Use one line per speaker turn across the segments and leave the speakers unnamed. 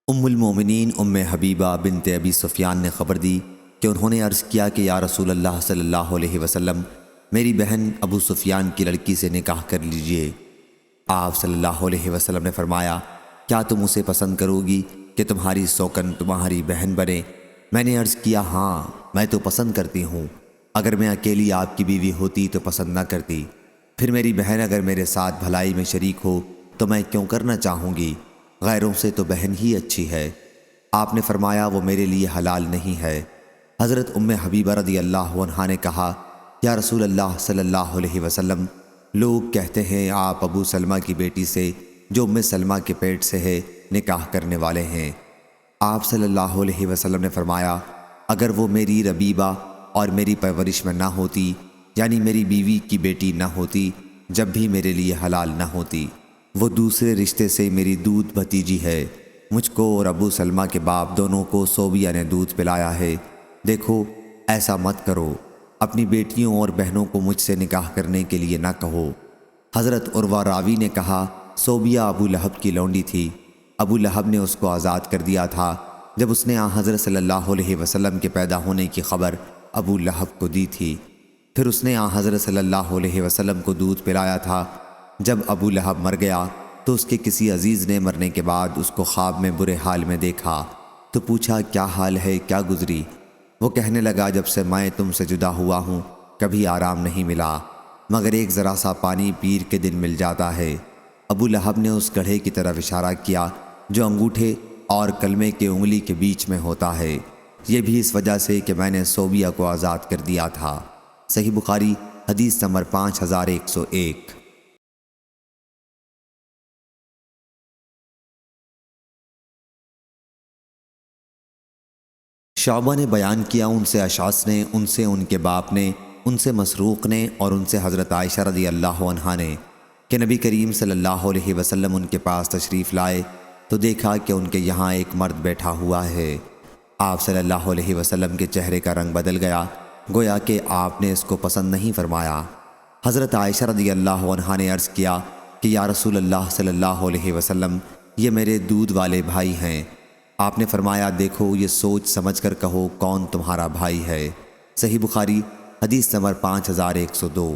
ام المومنین حبیبہ بنت ابی سفیان نے خبر دی کہ انہوں نے عرض کیا کہ یا رسول اللہ صلی اللہ علیہ وسلم، میری بہن ابو سفیان کی لڑکی سے نکاح کر لیجئے۔ آپ صلی اللہ علیہ وسلم نے فرمایا، کیا تم اسے پسند کرو گی کہ تمہاری سوکن تمہاری بہن بنے؟ میں نے عرض کیا، ہاں میں تو پسند کرتی ہوں، اگر میں اکیلی آپ کی بیوی ہوتی تو پسند نہ کرتی، پھر میری بہن اگر میرے ساتھ بھلائی میں شریک ہو تو میں کیوں کرنا چاہوں گی؟ غیروں سے تو بہن ہی اچھی ہے۔ آپ نے فرمایا، وہ میرے لیے حلال نہیں ہے۔ حضرت حبیبہ رضی اللہ عنہا نے کہا، یا رسول اللہ صلی اللہ علیہ وسلم، لوگ کہتے ہیں آپ ابو سلمہ کی بیٹی سے جو سلمہ کے پیٹ سے ہے نکاح کرنے والے ہیں۔ آپ صلی اللہ علیہ وسلم نے فرمایا، اگر وہ میری ربیبہ اور میری پرورش میں نہ ہوتی، یعنی میری بیوی کی بیٹی نہ ہوتی، جب بھی میرے لیے حلال نہ ہوتی، وہ دوسرے رشتے سے میری دودھ بھتیجی ہے۔ مجھ کو اور ابو سلمہ کے باپ دونوں کو صوبیہ نے دودھ پلایا ہے۔ دیکھو ایسا مت کرو، اپنی بیٹیوں اور بہنوں کو مجھ سے نکاح کرنے کے لیے نہ کہو۔ حضرت عروہ راوی نے کہا، صوبیہ ابو لہب کی لونڈی تھی، ابو لہب نے اس کو آزاد کر دیا تھا جب اس نے حضرت صلی اللہ علیہ وسلم کے پیدا ہونے کی خبر ابو لہب کو دی تھی۔ پھر اس نے حضرت صلی اللہ علیہ وسلم کو دودھ پلایا تھا۔ جب ابو لہب مر گیا تو اس کے کسی عزیز نے مرنے کے بعد اس کو خواب میں برے حال میں دیکھا تو پوچھا، کیا حال ہے، کیا گزری؟ وہ کہنے لگا، جب سے میں تم سے جدا ہوا ہوں کبھی آرام نہیں ملا، مگر ایک ذرا سا پانی پیر کے دن مل جاتا ہے۔ ابو لہب نے اس گڑھے کی طرف اشارہ کیا جو انگوٹھے اور کلمے کے انگلی کے بیچ میں ہوتا ہے، یہ بھی اس وجہ سے کہ میں نے صوبیہ کو آزاد کر دیا تھا۔ صحیح بخاری حدیث نمبر 5101۔ شعبہ نے بیان کیا، ان سے اشعث نے، ان کے باپ نے، ان سے مسروق نے اور ان سے حضرت عائشہ رضی اللہ عنہا نے کہ نبی کریم صلی اللہ علیہ وسلم ان کے پاس تشریف لائے تو دیکھا کہ ان کے یہاں ایک مرد بیٹھا ہوا ہے۔ آپ صلی اللہ علیہ وسلم کے چہرے کا رنگ بدل گیا، گویا کہ آپ نے اس کو پسند نہیں فرمایا۔ حضرت عائشہ رضی اللہ عنہا نے عرض کیا کہ یا رسول اللہ صلی اللہ علیہ وسلم، یہ میرے دودھ والے بھائی ہیں۔ آپ نے فرمایا، دیکھو یہ سوچ سمجھ کر کہو کون تمہارا بھائی ہے۔ صحیح بخاری حدیث نمبر 5102۔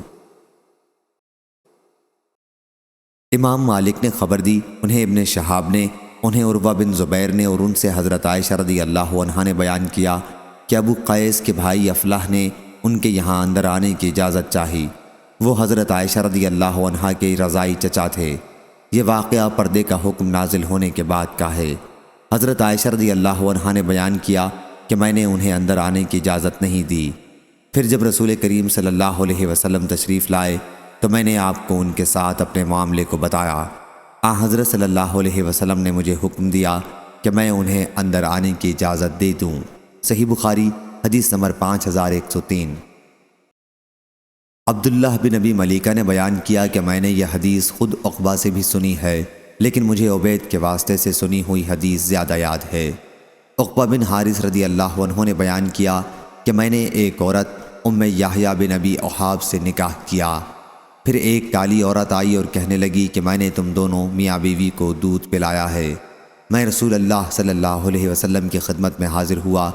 امام مالک نے خبر دی، انہیں ابن شہاب نے، انہیں عروہ بن زبیر نے اور ان سے حضرت عائشہ رضی اللہ عنہا نے بیان کیا کہ ابو قیس کے بھائی افلاح نے ان کے یہاں اندر آنے کی اجازت چاہی۔ وہ حضرت عائشہ رضی اللہ عنہا کے رضائی چچا تھے۔ یہ واقعہ پردے کا حکم نازل ہونے کے بعد کا ہے۔ حضرت عائشہ رضی اللہ عنہا نے بیان کیا کہ میں نے انہیں اندر آنے کی اجازت نہیں دی۔ پھر جب رسول کریم صلی اللہ علیہ وسلم تشریف لائے تو میں نے آپ کو ان کے ساتھ اپنے معاملے کو بتایا۔ حضرت صلی اللہ علیہ وسلم نے مجھے حکم دیا کہ میں انہیں اندر آنے کی اجازت دے دوں۔ صحیح بخاری حدیث نمبر 5103۔ عبداللہ بن ابی ملیکہ نے بیان کیا کہ میں نے یہ حدیث خود عقبہ سے بھی سنی ہے، لیکن مجھے عبید کے واسطے سے سنی ہوئی حدیث زیادہ یاد ہے۔ عقبہ بن حارث رضی اللہ عنہ نے بیان کیا کہ میں نے ایک عورت یحییٰ بن ابی احاب سے نکاح کیا۔ پھر ایک کالی عورت آئی اور کہنے لگی کہ میں نے تم دونوں میاں بیوی کو دودھ پلایا ہے۔ میں رسول اللہ صلی اللہ علیہ وسلم کی خدمت میں حاضر ہوا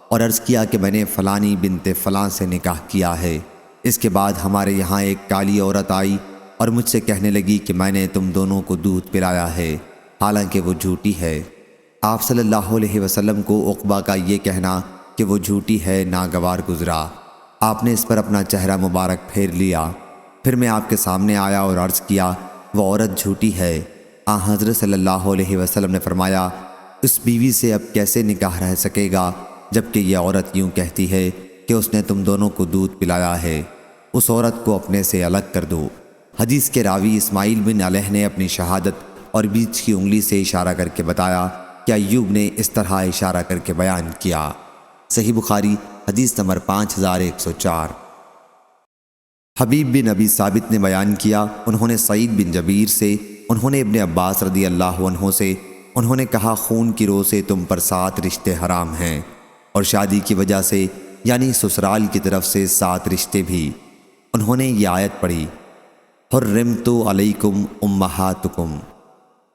اور عرض کیا کہ میں نے فلانی بنت فلاں سے نکاح کیا ہے۔ اس کے بعد ہمارے یہاں ایک کالی عورت آئی اور مجھ سے کہنے لگی کہ میں نے تم دونوں کو دودھ پلایا ہے، حالانکہ وہ جھوٹی ہے۔ آپ صلی اللہ علیہ وسلم کو عقبہ کا یہ کہنا کہ وہ جھوٹی ہے ناگوار گزرا۔ آپ نے اس پر اپنا چہرہ مبارک پھیر لیا۔ پھر میں آپ کے سامنے آیا اور عرض کیا، وہ عورت جھوٹی ہے۔ حضرت صلی اللہ علیہ وسلم نے فرمایا، اس بیوی سے اب کیسے نکاح رہ سکے گا جبکہ یہ عورت یوں کہتی ہے کہ اس نے تم دونوں کو دودھ پلایا ہے، اس عورت کو اپنے سے الگ کر دو۔ حدیث کے راوی اسماعیل بن علیہ نے اپنی شہادت اور بیچ کی انگلی سے اشارہ کر کے بتایا کہ ایوب نے اس طرح اشارہ کر کے بیان کیا۔ صحیح بخاری حدیث نمبر 5104۔ حبیب بن ابی ثابت نے بیان کیا، انہوں نے سعید بن جبیر سے، انہوں نے ابن عباس رضی اللہ عنہ سے، انہوں نے کہا، خون کی رو سے تم پر 7 رشتے حرام ہیں، اور شادی کی وجہ سے یعنی سسرال کی طرف سے 7 رشتے بھی۔ انہوں نے یہ آیت پڑھی، حرمت علیکم امہاتکم،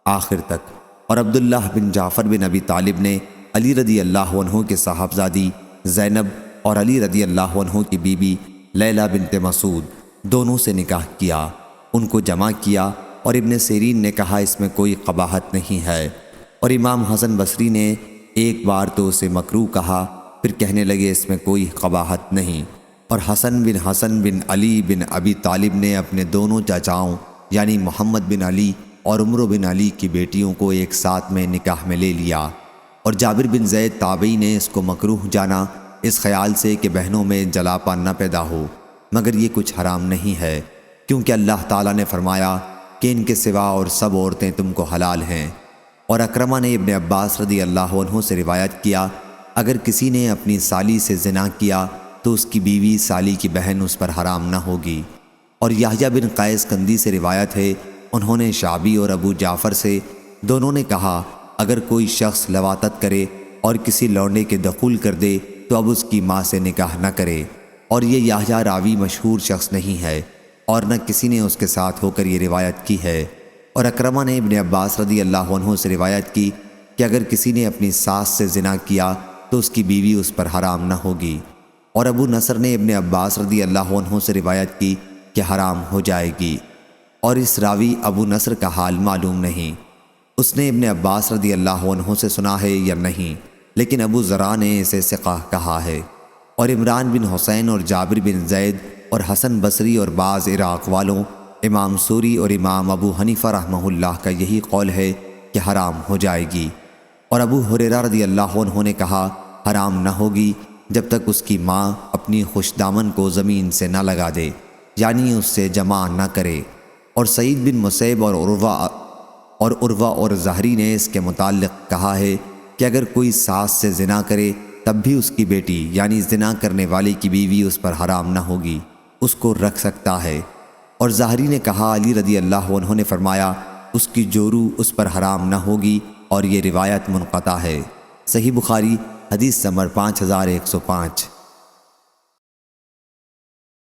آخر تک، اور عبداللہ بن جعفر بن ابی طالب نے علی رضی اللہ عنہ کے صاحبزادی زینب اور علی رضی اللہ عنہ کی بیوی لیلہ بنت مسعود دونوں سے نکاح کیا، ان کو جمع کیا، اور ابن سیرین نے کہا اس میں کوئی قباحت نہیں ہے، اور امام حسن بصری نے ایک بار تو اسے مکروہ کہا، پھر کہنے لگے اس میں کوئی قباحت نہیں۔ اور حسن بن علی بن ابی طالب نے اپنے دونوں چاچاؤں یعنی محمد بن علی اور عمر بن علی کی بیٹیوں کو ایک ساتھ میں نکاح میں لے لیا، اور جابر بن زید تابعی نے اس کو مکروہ جانا اس خیال سے کہ بہنوں میں جلاپا نہ پیدا ہو، مگر یہ کچھ حرام نہیں ہے، کیونکہ اللہ تعالیٰ نے فرمایا کہ ان کے سوا اور سب عورتیں تم کو حلال ہیں۔ اور اکرمہ نے ابن عباس رضی اللہ عنہ سے روایت کیا، اگر کسی نے اپنی سالی سے زنا کیا تو اس کی بیوی سالی کی بہن اس پر حرام نہ ہوگی۔ اور یحییٰ بن قیس کندی سے روایت ہے، انہوں نے شعبی اور ابو جعفر سے دونوں نے کہا، اگر کوئی شخص لواطت کرے اور کسی لونڈے کے دخول کر دے تو اب اس کی ماں سے نکاح نہ کرے۔ اور یہ یحییٰ راوی مشہور شخص نہیں ہے، اور نہ کسی نے اس کے ساتھ ہو کر یہ روایت کی ہے۔ اور اکرمہ نے ابن عباس رضی اللہ عنہ سے روایت کی کہ اگر کسی نے اپنی ساس سے زنا کیا تو اس کی بیوی اس پر حرام نہ ہوگی۔ اور ابو نصر نے ابن عباس رضی اللہ عنہ سے روایت کی کہ حرام ہو جائے گی، اور اس راوی ابو نصر کا حال معلوم نہیں، اس نے ابن عباس رضی اللہ عنہ سے سنا ہے یا نہیں، لیکن ابو زرع نے اسے ثقہ کہا ہے۔ اور عمران بن حسین اور جابر بن زید اور حسن بصری اور بعض عراق والوں، امام سوری اور امام ابو حنیفہ رحمہ اللہ کا یہی قول ہے کہ حرام ہو جائے گی۔ اور ابو ہریرہ رضی اللہ عنہ نے کہا حرام نہ ہوگی جب تک اس کی ماں اپنی خوش دامن کو زمین سے نہ لگا دے، یعنی اس سے جمع نہ کرے۔ اور سعید بن مسیب اور عروہ اور زہری نے اس کے متعلق کہا ہے کہ اگر کوئی ساس سے زنا کرے تب بھی اس کی بیٹی یعنی زنا کرنے والی کی بیوی اس پر حرام نہ ہوگی، اس کو رکھ سکتا ہے۔ اور زہری نے کہا علی رضی اللہ عنہ نے فرمایا اس کی جورو اس پر حرام نہ ہوگی، اور یہ روایت منقطع ہے۔ صحیح بخاری حدیث نمبر 5105۔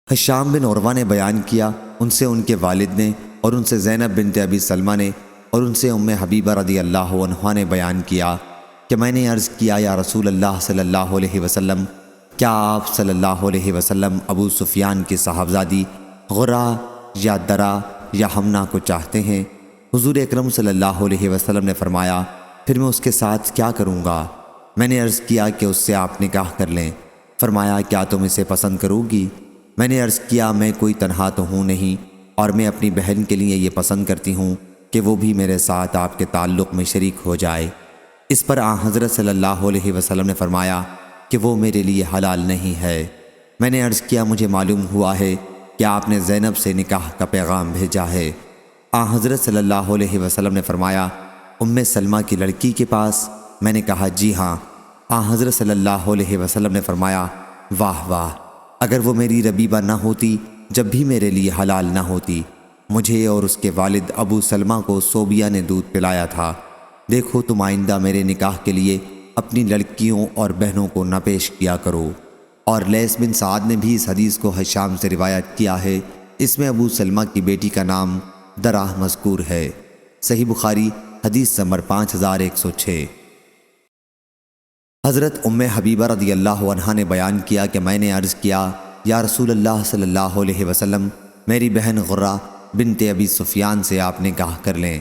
ہشام بن عروہ نے بیان کیا، ان سے ان کے والد نے، اور ان سے زینب بنت ابی سلمہ نے، اور ان سے ام حبیبہ رضی اللہ عنہا نے بیان کیا کہ میں نے عرض کیا یا رسول اللہ صلی اللہ علیہ وسلم، کیا آپ صلی اللہ علیہ وسلم ابو سفیان کی صاحبزادی غرہ یا درہ یا ہمنا کو چاہتے ہیں؟ حضور اکرم صلی اللہ علیہ وسلم نے فرمایا، پھر میں اس کے ساتھ کیا کروں گا؟ میں نے عرض کیا کہ اس سے آپ نکاح کر لیں۔ فرمایا کیا تم اسے پسند کرو گی؟ میں نے عرض کیا میں کوئی تنہا تو ہوں نہیں، اور میں اپنی بہن کے لیے یہ پسند کرتی ہوں کہ وہ بھی میرے ساتھ آپ کے تعلق میں شریک ہو جائے۔ اس پر حضرت صلی اللہ علیہ وسلم نے فرمایا کہ وہ میرے لیے حلال نہیں ہے۔ میں نے عرض کیا مجھے معلوم ہوا ہے کہ آپ نے زینب سے نکاح کا پیغام بھیجا ہے۔ حضرت صلی اللہ علیہ وسلم نے فرمایا ام سلمہ کی لڑکی کے پاس؟ میں نے کہا جی ہاں۔ حضرت صلی اللہ علیہ وسلم نے فرمایا واہ واہ، اگر وہ میری ربیبہ نہ ہوتی جب بھی میرے لیے حلال نہ ہوتی، مجھے اور اس کے والد ابو سلمہ کو صوبیہ نے دودھ پلایا تھا۔ دیکھو تم آئندہ میرے نکاح کے لیے اپنی لڑکیوں اور بہنوں کو نہ پیش کیا کرو۔ اور لیث بن سعد نے بھی اس حدیث کو ہشام سے روایت کیا ہے، اس میں ابو سلمہ کی بیٹی کا نام درہ مذکور ہے۔ صحیح بخاری حدیث نمبر 5106۔ حضرت ام حبیبہ رضی اللہ عنہا نے بیان کیا کہ میں نے عرض کیا یا رسول اللہ صلی اللہ علیہ وسلم، میری بہن غرہ بنت ابی سفیان سے آپ نکاح کر لیں۔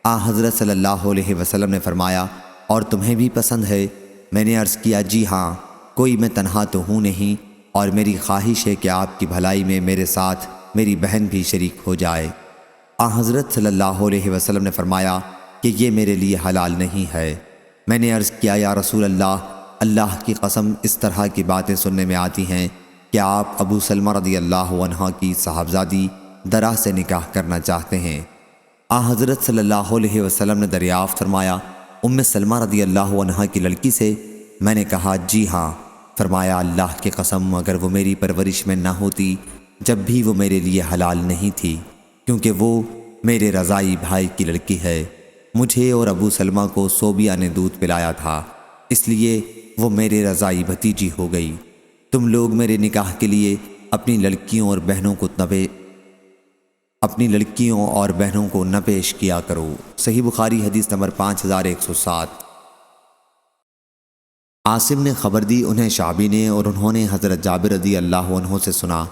حضرت صلی اللہ علیہ وسلم نے فرمایا اور تمہیں بھی پسند ہے؟ میں نے عرض کیا جی ہاں، کوئی میں تنہا تو ہوں نہیں، اور میری خواہش ہے کہ آپ کی بھلائی میں میرے ساتھ میری بہن بھی شریک ہو جائے۔ حضرت صلی اللہ علیہ وسلم نے فرمایا کہ یہ میرے لیے حلال نہیں ہے۔ میں نے عرض کیا یا رسول اللہ، اللہ کی قسم اس طرح کی باتیں سننے میں آتی ہیں کہ آپ ابو سلمہ رضی اللہ عنہ کی صاحبزادی درہ سے نکاح کرنا چاہتے ہیں۔ حضرت صلی اللہ علیہ وسلم نے دریافت فرمایا ام سلمہ رضی اللہ عنہ کی لڑکی سے؟ میں نے کہا جی ہاں۔ فرمایا اللہ کی قسم اگر وہ میری پرورش میں نہ ہوتی جب بھی وہ میرے لیے حلال نہیں تھی، کیونکہ وہ میرے رضائی بھائی کی لڑکی ہے، مجھے اور ابو سلمہ کو صوبیہ نے دودھ پلایا تھا، اس لیے وہ میرے رضائی بھتیجی ہو گئی۔ تم لوگ میرے نکاح کے لیے اپنی لڑکیوں اور بہنوں کو اپنی لڑکیوں اور بہنوں کو نہ پیش کیا کرو۔ صحیح بخاری حدیث نمبر 5107۔ عاصم نے خبر دی، انہیں شعبی نے، اور انہوں نے حضرت جابر رضی اللہ عنہ سے سنا۔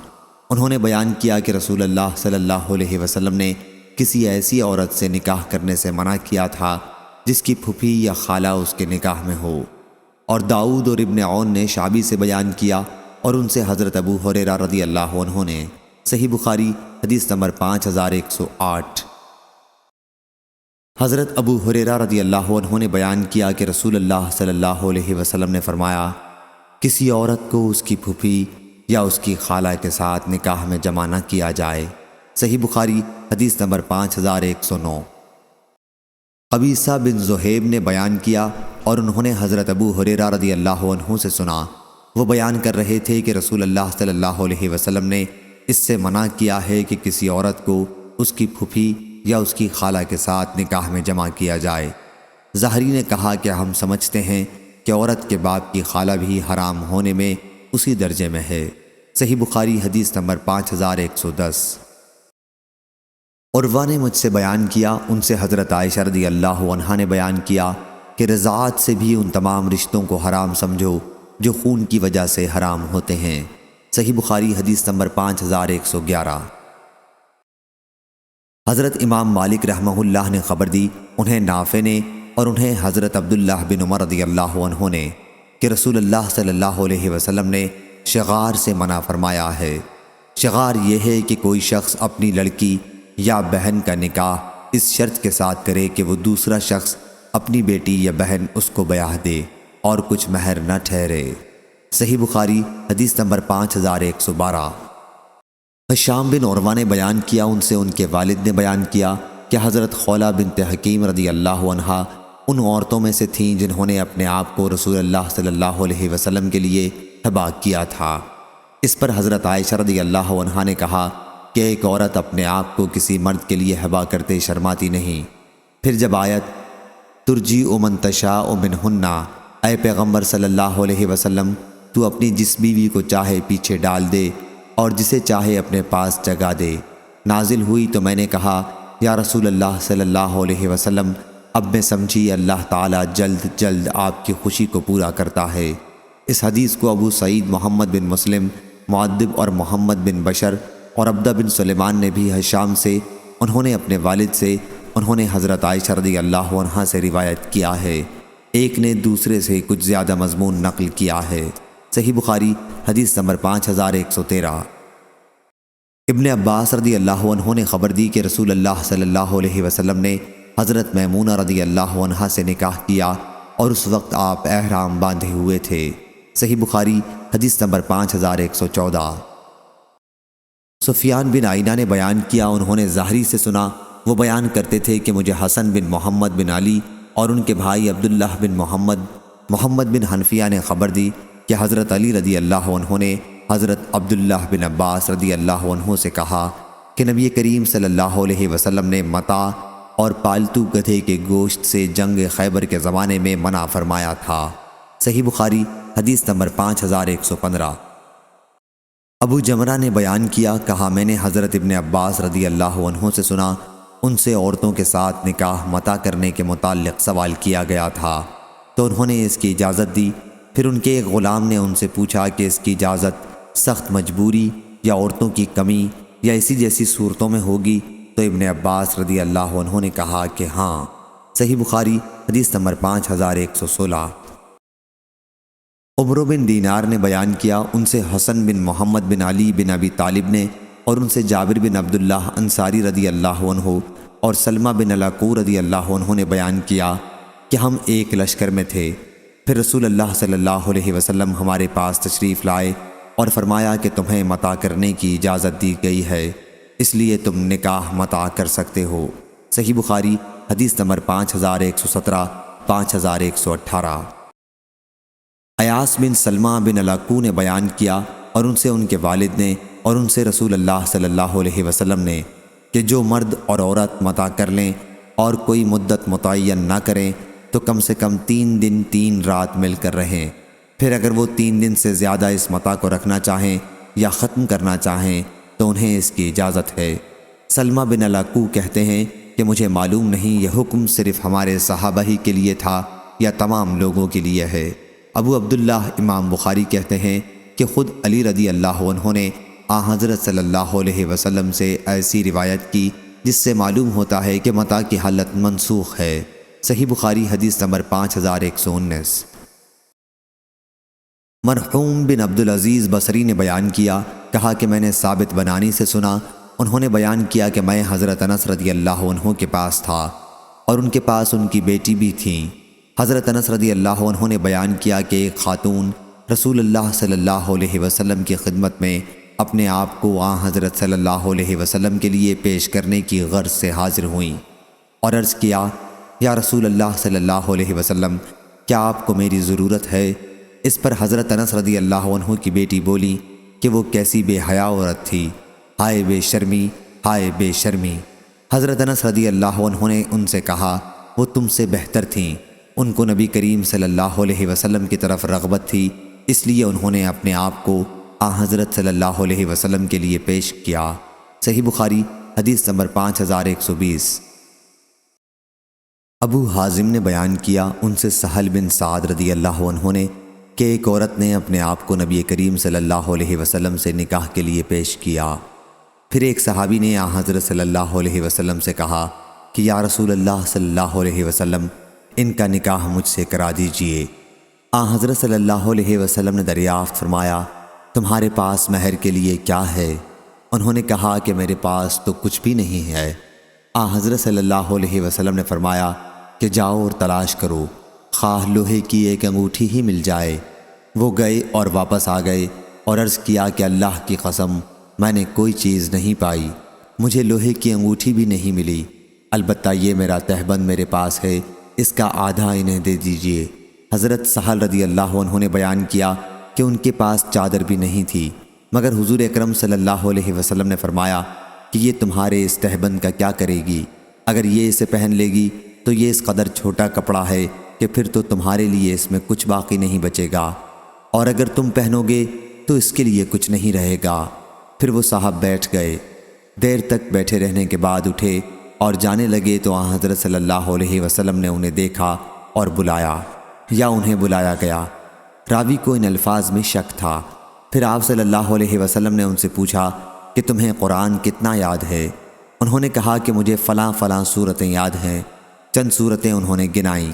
انہوں نے بیان کیا کہ رسول اللہ صلی اللہ علیہ وسلم نے کسی ایسی عورت سے نکاح کرنے سے منع کیا تھا جس کی پھوپھی یا خالہ اس کے نکاح میں ہو۔ اور داؤد اور ابن عون نے شعبی سے بیان کیا، اور ان سے حضرت ابو ہریرہ رضی اللہ عنہ نے۔ صحیح بخاری حدیث نمبر 5108۔ حضرت ابو ہریرہ رضی اللہ عنہ نے بیان کیا کہ رسول اللہ صلی اللہ علیہ وسلم نے فرمایا، کسی عورت کو اس کی پھوپھی یا اس کی خالہ کے ساتھ نکاح میں جمع نہ کیا جائے۔ صحیح بخاری حدیث نمبر 5109۔ قبیصہ بن زہیب نے بیان کیا، اور انہوں نے حضرت ابو ہریرہ رضی اللہ عنہ سے سنا۔ وہ بیان کر رہے تھے کہ رسول اللہ صلی اللہ علیہ وسلم نے اس سے منع کیا ہے کہ کسی عورت کو اس کی پھوپھی یا اس کی خالہ کے ساتھ نکاح میں جمع کیا جائے۔ ظاہری نے کہا کہ ہم سمجھتے ہیں کہ عورت کے باپ کی خالہ بھی حرام ہونے میں اسی درجے میں ہے۔ صحیح بخاری حدیث نمبر 5110۔ عروہ نے مجھ سے بیان کیا، ان سے حضرت عائشہ رضی اللہ عنہا نے بیان کیا کہ رضاعت سے بھی ان تمام رشتوں کو حرام سمجھو جو خون کی وجہ سے حرام ہوتے ہیں۔ صحیح بخاری حدیث نمبر 5111۔ حضرت امام مالک رحمہ اللہ نے خبر دی، انہیں نافع نے، اور انہیں حضرت عبداللہ بن عمر رضی اللہ عنہ نے، کہ رسول اللہ صلی اللہ علیہ وسلم نے شغار سے منع فرمایا ہے۔ شغار یہ ہے کہ کوئی شخص اپنی لڑکی یا بہن کا نکاح اس شرط کے ساتھ کرے کہ وہ دوسرا شخص اپنی بیٹی یا بہن اس کو بیاہ دے اور کچھ مہر نہ ٹھہرے۔ صحیح بخاری حدیث نمبر 5112۔ ہشام بن عروہ نے بیان کیا، ان سے ان کے والد نے بیان کیا کہ حضرت خولہ بنت حکیم رضی اللہ عنہا ان عورتوں میں سے تھیں جنہوں نے اپنے آپ کو رسول اللہ صلی اللہ علیہ وسلم کے لیے ہبا کیا تھا۔ اس پر حضرت عائشہ رضی اللہ عنہا نے کہا کہ ایک عورت اپنے آپ کو کسی مرد کے لیے ہبا کرتے شرماتی نہیں۔ پھر جب آیت ترجیع من تشاء منہن، اے پیغمبر صلی اللہ علیہ وسلم تو اپنی جس بیوی کو چاہے پیچھے ڈال دے اور جسے چاہے اپنے پاس جگا دے، نازل ہوئی تو میں نے کہا یا رسول اللہ صلی اللہ علیہ وسلم، اب میں سمجھی اللہ تعالیٰ جلد جلد آپ کی خوشی کو پورا کرتا ہے۔ اس حدیث کو ابو سعید محمد بن مسلم، معدب اور محمد بن بشر اور عبدہ بن سلیمان نے بھی ہشام سے، انہوں نے اپنے والد سے، انہوں نے حضرت عائشہ رضی اللہ عنہا سے روایت کیا ہے۔ ایک نے دوسرے سے کچھ زیادہ مضمون نقل کیا ہے۔ صحیح بخاری حدیث نمبر 5113۔ ابن عباس رضی اللہ عنہ نے خبر دی کہ رسول اللہ صلی اللہ علیہ وسلم نے حضرت میمونہ رضی اللہ عنہا سے نکاح کیا اور اس وقت آپ احرام باندھے ہوئے تھے۔ صحیح بخاری حدیث نمبر 5114۔ سفیان بن عینہ نے بیان کیا، انہوں نے ظاہری سے سنا، وہ بیان کرتے تھے کہ مجھے حسن بن محمد بن علی اور ان کے بھائی عبداللہ بن محمد بن حنفیہ نے خبر دی کہ حضرت علی رضی اللہ عنہ نے حضرت عبداللہ بن عباس رضی اللہ عنہ سے کہا کہ نبی کریم صلی اللہ علیہ وسلم نے متاع اور پالتو گدھے کے گوشت سے جنگ خیبر کے زمانے میں منع فرمایا تھا۔ صحیح بخاری حدیث نمبر 5115۔ ابو جمرہ نے بیان کیا، کہا میں نے حضرت ابن عباس رضی اللہ عنہ سے سنا، ان سے عورتوں کے ساتھ نکاح متع کرنے کے متعلق سوال کیا گیا تھا تو انہوں نے اس کی اجازت دی۔ پھر ان کے ایک غلام نے ان سے پوچھا کہ اس کی اجازت سخت مجبوری یا عورتوں کی کمی یا اسی جیسی صورتوں میں ہوگی، تو ابن عباس رضی اللہ عنہ نے کہا کہ ہاں۔ صحیح بخاری حدیث نمبر 5116۔ عمرو بن دینار نے بیان کیا، ان سے حسن بن محمد بن علی بن ابی طالب نے، اور ان سے جابر بن عبداللہ انصاری رضی اللہ عنہ اور سلمہ بن الاکوع رضی اللہ عنہ نے بیان کیا کہ ہم ایک لشکر میں تھے۔ پھر رسول اللہ صلی اللہ علیہ وسلم ہمارے پاس تشریف لائے اور فرمایا کہ تمہیں متع کرنے کی اجازت دی گئی ہے، اس لیے تم نکاح متع کر سکتے ہو۔ صحیح بخاری حدیث نمبر 5117، 5118۔ ایاس بن سلمہ بن الاکوع نے بیان کیا، اور ان سے ان کے والد نے، اور ان سے رسول اللہ صلی اللہ علیہ وسلم نے، کہ جو مرد اور عورت متع کر لیں اور کوئی مدت متعین نہ کریں تو کم سے کم 3 دن 3 رات مل کر رہیں۔ پھر اگر وہ 3 دن سے زیادہ اس متع کو رکھنا چاہیں یا ختم کرنا چاہیں تو انہیں اس کی اجازت ہے۔ سلمہ بن الاکو کہتے ہیں کہ مجھے معلوم نہیں یہ حکم صرف ہمارے صحابہ ہی کے لیے تھا یا تمام لوگوں کے لیے ہے۔ ابو عبداللہ امام بخاری کہتے ہیں کہ خود علی رضی اللہ عنہ نے حضرت صلی اللہ علیہ وسلم سے ایسی روایت کی جس سے معلوم ہوتا ہے کہ متاع کی حالت منسوخ ہے۔ صحیح بخاری حدیث نمبر 5119۔ مرحوم بن عبدالعزیز بصری نے بیان کیا، کہا کہ میں نے ثابت بنانی سے سنا، انہوں نے بیان کیا کہ میں حضرت انس رضی اللہ عنہ کے پاس تھا اور ان کے پاس ان کی بیٹی بھی تھیں۔ حضرت انس رضی اللہ عنہ نے بیان کیا کہ ایک خاتون رسول اللہ صلی اللہ علیہ وسلم کی خدمت میں اپنے آپ کو حضرت صلی اللہ علیہ وسلم کے لیے پیش کرنے کی غرض سے حاضر ہوئیں اور عرض کیا، یا رسول اللہ صلی اللہ علیہ وسلم، کیا آپ کو میری ضرورت ہے؟ اس پر حضرت انس رضی اللہ عنہ کی بیٹی بولی کہ وہ کیسی بے حیا عورت تھی، ہائے بے شرمی، ہائے بے شرمی۔ حضرت انس رضی اللہ عنہ نے ان سے کہا، وہ تم سے بہتر تھیں، ان کو نبی کریم صلی اللہ علیہ وسلم کی طرف رغبت تھی، اس لیے انہوں نے اپنے آپ کو حضرت صلی اللہ علیہ وسلم کے لیے پیش کیا۔ صحیح بخاری حدیث نمبر 5120۔ ابو حازم نے بیان کیا، ان سے سہل بن سعد رضی اللہ عنہ نے کہ ایک عورت نے اپنے آپ کو نبی کریم صلی اللہ علیہ وسلم سے نکاح کے لیے پیش کیا۔ پھر ایک صحابی نے حضرت صلی اللہ علیہ وسلم سے کہا کہ یا رسول اللہ صلی اللہ علیہ وسلم، ان کا نکاح مجھ سے کرا دیجئے۔ حضرت صلی اللہ علیہ وسلم نے دریافت فرمایا، تمہارے پاس مہر کے لیے کیا ہے؟ انہوں نے کہا کہ میرے پاس تو کچھ بھی نہیں ہے۔ حضرت صلی اللہ علیہ وسلم نے فرمایا کہ جاؤ اور تلاش کرو، خواہ لوہے کی ایک انگوٹھی ہی مل جائے۔ وہ گئے اور واپس آ گئے اور عرض کیا کہ اللہ کی قسم، میں نے کوئی چیز نہیں پائی، مجھے لوہے کی انگوٹھی بھی نہیں ملی، البتہ یہ میرا تہبند میرے پاس ہے، اس کا آدھا انہیں دے دیجئے۔ حضرت سہل رضی اللہ عنہ نے بیان کیا کہ ان کے پاس چادر بھی نہیں تھی، مگر حضور اکرم صلی اللہ علیہ وسلم نے فرمایا کہ یہ تمہارے اس تہبند کا کیا کرے گی؟ اگر یہ اسے پہن لے گی تو یہ اس قدر چھوٹا کپڑا ہے کہ پھر تو تمہارے لیے اس میں کچھ باقی نہیں بچے گا، اور اگر تم پہنو گے تو اس کے لیے کچھ نہیں رہے گا۔ پھر وہ صاحب بیٹھ گئے، دیر تک بیٹھے رہنے کے بعد اٹھے اور جانے لگے تو حضرت صلی اللہ علیہ وسلم نے انہیں دیکھا اور بلایا یا انہیں بلایا گیا۔ راوی کو ان الفاظ میں شک تھا۔ پھر آپ صلی اللہ علیہ وسلم نے ان سے پوچھا کہ تمہیں قرآن کتنا یاد ہے؟ انہوں نے کہا کہ مجھے فلاں فلاں صورتیں یاد ہیں۔ چند صورتیں انہوں نے گنائیں۔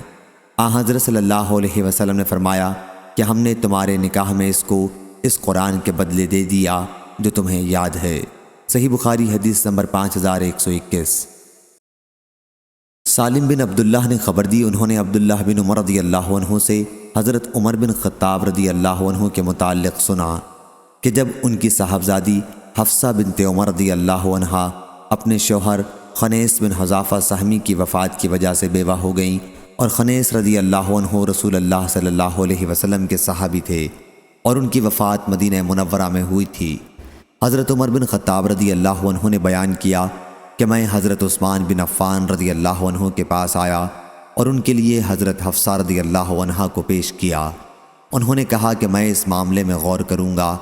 حضرت صلی اللہ علیہ وسلم نے فرمایا کہ ہم نے تمہارے نکاح میں اس کو اس قرآن کے بدلے دے دیا جو تمہیں یاد ہے۔ صحیح بخاری حدیث نمبر 5121۔ سالم بن عبداللہ نے خبر دی، انہوں نے عبداللہ بن عمر رضی اللہ عنہ سے حضرت عمر بن خطاب رضی اللہ عنہ کے متعلق سنا کہ جب ان کی صاحبزادی حفصہ بنت عمر رضی اللہ عنہ اپنے شوہر خنیس بن حذافہ سہمی کی وفات کی وجہ سے بیوہ ہو گئیں، اور خنیس رضی اللہ عنہ رسول اللہ صلی اللہ علیہ وسلم کے صحابی تھے اور ان کی وفات مدینہ منورہ میں ہوئی تھی۔ حضرت عمر بن خطاب رضی اللہ عنہ نے بیان کیا کہ میں حضرت عثمان بن عفان رضی اللہ عنہ کے پاس آیا اور ان کے لیے حضرت حفصہ رضی اللہ عنہ کو پیش کیا۔ انہوں نے کہا کہ میں اس معاملے میں غور کروں گا۔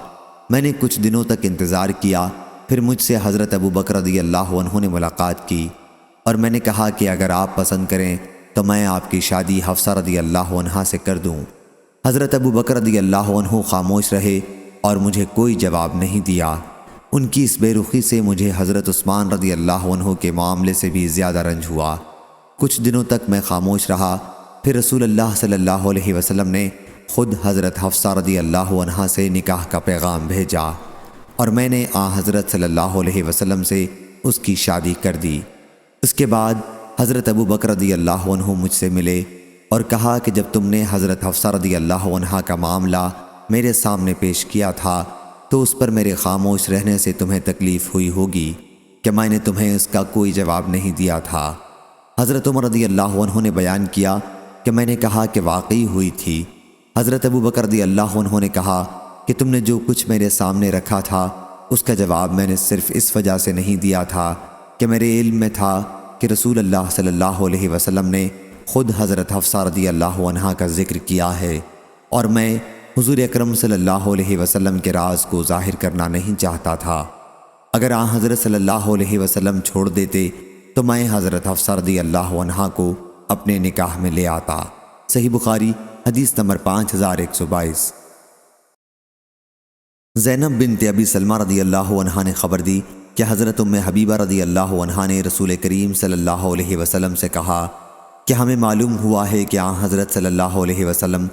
میں نے کچھ دنوں تک انتظار کیا، پھر مجھ سے حضرت ابو بکر رضی اللہ عنہ نے ملاقات کی اور میں نے کہا کہ اگر آپ پسند کریں تو میں آپ کی شادی حفصہ رضی اللہ عنہ سے کر دوں۔ حضرت ابو بکر رضی اللہ عنہ خاموش رہے اور مجھے کوئی جواب نہیں دیا۔ ان کی اس بے رخی سے مجھے حضرت عثمان رضی اللہ عنہ کے معاملے سے بھی زیادہ رنج ہوا۔ کچھ دنوں تک میں خاموش رہا، پھر رسول اللہ صلی اللہ علیہ وسلم نے خود حضرت حفصہ رضی اللہ عنہ سے نکاح کا پیغام بھیجا اور میں نے حضرت صلی اللہ علیہ وسلم سے اس کی شادی کر دی۔ اس کے بعد حضرت ابو بکر رضی اللہ عنہ مجھ سے ملے اور کہا کہ جب تم نے حضرت حفصہ رضی اللہ عنہ کا معاملہ میرے سامنے پیش کیا تھا تو اس پر میرے خاموش رہنے سے تمہیں تکلیف ہوئی ہوگی کہ میں نے تمہیں اس کا کوئی جواب نہیں دیا تھا۔ حضرت عمر رضی اللہ عنہ نے بیان کیا کہ میں نے کہا کہ واقعی ہوئی تھی۔ حضرت ابو بکر رضی اللہ عنہ نے کہا کہ تم نے جو کچھ میرے سامنے رکھا تھا اس کا جواب میں نے صرف اس وجہ سے نہیں دیا تھا کہ میرے علم میں تھا کہ رسول اللہ صلی اللہ علیہ وسلم نے خود حضرت حفصہ رضی اللہ عنہ کا ذکر کیا ہے اور میں حضور اکرم صلی اللہ علیہ وسلم کے راز کو ظاہر کرنا نہیں چاہتا تھا۔ اگر آن حضرت صلی اللہ علیہ وسلم چھوڑ دیتے تو میں حضرت حفصہ رضی اللہ عنہا کو اپنے نکاح میں لے آتا۔ صحیح بخاری حدیث نمبر 5122۔ زینب بنت ابی سلمہ رضی اللہ عنہا نے خبر دی کہ حضرت ام حبیبہ رضی اللہ عنہا نے رسول کریم صلی اللہ علیہ وسلم سے کہا کہ ہمیں معلوم ہوا ہے کہ آن حضرت صلی اللہ علیہ وسلم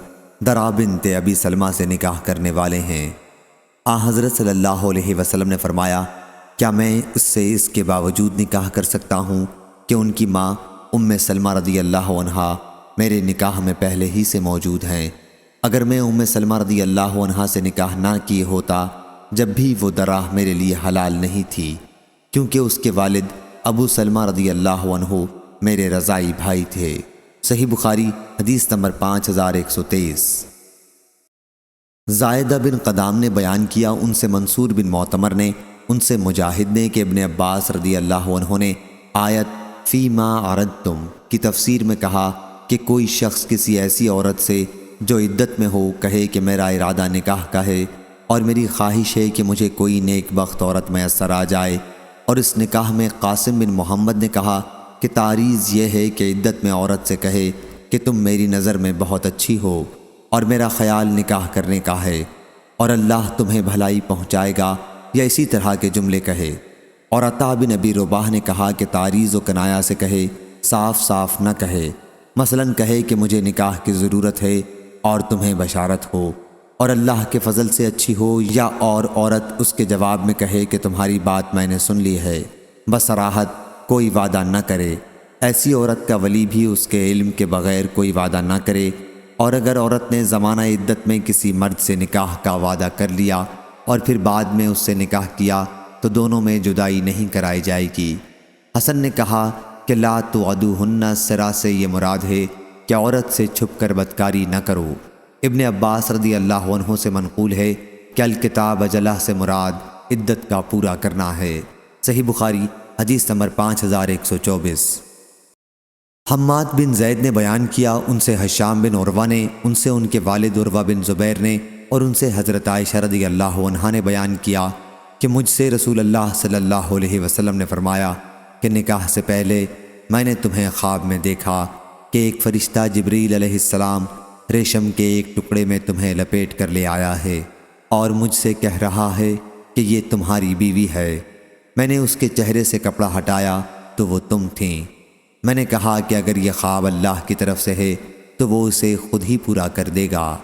درا بنت ابی سلمہ سے نکاح کرنے والے ہیں۔ آن حضرت صلی اللہ علیہ وسلم نے فرمایا کیا میں اس سے اس کے باوجود نکاح کر سکتا ہوں کہ ان کی ماں ام سلمہ رضی اللہ عنہا میرے نکاح میں پہلے ہی سے موجود ہیں؟ اگر میں ام سلمہ رضی اللہ عنہا سے نکاح نہ کیے ہوتا جب بھی وہ درا میرے لیے حلال نہیں تھی، کیونکہ اس کے والد ابو سلمہ رضی اللہ عنہ میرے رضائی بھائی تھے۔ صحیح بخاری حدیث نمبر 5123۔ زائدہ بن قدام نے بیان کیا ان سے منصور بن معتمر نے ان سے مجاہد نے کہ ابن عباس رضی اللہ عنہ نے آیت فی ما عرضتم کی تفسیر میں کہا کہ کوئی شخص کسی ایسی عورت سے جو عدت میں ہو کہے کہ میرا ارادہ نکاح کا ہے اور میری خواہش ہے کہ مجھے کوئی نیک بخت عورت میسر آ جائے، اور اس نکاح میں قاسم بن محمد نے کہا کہ تعریض یہ ہے کہ عدت میں عورت سے کہے کہ تم میری نظر میں بہت اچھی ہو اور میرا خیال نکاح کرنے کا ہے اور اللہ تمہیں بھلائی پہنچائے گا، یا اسی طرح کے جملے کہے۔ اور عطا بن ابی رباح نے کہا کہ تعریض و کنایا سے کہے، صاف صاف نہ کہے، مثلاً کہے کہ مجھے نکاح کی ضرورت ہے اور تمہیں بشارت ہو اور اللہ کے فضل سے اچھی ہو، یا اور عورت اس کے جواب میں کہے کہ تمہاری بات میں نے سن لی ہے، بصراحت کوئی وعدہ نہ کرے۔ ایسی عورت کا ولی بھی اس کے علم کے بغیر کوئی وعدہ نہ کرے، اور اگر عورت نے زمانہ عدت میں کسی مرد سے نکاح کا وعدہ کر لیا اور پھر بعد میں اس سے نکاح کیا تو دونوں میں جدائی نہیں کرائی جائے گی۔ حسن نے کہا کہ لا تعدوہن سرا سے یہ مراد ہے کہ عورت سے چھپ کر بدکاری نہ کرو۔ ابن عباس رضی اللہ عنہ سے منقول ہے کہ الکتاب اجلہ سے مراد عدت کا پورا کرنا ہے۔ صحیح بخاری حدیث نمبر 5124۔ حماد بن زید نے بیان کیا ان سے ہشام بن عروہ نے، ان سے ان کے والد عروہ بن زبیر نے، اور ان سے حضرت عائشہ رضی اللہ عنہا نے بیان کیا کہ مجھ سے رسول اللہ صلی اللہ علیہ وسلم نے فرمایا کہ نکاح سے پہلے میں نے تمہیں خواب میں دیکھا کہ ایک فرشتہ جبریل علیہ السلام ریشم کے ایک ٹکڑے میں تمہیں لپیٹ کر لے آیا ہے اور مجھ سے کہہ رہا ہے کہ یہ تمہاری بیوی ہے۔ میں نے اس کے چہرے سے کپڑا ہٹایا تو وہ تم تھیں۔ میں نے کہا کہ اگر یہ خواب اللہ کی طرف سے ہے تو وہ اسے خود ہی پورا کر دے گا۔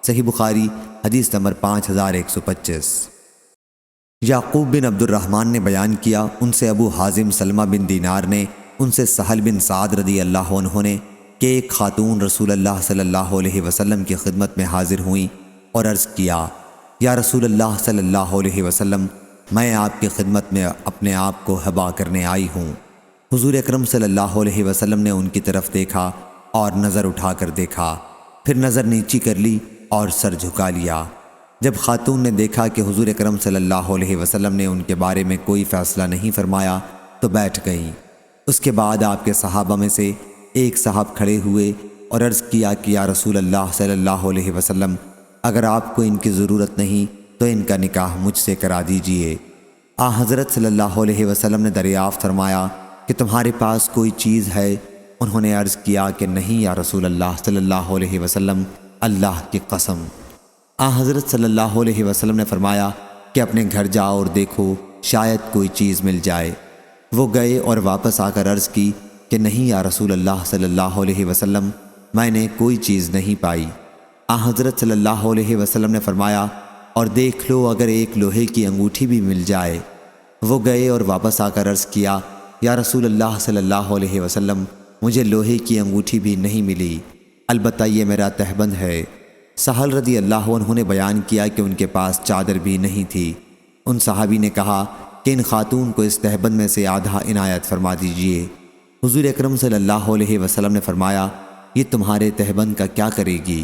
صحیح بخاری حدیث نمبر 5125۔ یعقوب بن عبد الرحمن نے بیان کیا ان سے ابو حازم سلمہ بن دینار نے، ان سے سہل بن سعد رضی اللہ عنہ نے کہ ایک خاتون رسول اللہ صلی اللہ علیہ وسلم کی خدمت میں حاضر ہوئیں اور عرض کیا یا رسول اللہ صلی اللہ علیہ وسلم، میں آپ کی خدمت میں اپنے آپ کو ہبا کرنے آئی ہوں۔ حضور اکرم صلی اللہ علیہ وسلم نے ان کی طرف دیکھا اور نظر اٹھا کر دیکھا، پھر نظر نیچی کر لی اور سر جھکا لیا۔ جب خاتون نے دیکھا کہ حضور اکرم صلی اللہ علیہ وسلم نے ان کے بارے میں کوئی فیصلہ نہیں فرمایا تو بیٹھ گئیں۔ اس کے بعد آپ کے صحابہ میں سے ایک صاحب کھڑے ہوئے اور عرض کیا کہ یا رسول اللہ صلی اللہ علیہ وسلم، اگر آپ کو ان کی ضرورت نہیں تو ان کا نکاح مجھ سے کرا دیجئے۔ حضرت صلی اللہ علیہ وسلم نے دریافت فرمایا کہ تمہارے پاس کوئی چیز ہے؟ انہوں نے عرض کیا کہ نہیں یا رسول اللہ صلی اللہ علیہ وسلم، اللہ کی قسم۔ حضرت صلی اللہ علیہ وسلم نے فرمایا کہ اپنے گھر جاؤ اور دیکھو شاید کوئی چیز مل جائے۔ وہ گئے اور واپس آ کر عرض کی کہ نہیں یا رسول اللہ صلی اللہ علیہ وسلم، میں نے کوئی چیز نہیں پائی۔ حضرت صلی اللہ علیہ وسلم نے فرمایا اور دیکھ لو اگر ایک لوہے کی انگوٹھی بھی مل جائے۔ وہ گئے اور واپس آ کر عرض کیا یا رسول اللہ صلی اللہ علیہ وسلم، مجھے لوہے کی انگوٹھی بھی نہیں ملی، البتہ یہ میرا تہبند ہے۔ سہل رضی اللہ عنہ نے بیان کیا کہ ان کے پاس چادر بھی نہیں تھی۔ ان صحابی نے کہا کہ ان خاتون کو اس تہبند میں سے آدھا عنایت فرما دیجئے۔ حضور اکرم صلی اللہ علیہ وسلم نے فرمایا یہ تمہارے تہبند کا کیا کرے گی؟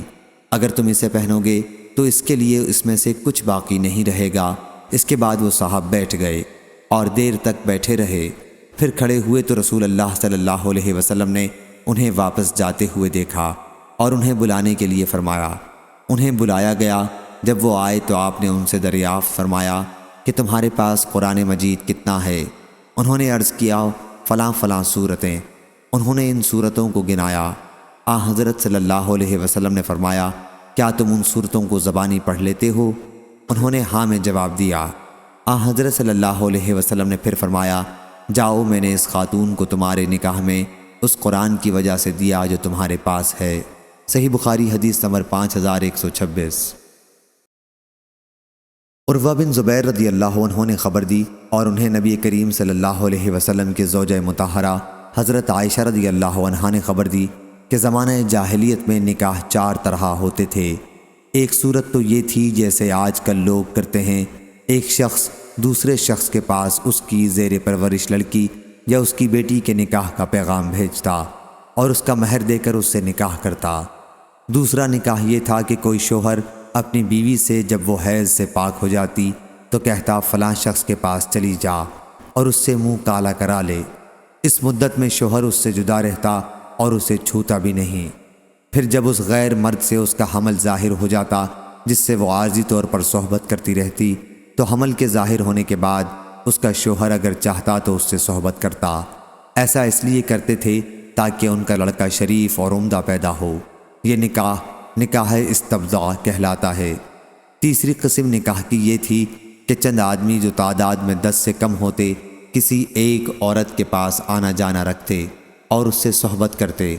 اگر تم اسے پہنو گے تو اس کے لیے اس میں سے کچھ باقی نہیں رہے گا۔ اس کے بعد وہ صاحب بیٹھ گئے اور دیر تک بیٹھے رہے، پھر کھڑے ہوئے تو رسول اللہ صلی اللہ علیہ وسلم نے انہیں واپس جاتے ہوئے دیکھا اور انہیں بلانے کے لیے فرمایا۔ انہیں بلایا گیا، جب وہ آئے تو آپ نے ان سے دریافت فرمایا کہ تمہارے پاس قرآن مجید کتنا ہے؟ انہوں نے عرض کیا فلاں فلاں صورتیں۔ انہوں نے ان صورتوں کو گنایا۔ حضرت صلی اللہ علیہ وسلم نے فرمایا کیا تم ان صورتوں کو زبانی پڑھ لیتے ہو؟ انہوں نے ہاں میں جواب دیا۔ حضرت صلی اللہ علیہ وسلم نے پھر فرمایا جاؤ، میں نے اس خاتون کو تمہارے نکاح میں اس قرآن کی وجہ سے دیا جو تمہارے پاس ہے۔ صحیح بخاری حدیث نمبر 5126۔ عروہ بن زبیر رضی اللہ عنہ نے خبر دی اور انہیں نبی کریم صلی اللہ علیہ وسلم کے زوجہ مطہرہ حضرت عائشہ رضی اللہ عنہا نے خبر دی کہ زمانہ جاہلیت میں نکاح 4 طرح ہوتے تھے۔ ایک صورت تو یہ تھی جیسے آج کل لوگ کرتے ہیں، ایک شخص دوسرے شخص کے پاس اس کی زیر پرورش لڑکی یا اس کی بیٹی کے نکاح کا پیغام بھیجتا اور اس کا مہر دے کر اس سے نکاح کرتا۔ دوسرا نکاح یہ تھا کہ کوئی شوہر اپنی بیوی سے جب وہ حیض سے پاک ہو جاتی تو کہتا فلاں شخص کے پاس چلی جا اور اس سے منہ کالا کرا لے۔ اس مدت میں شوہر اس سے جدا رہتا اور اسے چھوتا بھی نہیں۔ پھر جب اس غیر مرد سے اس کا حمل ظاہر ہو جاتا جس سے وہ عارضی طور پر صحبت کرتی رہتی تو حمل کے ظاہر ہونے کے بعد اس کا شوہر اگر چاہتا تو اس سے صحبت کرتا۔ ایسا اس لیے کرتے تھے تاکہ ان کا لڑکا شریف اور عمدہ پیدا ہو۔ یہ نکاح استبضاء کہلاتا ہے۔ تیسری قسم نکاح کی یہ تھی کہ چند آدمی جو تعداد میں 10 سے کم ہوتے کسی ایک عورت کے پاس آنا جانا رکھتے اور اس سے صحبت کرتے۔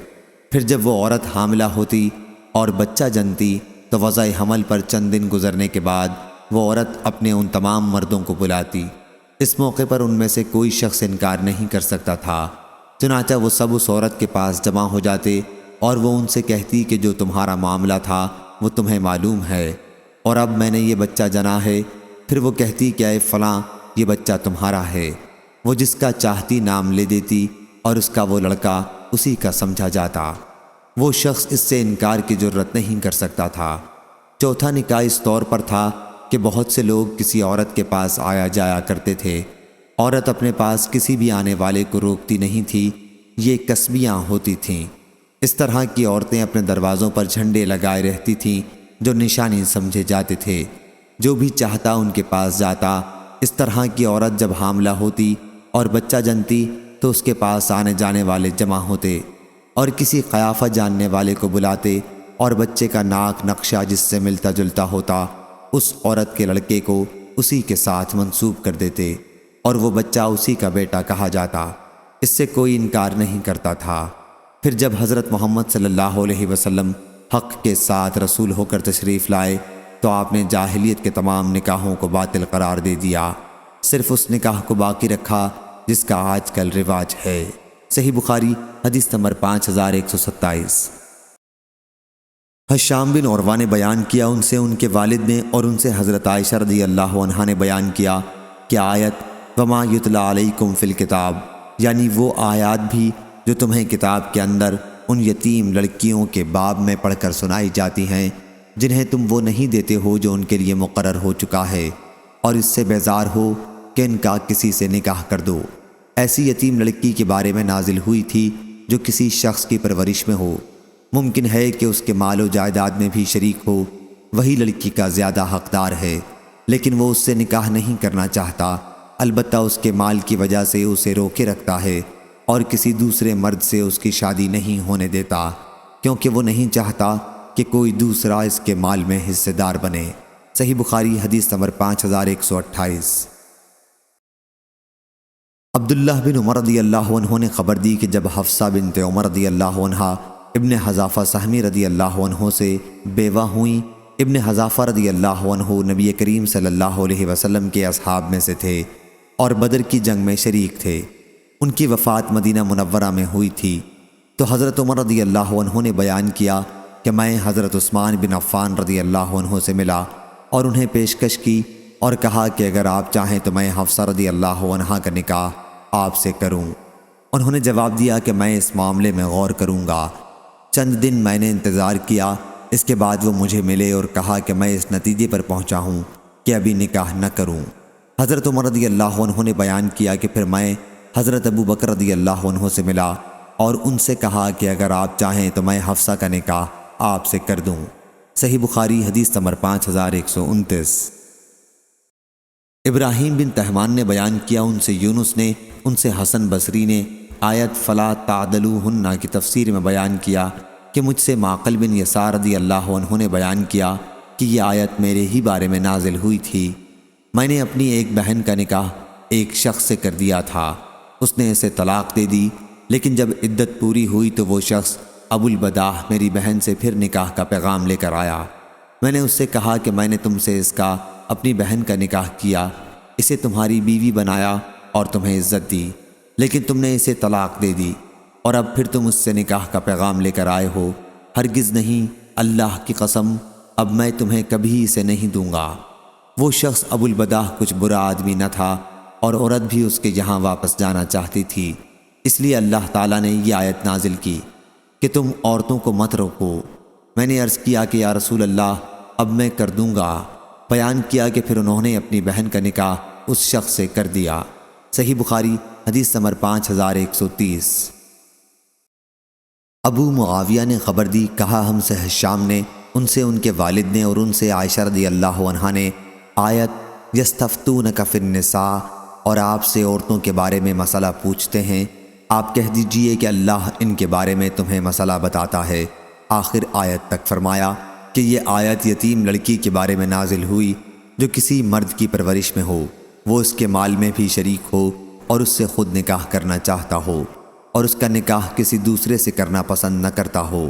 پھر جب وہ عورت حاملہ ہوتی اور بچہ جنتی تو وضع حمل پر چند دن گزرنے کے بعد وہ عورت اپنے ان تمام مردوں کو بلاتی۔ اس موقع پر ان میں سے کوئی شخص انکار نہیں کر سکتا تھا، چنانچہ وہ سب اس عورت کے پاس جمع ہو جاتے اور وہ ان سے کہتی کہ جو تمہارا معاملہ تھا وہ تمہیں معلوم ہے اور اب میں نے یہ بچہ جنا ہے۔ پھر وہ کہتی کہ اے فلاں یہ بچہ تمہارا ہے۔ وہ جس کا چاہتی نام لے دیتی اور اس کا وہ لڑکا اسی کا سمجھا جاتا۔ وہ شخص اس سے انکار کی جرت نہیں کر سکتا تھا۔ چوتھا نکاح اس طور پر تھا کہ بہت سے لوگ کسی عورت کے پاس آیا جایا کرتے تھے۔ عورت اپنے پاس کسی بھی آنے والے کو روکتی نہیں تھی، یہ کسبیاں ہوتی تھیں۔ اس طرح کی عورتیں اپنے دروازوں پر جھنڈے لگائے رہتی تھیں جو نشانی سمجھے جاتے تھے، جو بھی چاہتا ان کے پاس جاتا۔ اس طرح کی عورت جب حاملہ ہوتی اور بچہ جنتی تو اس کے پاس آنے جانے والے جمع ہوتے اور کسی قیافہ جاننے والے کو بلاتے اور بچے کا ناک نقشہ جس سے ملتا جلتا ہوتا اس عورت کے لڑکے کو اسی کے ساتھ منسوب کر دیتے اور وہ بچہ اسی کا بیٹا کہا جاتا۔ اس سے کوئی انکار نہیں کرتا تھا۔ پھر جب حضرت محمد صلی اللہ علیہ وسلم حق کے ساتھ رسول ہو کر تشریف لائے تو آپ نے جاہلیت کے تمام نکاحوں کو باطل قرار دے دیا، صرف اس نکاح کو باقی رکھا جس کا آج کل رواج ہے۔ صحیح بخاری حدیث نمبر 5127۔ حشام بن عروہ نے بیان کیا ان سے ان کے والد نے اور ان سے حضرت عائشہ رضی اللہ عنہا نے بیان کیا کہ آیت وما یتلا علیکم فی الکتاب، یعنی وہ آیات بھی جو تمہیں کتاب کے اندر ان یتیم لڑکیوں کے باب میں پڑھ کر سنائی جاتی ہیں جنہیں تم وہ نہیں دیتے ہو جو ان کے لیے مقرر ہو چکا ہے، اور اس سے بیزار ہو کہ ان کا کسی سے نکاح کر دو۔ ایسی یتیم لڑکی کے بارے میں نازل ہوئی تھی جو کسی شخص کی پرورش میں ہو، ممکن ہے کہ اس کے مال و جائیداد میں بھی شریک ہو، وہی لڑکی کا زیادہ حقدار ہے، لیکن وہ اس سے نکاح نہیں کرنا چاہتا، البتہ اس کے مال کی وجہ سے اسے روکے رکھتا ہے اور کسی دوسرے مرد سے اس کی شادی نہیں ہونے دیتا، کیونکہ وہ نہیں چاہتا کہ کوئی دوسرا اس کے مال میں حصے دار بنے۔ صحیح بخاری حدیث نمبر 5128۔ عبداللہ بن عمر رضی اللہ عنہ نے خبر دی کہ جب حفصہ بنت عمر رضی اللہ عنہ ابن حذافہ سہمی رضی اللہ عنہ سے بیوہ ہوئیں، ابن حذافہ رضی اللہ عنہ نبی کریم صلی اللہ علیہ وسلم کے اصحاب میں سے تھے اور بدر کی جنگ میں شریک تھے۔ ان کی وفات مدینہ منورہ میں ہوئی تھی تو حضرت عمر رضی اللہ عنہ نے بیان کیا کہ میں حضرت عثمان بن عفان رضی اللہ عنہ سے ملا اور انہیں پیشکش کی اور کہا کہ اگر آپ چاہیں تو میں حفصہ رضی اللہ عنہا کا نکاح آپ سے کروں۔ انہوں نے جواب دیا کہ میں اس معاملے میں غور کروں گا۔ چند دن میں نے انتظار کیا، اس کے بعد وہ مجھے ملے اور کہا کہ میں اس نتیجے پر پہنچا ہوں کہ ابھی نکاح نہ کروں۔ حضرت عمر رضی اللہ عنہ نے بیان کیا کہ پھر میں حضرت ابو بکر رضی اللہ عنہ سے ملا اور ان سے کہا کہ اگر آپ چاہیں تو میں حفصہ کا نکاح آپ سے کر دوں۔ صحیح بخاری حدیث نمبر 5129۔ ابراہیم بن تہمان نے بیان کیا، ان سے یونس نے، ان سے حسن بصری نے آیت فلا تعدلوہن کی تفسیر میں بیان کیا کہ مجھ سے معقل بن یسار رضی اللہ عنہ نے بیان کیا کہ یہ آیت میرے ہی بارے میں نازل ہوئی تھی۔ میں نے اپنی ایک بہن کا نکاح ایک شخص سے کر دیا تھا، اس نے اسے طلاق دے دی، لیکن جب عدت پوری ہوئی تو وہ شخص ابو البداح میری بہن سے پھر نکاح کا پیغام لے کر آیا۔ میں نے اس سے کہا کہ میں نے تم سے اس کا اپنی بہن کا نکاح کیا، اسے تمہاری بیوی بنایا اور تمہیں عزت دی، لیکن تم نے اسے طلاق دے دی اور اب پھر تم اس سے نکاح کا پیغام لے کر آئے ہو۔ ہرگز نہیں، اللہ کی قسم، اب میں تمہیں کبھی اسے نہیں دوں گا۔ وہ شخص ابو البداح کچھ برا آدمی نہ تھا اور عورت بھی اس کے یہاں واپس جانا چاہتی تھی، اس لیے اللہ تعالیٰ نے یہ آیت نازل کی کہ تم عورتوں کو مت روکو۔ میں نے عرض کیا کہ یا رسول اللہ، اب میں کر دوں گا۔ بیان کیا کہ پھر انہوں نے اپنی بہن کا نکاح اس شخص سے کر دیا۔ صحیح بخاری حدیث نمبر 5130۔ ابو معاویہ نے خبر دی، کہا ہم سے حشام نے، ان سے ان کے والد نے اور ان سے عائشہ رضی اللہ عنہا نے آیت یستفتونک فی النساء اور آپ سے عورتوں کے بارے میں مسئلہ پوچھتے ہیں، آپ کہہ دیجئے کہ اللہ ان کے بارے میں تمہیں مسئلہ بتاتا ہے، آخر آیت تک فرمایا کہ یہ آیت یتیم لڑکی کے بارے میں نازل ہوئی جو کسی مرد کی پرورش میں ہو، وہ اس کے مال میں بھی شریک ہو اور اس سے خود نکاح کرنا چاہتا ہو اور اس کا نکاح کسی دوسرے سے کرنا پسند نہ کرتا ہو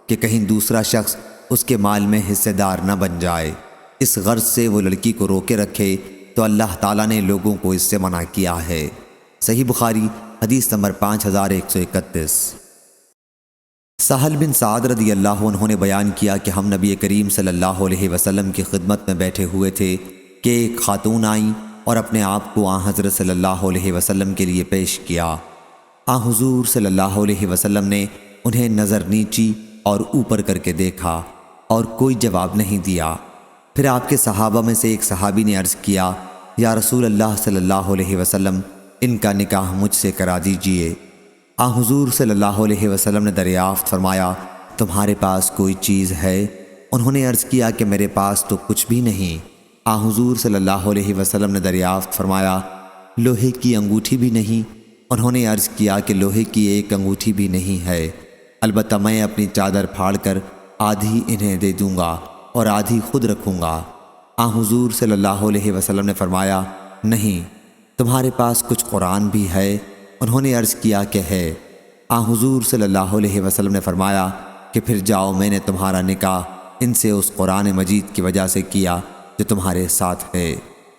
کہ کہیں دوسرا شخص اس کے مال میں حصے دار نہ بن جائے، اس غرض سے وہ لڑکی کو روکے رکھے تو اللہ تعالیٰ نے لوگوں کو اس سے منع کیا ہے۔ صحیح بخاری حدیث نمبر 5131۔ سہل بن سعد رضی اللہ عنہ نے بیان کیا کہ ہم نبی کریم صلی اللہ علیہ وسلم کی خدمت میں بیٹھے ہوئے تھے کہ ایک خاتون آئیں اور اپنے آپ کو آن حضرت صلی اللہ علیہ وسلم کے لیے پیش کیا۔ آن حضور صلی اللہ علیہ وسلم نے انہیں نظر نیچی اور اوپر کر کے دیکھا اور کوئی جواب نہیں دیا۔ پھر آپ کے صحابہ میں سے ایک صحابی نے عرض کیا، یا رسول اللہ صلی اللہ علیہ وسلم، ان کا نکاح مجھ سے کرا دیجئے۔ آن حضور صلی اللہ علیہ وسلم نے دریافت فرمایا، تمہارے پاس کوئی چیز ہے؟ انہوں نے عرض کیا کہ میرے پاس تو کچھ بھی نہیں۔ آن حضور صلی اللہ علیہ وسلم نے دریافت فرمایا، لوہے کی انگوٹھی بھی نہیں؟ انہوں نے عرض کیا کہ لوہے کی ایک انگوٹھی بھی نہیں ہے، البتہ میں اپنی چادر پھاڑ کر آدھی انہیں دے دوں گا اور آدھی خود رکھوں گا۔ آن حضور صلی اللہ علیہ وسلم نے فرمایا، نہیں، تمہارے پاس کچھ قرآن بھی ہے؟ انہوں نے عرض کیا کہ ہے۔ آن حضور صلی اللہ علیہ وسلم نے فرمایا کہ پھر جاؤ، میں نے تمہارا نکاح ان سے اس قرآن مجید کی وجہ سے کیا جو تمہارے ساتھ ہے۔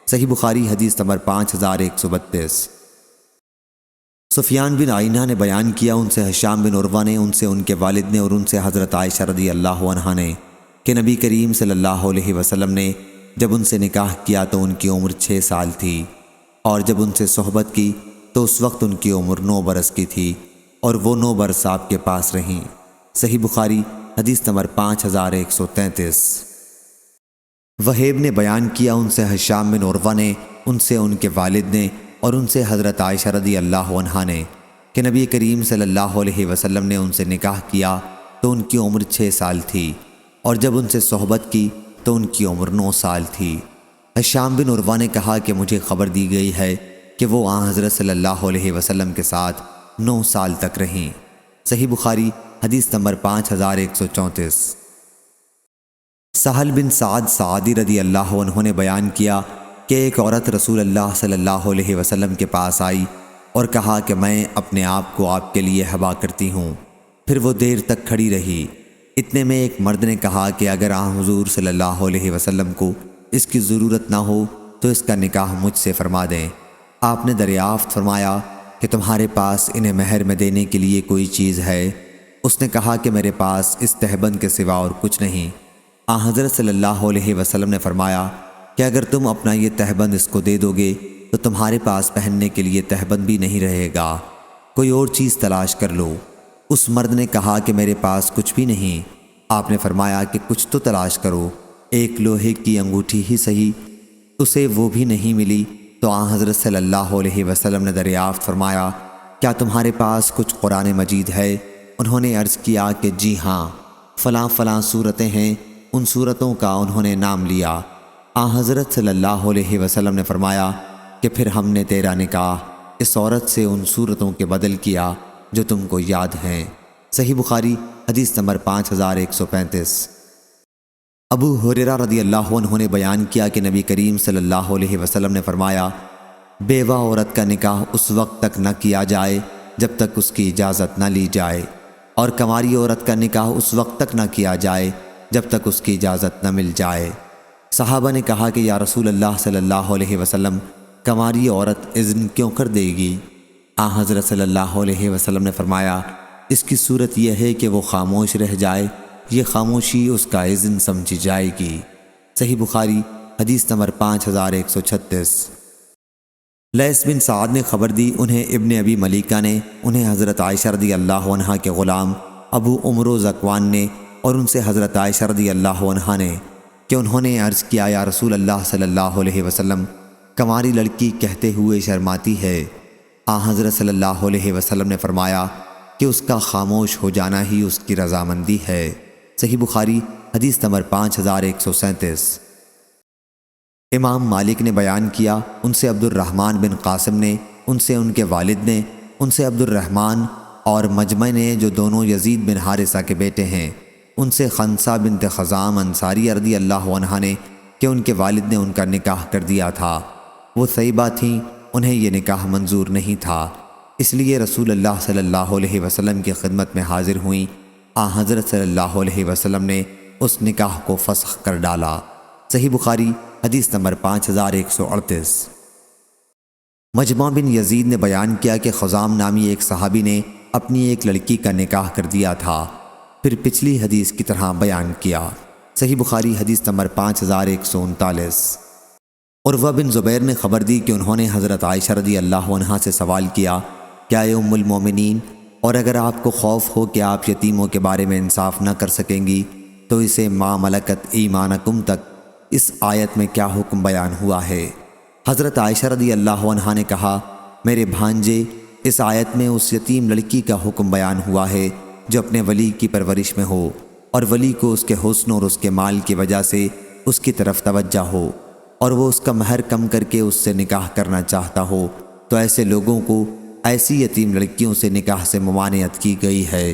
صحیح بخاری حدیث نمبر 5132۔ سفیان بن عینہ نے بیان کیا، ان سے حشام بن عروہ نے، ان سے ان کے والد نے اور ان سے حضرت عائشہ رضی اللہ عنہا نے کہ نبی کریم صلی اللہ علیہ وسلم نے جب ان سے نکاح کیا تو ان کی عمر 6 سال تھی، اور جب ان سے صحبت کی تو اس وقت ان کی عمر 9 برس کی تھی، اور وہ 9 برس آپ کے پاس رہیں۔ صحیح بخاری حدیث نمبر 5133۔ وہیب نے بیان کیا، ان سے حشام بن عروہ نے، ان سے ان کے والد نے اور ان سے حضرت عائشہ رضی اللہ عنہا نے کہ نبی کریم صلی اللہ علیہ وسلم نے ان سے نکاح کیا تو ان کی عمر 6 سال تھی، اور جب ان سے صحبت کی تو ان کی عمر 9 سال تھی۔ حشام بن عروہ نے کہا کہ مجھے خبر دی گئی ہے کہ وہ آن حضرت صلی اللہ علیہ وسلم کے ساتھ 9 سال تک رہیں۔ صحیح بخاری حدیث نمبر 5134۔ سہل بن سعد سعدی رضی اللہ عنہ نے بیان کیا کہ ایک عورت رسول اللہ صلی اللہ علیہ وسلم کے پاس آئی اور کہا کہ میں اپنے آپ کو آپ کے لیے حبا کرتی ہوں۔ پھر وہ دیر تک کھڑی رہی۔ اتنے میں ایک مرد نے کہا کہ اگر آن حضور صلی اللہ علیہ وسلم کو اس کی ضرورت نہ ہو تو اس کا نکاح مجھ سے فرما دیں۔ آپ نے دریافت فرمایا کہ تمہارے پاس انہیں مہر میں دینے کے لیے کوئی چیز ہے؟ اس نے کہا کہ میرے پاس اس تہبند کے سوا اور کچھ نہیں۔ آن حضرت صلی اللہ علیہ وسلم نے فرمایا کہ اگر تم اپنا یہ تہبند اس کو دے دو گے تو تمہارے پاس پہننے کے لیے تہبند بھی نہیں رہے گا، کوئی اور چیز تلاش کر لو۔ اس مرد نے کہا کہ میرے پاس کچھ بھی نہیں۔ آپ نے فرمایا کہ کچھ تو تلاش کرو، ایک لوہے کی انگوٹھی ہی صحیح۔ اسے وہ بھی نہیں ملی تو آن حضرت صلی اللہ علیہ وسلم نے دریافت فرمایا، کیا تمہارے پاس کچھ قرآن مجید ہے؟ انہوں نے عرض کیا کہ جی ہاں، فلاں فلاں صورتیں ہیں۔ ان صورتوں کا انہوں نے نام لیا۔ حضرت صلی اللہ علیہ وسلم نے فرمایا کہ پھر ہم نے تیرا نکاح اس عورت سے ان صورتوں کے بدل کیا جو تم کو یاد ہیں۔ صحیح بخاری حدیث نمبر 5135۔ ابو ہریرہ رضی اللہ عنہ نے بیان کیا کہ نبی کریم صلی اللہ علیہ وسلم نے فرمایا، بیوہ عورت کا نکاح اس وقت تک نہ کیا جائے جب تک اس کی اجازت نہ لی جائے، اور کنواری عورت کا نکاح اس وقت تک نہ کیا جائے جب تک اس کی اجازت نہ مل جائے۔ صحابہ نے کہا کہ یا رسول اللہ صلی اللہ علیہ وسلم، کنواری عورت اذن کیوں کر دے گی؟ حضرت صلی اللہ علیہ وسلم نے فرمایا، اس کی صورت یہ ہے کہ وہ خاموش رہ جائے، یہ خاموشی اس کا اذن سمجھی جائے گی۔ صحیح بخاری حدیث نمبر 5136۔ لیث بن سعد نے خبر دی، انہیں ابن ابی ملیکہ نے، انہیں حضرت عائشہ رضی اللہ عنہا کے غلام ابو عمرو زکوان نے، اور ان سے حضرت عائشہ رضی اللہ عنہا نے، کہ انہوں نے عرض کیا، یا رسول اللہ صلی اللہ علیہ وسلم، کنواری لڑکی کہتے ہوئے شرماتی ہے۔ حضرت صلی اللہ علیہ وسلم نے فرمایا کہ اس کا خاموش ہو جانا ہی اس کی رضامندی ہے۔ صحیح بخاری حدیث نمبر 5137۔ امام مالک نے بیان کیا، ان سے عبد الرحمن بن قاسم نے، ان سے ان کے والد نے، ان سے عبد الرحمن اور مجمع نے، جو دونوں یزید بن حارثہ کے بیٹے ہیں، ان سے خنسہ بنت خزام انصاری رضی اللہ عنہا نے، کہ ان کے والد نے ان کا نکاح کر دیا تھا۔ وہ طیبہ تھیں، انہیں یہ نکاح منظور نہیں تھا، اس لیے رسول اللہ صلی اللہ علیہ وسلم کی خدمت میں حاضر ہوئیں۔ حضرت صلی اللہ علیہ وسلم نے اس نکاح کو فسخ کر ڈالا۔ صحیح بخاری حدیث نمبر 5138۔ مجمع بن یزید نے بیان کیا کہ خزام نامی ایک صحابی نے اپنی ایک لڑکی کا نکاح کر دیا تھا، پھر پچھلی حدیث کی طرح بیان کیا۔ صحیح بخاری حدیث نمبر 5139۔ عروہ بن زبیر نے خبر دی کہ انہوں نے حضرت عائشہ رضی اللہ عنہا سے سوال کیا، کیا اے ام المومنین، اور اگر آپ کو خوف ہو کہ آپ یتیموں کے بارے میں انصاف نہ کر سکیں گی تو اسے ما ملکت ایمانکم تک اس آیت میں کیا حکم بیان ہوا ہے؟ حضرت عائشہ رضی اللہ عنہا نے کہا، میرے بھانجے، اس آیت میں اس یتیم لڑکی کا حکم بیان ہوا ہے جو اپنے ولی کی پرورش میں ہو، اور ولی کو اس کے حسن اور اس کے مال کی وجہ سے اس کی طرف توجہ ہو، اور وہ اس کا مہر کم کر کے اس سے نکاح کرنا چاہتا ہو، تو ایسے لوگوں کو ایسی یتیم لڑکیوں سے نکاح سے ممانعت کی گئی ہے،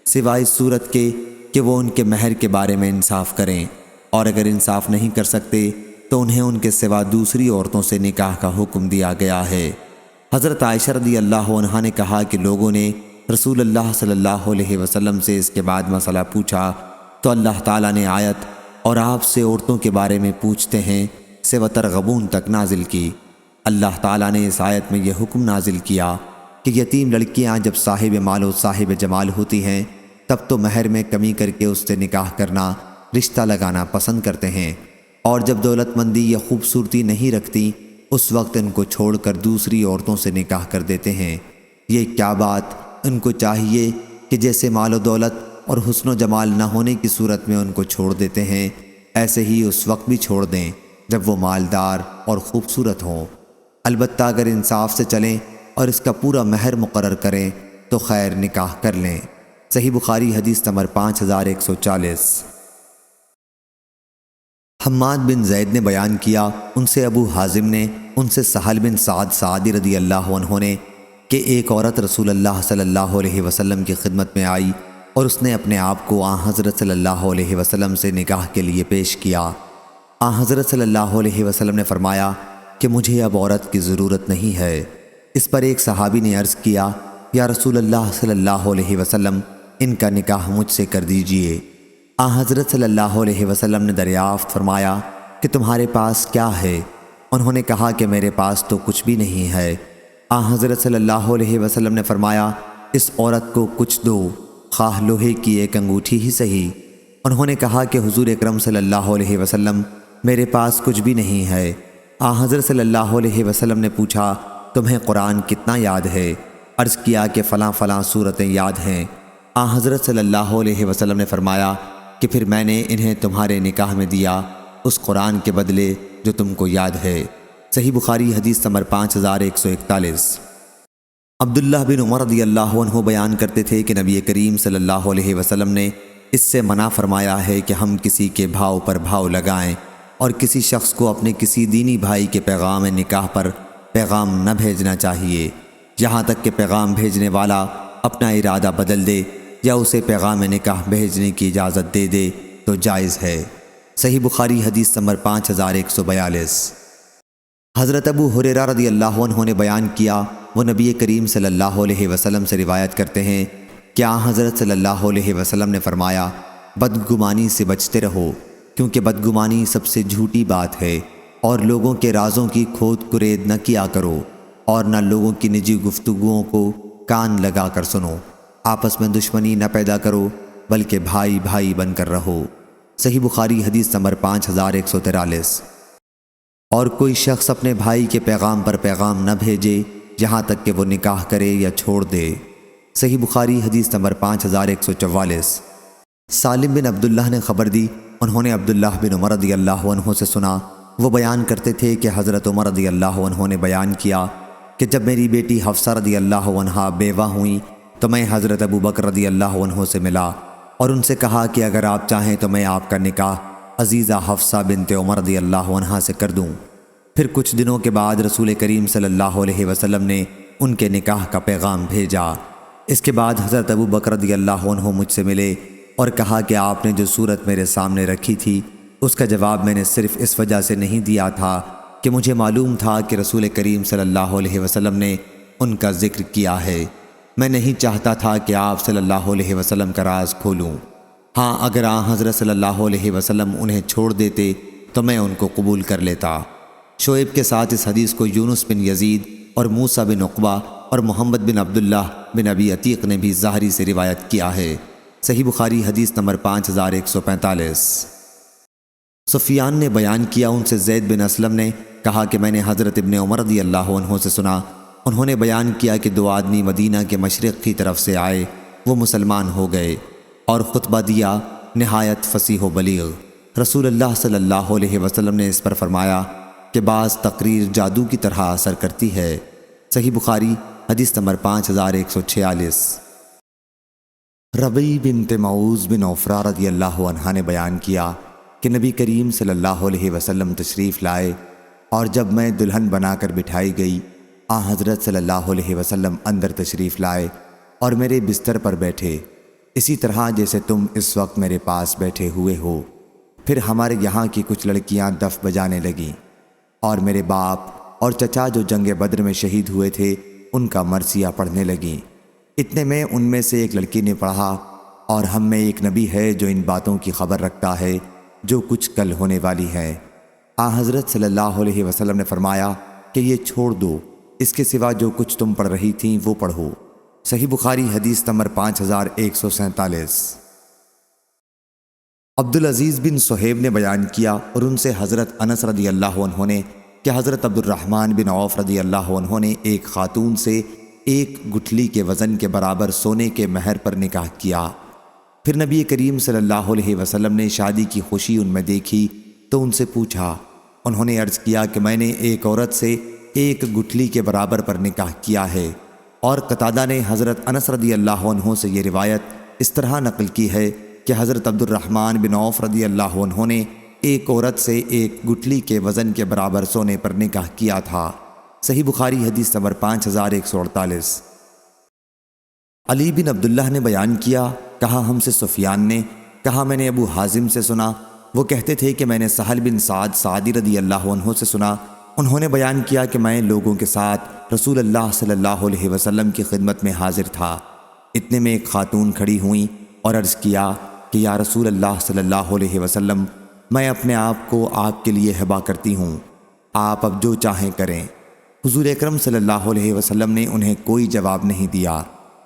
سوائے اس صورت کے کہ وہ ان کے مہر کے بارے میں انصاف کریں، اور اگر انصاف نہیں کر سکتے تو انہیں ان کے سوا دوسری عورتوں سے نکاح کا حکم دیا گیا ہے۔ حضرت عائشہ رضی اللہ عنہا نے کہا کہ لوگوں نے رسول اللہ صلی اللہ علیہ وسلم سے اس کے بعد مسئلہ پوچھا تو اللہ تعالیٰ نے آیت اور آپ سے عورتوں کے بارے میں پوچھتے ہیں سے وترغبون تک نازل کی۔ اللہ تعالیٰ نے اس آیت میں یہ حکم نازل کیا کہ یتیم لڑکیاں جب صاحب مال و صاحب جمال ہوتی ہیں تب تو مہر میں کمی کر کے اس سے نکاح کرنا، رشتہ لگانا پسند کرتے ہیں، اور جب دولت مندی یا خوبصورتی نہیں رکھتی اس وقت ان کو چھوڑ کر دوسری عورتوں سے نکاح کر دیتے ہیں۔ یہ کیا بات، ان کو چاہیے کہ جیسے مال و دولت اور حسن و جمال نہ ہونے کی صورت میں ان کو چھوڑ دیتے ہیں، ایسے ہی اس وقت بھی چھوڑ دیں جب وہ مالدار اور خوبصورت ہوں، البتہ اگر انصاف سے چلیں اور اس کا پورا مہر مقرر کریں تو خیر نکاح کر لیں۔ صحیح بخاری حدیث نمبر 5140۔ حماد بن زید نے بیان کیا، ان سے ابو حازم نے، ان سے سہل بن سعد سعدی رضی اللہ عنہ نے، کہ ایک عورت رسول اللہ صلی اللہ علیہ وسلم کی خدمت میں آئی اور اس نے اپنے آپ کو حضرت صلی اللہ علیہ وسلم سے نکاح کے لیے پیش کیا۔ حضرت صلی اللہ علیہ وسلم نے فرمایا کہ مجھے اب عورت کی ضرورت نہیں ہے۔ اس پر ایک صحابی نے عرض کیا، یا رسول اللہ صلی اللہ علیہ وسلم، ان کا نکاح مجھ سے کر دیجئے۔ حضرت صلی اللہ علیہ وسلم نے دریافت فرمایا کہ تمہارے پاس کیا ہے؟ انہوں نے کہا کہ میرے پاس تو کچھ بھی نہیں ہے۔ حضرت صلی اللہ علیہ وسلم نے فرمایا، اس عورت کو کچھ دو، خواہ لوہے کی ایک انگوٹھی ہی صحیح۔ انہوں نے کہا کہ حضور اکرم صلی اللہ علیہ وسلم، میرے پاس کچھ بھی نہیں ہے۔ حضرت صلی اللہ علیہ وسلم نے پوچھا، تمہیں قرآن کتنا یاد ہے؟ عرض کیا کہ فلاں فلاں صورتیں یاد ہیں۔ حضرت صلی اللہ علیہ وسلم نے فرمایا کہ پھر میں نے انہیں تمہارے نکاح میں دیا اس قرآن کے بدلے جو تم کو یاد ہے۔ صحیح بخاری حدیث نمبر 5141۔ عبداللہ بن عمر رضی اللہ عنہ بیان کرتے تھے کہ نبی کریم صلی اللہ علیہ وسلم نے اس سے منع فرمایا ہے کہ ہم کسی کے بھاؤ پر بھاؤ لگائیں، اور کسی شخص کو اپنے کسی دینی بھائی کے پیغام نکاح پر پیغام نہ بھیجنا چاہیے یہاں تک کہ پیغام بھیجنے والا اپنا ارادہ بدل دے یا اسے پیغام نکاح بھیجنے کی اجازت دے دے تو جائز ہے۔ صحیح بخاری حدیث نمبر 5142۔ حضرت ابو ہریرہ رضی اللہ عنہ نے بیان کیا، وہ نبی کریم صلی اللہ علیہ وسلم سے روایت کرتے ہیں کہ حضرت صلی اللہ علیہ وسلم نے فرمایا، بدگمانی سے بچتے رہو، کیونکہ بدگمانی سب سے جھوٹی بات ہے، اور لوگوں کے رازوں کی کھود کرید نہ کیا کرو، اور نہ لوگوں کی نجی گفتگوؤں کو کان لگا کر سنو، آپس میں دشمنی نہ پیدا کرو بلکہ بھائی بھائی بن کر رہو۔ صحیح بخاری حدیث نمبر 5143۔ اور کوئی شخص اپنے بھائی کے پیغام پر پیغام نہ بھیجے یہاں تک کہ وہ نکاح کرے یا چھوڑ دے۔ صحیح بخاری حدیث نمبر 5144۔ سالم بن عبداللہ نے خبر دی، انہوں نے عبداللہ بن عمر رضی اللہ عنہ سے سنا، وہ بیان کرتے تھے کہ حضرت عمر رضی اللہ عنہ نے بیان کیا کہ جب میری بیٹی حفصہ رضی اللہ عنہا بیوہ ہوئیں تو میں حضرت ابو بکر رضی اللہ عنہ سے ملا اور ان سے کہا کہ اگر آپ چاہیں تو میں آپ کا نکاح عزیزہ حفصہ بنت عمر رضی اللہ عنہا سے کر دوں۔ پھر کچھ دنوں کے بعد رسول کریم صلی اللہ علیہ وسلم نے ان کے نکاح کا پیغام بھیجا۔ اس کے بعد حضرت ابو بکر رضی اللہ عنہ مجھ سے ملے اور کہا کہ آپ نے جو صورت میرے سامنے رکھی تھی اس کا جواب میں نے صرف اس وجہ سے نہیں دیا تھا کہ مجھے معلوم تھا کہ رسول کریم صلی اللہ علیہ وسلم نے ان کا ذکر کیا ہے، میں نہیں چاہتا تھا کہ آپ صلی اللہ علیہ وسلم کا راز کھولوں۔ ہاں اگر حضرت صلی اللہ علیہ وسلم انہیں چھوڑ دیتے تو میں ان کو قبول کر لیتا۔ شعیب کے ساتھ اس حدیث کو یونس بن یزید اور موسیٰ بن عقبہ اور محمد بن عبداللہ بن ابی عتیق نے بھی ظاہری سے روایت کیا ہے۔ صحیح بخاری حدیث نمبر 5145۔ سفیان نے بیان کیا، ان سے زید بن اسلم نے کہا کہ میں نے حضرت ابن عمر رضی اللہ عنہ سے سنا، انہوں نے بیان کیا کہ 2 آدمی مدینہ کے مشرق کی طرف سے آئے، وہ مسلمان ہو گئے اور خطبہ دیا نہایت فصیح و بلیغ۔ رسول اللہ صلی اللہ علیہ وسلم نے اس پر فرمایا کہ بعض تقریر جادو کی طرح اثر کرتی ہے۔ صحیح بخاری حدیث نمبر 5146۔ ربیع بنت معوذ بن عفرہ رضی اللہ عنہا نے بیان کیا کہ نبی کریم صلی اللہ علیہ وسلم تشریف لائے اور جب میں دلہن بنا کر بٹھائی گئی، حضرت صلی اللہ علیہ وسلم اندر تشریف لائے اور میرے بستر پر بیٹھے، اسی طرح جیسے تم اس وقت میرے پاس بیٹھے ہوئے ہو۔ پھر ہمارے یہاں کی کچھ لڑکیاں دف بجانے لگیں اور میرے باپ اور چچا جو جنگ بدر میں شہید ہوئے تھے ان کا مرثیہ پڑھنے لگیں۔ اتنے میں ان میں سے ایک لڑکی نے پڑھا، اور ہم میں ایک نبی ہے جو ان باتوں کی خبر رکھتا ہے جو کچھ کل ہونے والی ہے۔ حضرت صلی اللہ علیہ وسلم نے فرمایا کہ یہ چھوڑ دو، اس کے سوا جو کچھ تم پڑھ رہی تھیں وہ پڑھو۔ صحیح بخاری حدیث نمبر 5147۔ عبدالعزیز بن صہیب نے بیان کیا اور ان سے حضرت انس رضی اللہ عنہ نے کہ حضرت عبد الرحمن بن عوف رضی اللہ عنہ نے ایک خاتون سے 1 گٹھلی کے وزن کے برابر سونے کے مہر پر نکاح کیا۔ پھر نبی کریم صلی اللہ علیہ وسلم نے شادی کی خوشی ان میں دیکھی تو ان سے پوچھا، انہوں نے عرض کیا کہ میں نے ایک عورت سے 1 گٹھلی کے برابر پر نکاح کیا ہے۔ اور قتادہ نے حضرت انس رضی اللہ عنہ سے یہ روایت اس طرح نقل کی ہے کہ حضرت عبد الرحمن بن عوف رضی اللہ عنہ نے ایک عورت سے 1 گٹھلی کے وزن کے برابر سونے پر نکاح کیا تھا۔ صحیح بخاری حدیث نمبر 5148۔ علی بن عبداللہ نے بیان کیا، کہا ہم سے سفیان نے کہا میں نے ابو حازم سے سنا، وہ کہتے تھے کہ میں نے سہل بن سعد سعدی رضی اللہ عنہ سے سنا، انہوں نے بیان کیا کہ میں لوگوں کے ساتھ رسول اللہ صلی اللہ علیہ وسلم کی خدمت میں حاضر تھا۔ اتنے میں ایک خاتون کھڑی ہوئیں اور عرض کیا کہ یا رسول اللہ صلی اللہ علیہ وسلم، میں اپنے آپ کو آپ کے لیے ہبا کرتی ہوں، آپ اب جو چاہیں کریں۔ حضور اکرم صلی اللہ علیہ وسلم نے انہیں کوئی جواب نہیں دیا۔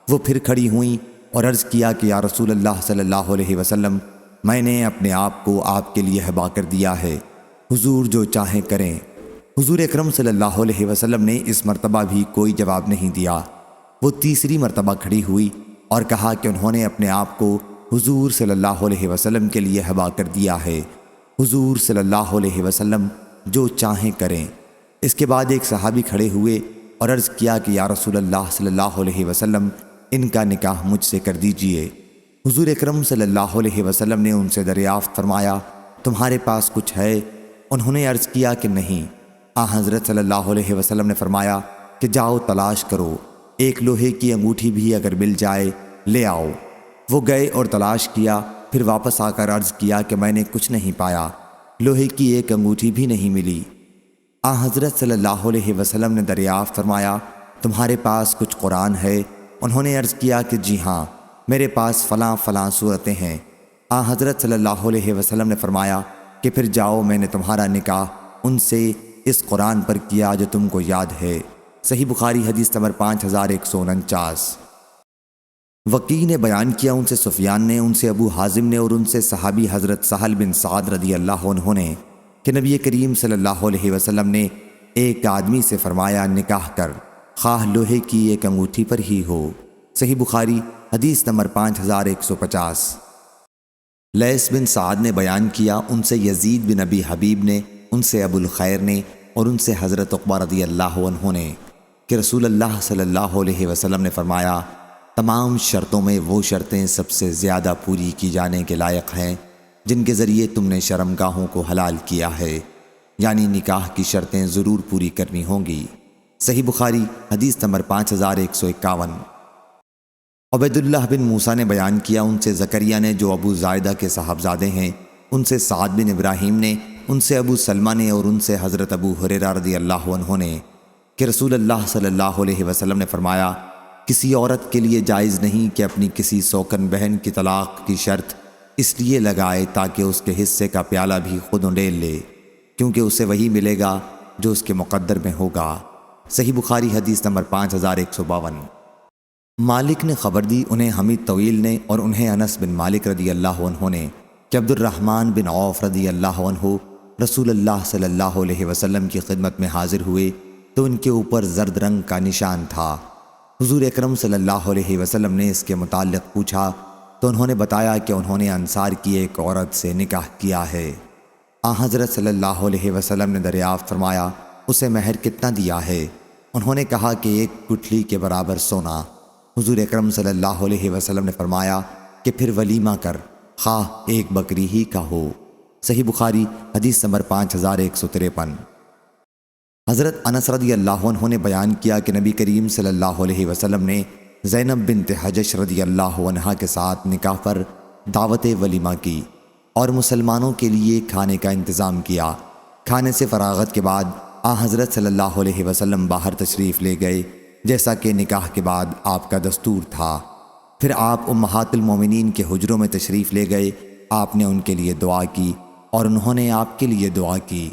وہ پھر کھڑی ہوئیں اور عرض کیا کہ یا رسول اللہ صلی اللہ علیہ وسلم، میں نے اپنے آپ کو آپ کے لیے ہبا کر دیا ہے، حضور جو چاہیں کریں۔ حضور اکرم صلی اللہ علیہ وسلم نے اس مرتبہ بھی کوئی جواب نہیں دیا۔ وہ تیسری مرتبہ کھڑی ہوئی اور کہا کہ انہوں نے اپنے آپ کو حضور صلی اللہ علیہ وسلم کے لیے ہبا کر دیا ہے، حضور صلی اللہ علیہ وسلم جو چاہیں کریں۔ اس کے بعد ایک صحابی کھڑے ہوئے اور عرض کیا کہ یا رسول اللہ صلی اللہ علیہ وسلم، ان کا نکاح مجھ سے کر دیجئے۔ حضور اکرم صلی اللہ علیہ وسلم نے ان سے دریافت فرمایا، تمہارے پاس کچھ ہے؟ انہوں نے عرض کیا کہ نہیں۔ حضرت صلی اللہ علیہ وسلم نے فرمایا کہ جاؤ تلاش کرو، ایک لوہے کی انگوٹھی بھی اگر مل جائے لے آؤ۔ وہ گئے اور تلاش کیا، پھر واپس آ کر عرض کیا کہ میں نے کچھ نہیں پایا، لوہے کی ایک انگوٹھی بھی نہیں ملی۔ حضرت صلی اللہ علیہ وسلم نے دریافت فرمایا تمہارے پاس کچھ قرآن ہے؟ انہوں نے عرض کیا کہ جی ہاں، میرے پاس فلاں فلاں صورتیں ہیں۔ حضرت صلی اللہ علیہ وسلم نے فرمایا کہ پھر جاؤ، میں نے تمہارا نکاح ان سے اس قرآن پر کیا جو تم کو یاد ہے۔ صحیح بخاری حدیث نمبر 5149۔ وکیع نے بیان کیا ان سے سفیان نے، ان سے ابو حازم نے اور ان سے صحابی حضرت سہل بن سعد رضی اللہ عنہ نے کہ نبی کریم صلی اللہ علیہ وسلم نے ایک آدمی سے فرمایا نکاح کر، خواہ لوہے کی ایک انگوٹھی پر ہی ہو۔ صحیح بخاری حدیث نمبر 5150۔ لیث بن سعد نے بیان کیا ان سے یزید بن ابی حبیب نے، ان سے ابو الخیر نے اور ان سے حضرت عقبہ رضی اللہ عنہ نے کہ رسول اللہ صلی اللہ علیہ وسلم نے فرمایا تمام شرطوں میں وہ شرطیں سب سے زیادہ پوری کی جانے کے لائق ہیں جن کے ذریعے تم نے شرمگاہوں کو حلال کیا ہے، یعنی نکاح کی شرطیں ضرور پوری کرنی ہوں گی۔ صحیح بخاری حدیث نمبر 5151۔ عبید اللہ بن موسیٰ نے بیان کیا ان سے زکریا نے جو ابو زائدہ کے صاحبزادے ہیں، ان سے سعد بن ابراہیم نے، ان سے ابو سلمہ نے اور ان سے حضرت ابو ہریرہ رضی اللہ عنہ نے کہ رسول اللہ صلی اللہ علیہ وسلم نے فرمایا کسی عورت کے لیے جائز نہیں کہ اپنی کسی سوکن بہن کی طلاق کی شرط اس لیے لگائے تاکہ اس کے حصے کا پیالہ بھی خود انڈیل لے، کیونکہ اسے وہی ملے گا جو اس کے مقدر میں ہوگا۔ صحیح بخاری حدیث نمبر 5152۔ مالک نے خبر دی انہیں حمید طویل نے اور انہیں انس بن مالک رضی اللہ عنہ نے کہ عبد الرحمن بن عوف رضی اللہ عنہ رسول اللہ صلی اللہ علیہ وسلم کی خدمت میں حاضر ہوئے تو ان کے اوپر زرد رنگ کا نشان تھا۔ حضور اکرم صلی اللہ علیہ وسلم نے اس کے متعلق پوچھا تو انہوں نے بتایا کہ انہوں نے انصار کی ایک عورت سے نکاح کیا ہے۔ حضرت صلی اللہ علیہ وسلم نے دریافت فرمایا اسے مہر کتنا دیا ہے؟ انہوں نے کہا کہ ایک گٹھلی کے برابر سونا۔ حضور اکرم صلی اللہ علیہ وسلم نے فرمایا کہ پھر ولیمہ کر، خواہ ایک بکری ہی کا ہو۔ صحیح بخاری حدیث نمبر 5153۔ حضرت انس رضی اللہ عنہ نے بیان کیا کہ نبی کریم صلی اللہ علیہ وسلم نے زینب بنت حجش رضی اللہ عنہا کے ساتھ نکاح پر دعوت ولیمہ کی اور مسلمانوں کے لیے کھانے کا انتظام کیا۔ کھانے سے فراغت کے بعد حضرت صلی اللہ علیہ وسلم باہر تشریف لے گئے جیسا کہ نکاح کے بعد آپ کا دستور تھا۔ پھر آپ امہات المومنین کے حجروں میں تشریف لے گئے، آپ نے ان کے لیے دعا کی اور انہوں نے آپ کے لیے دعا کی۔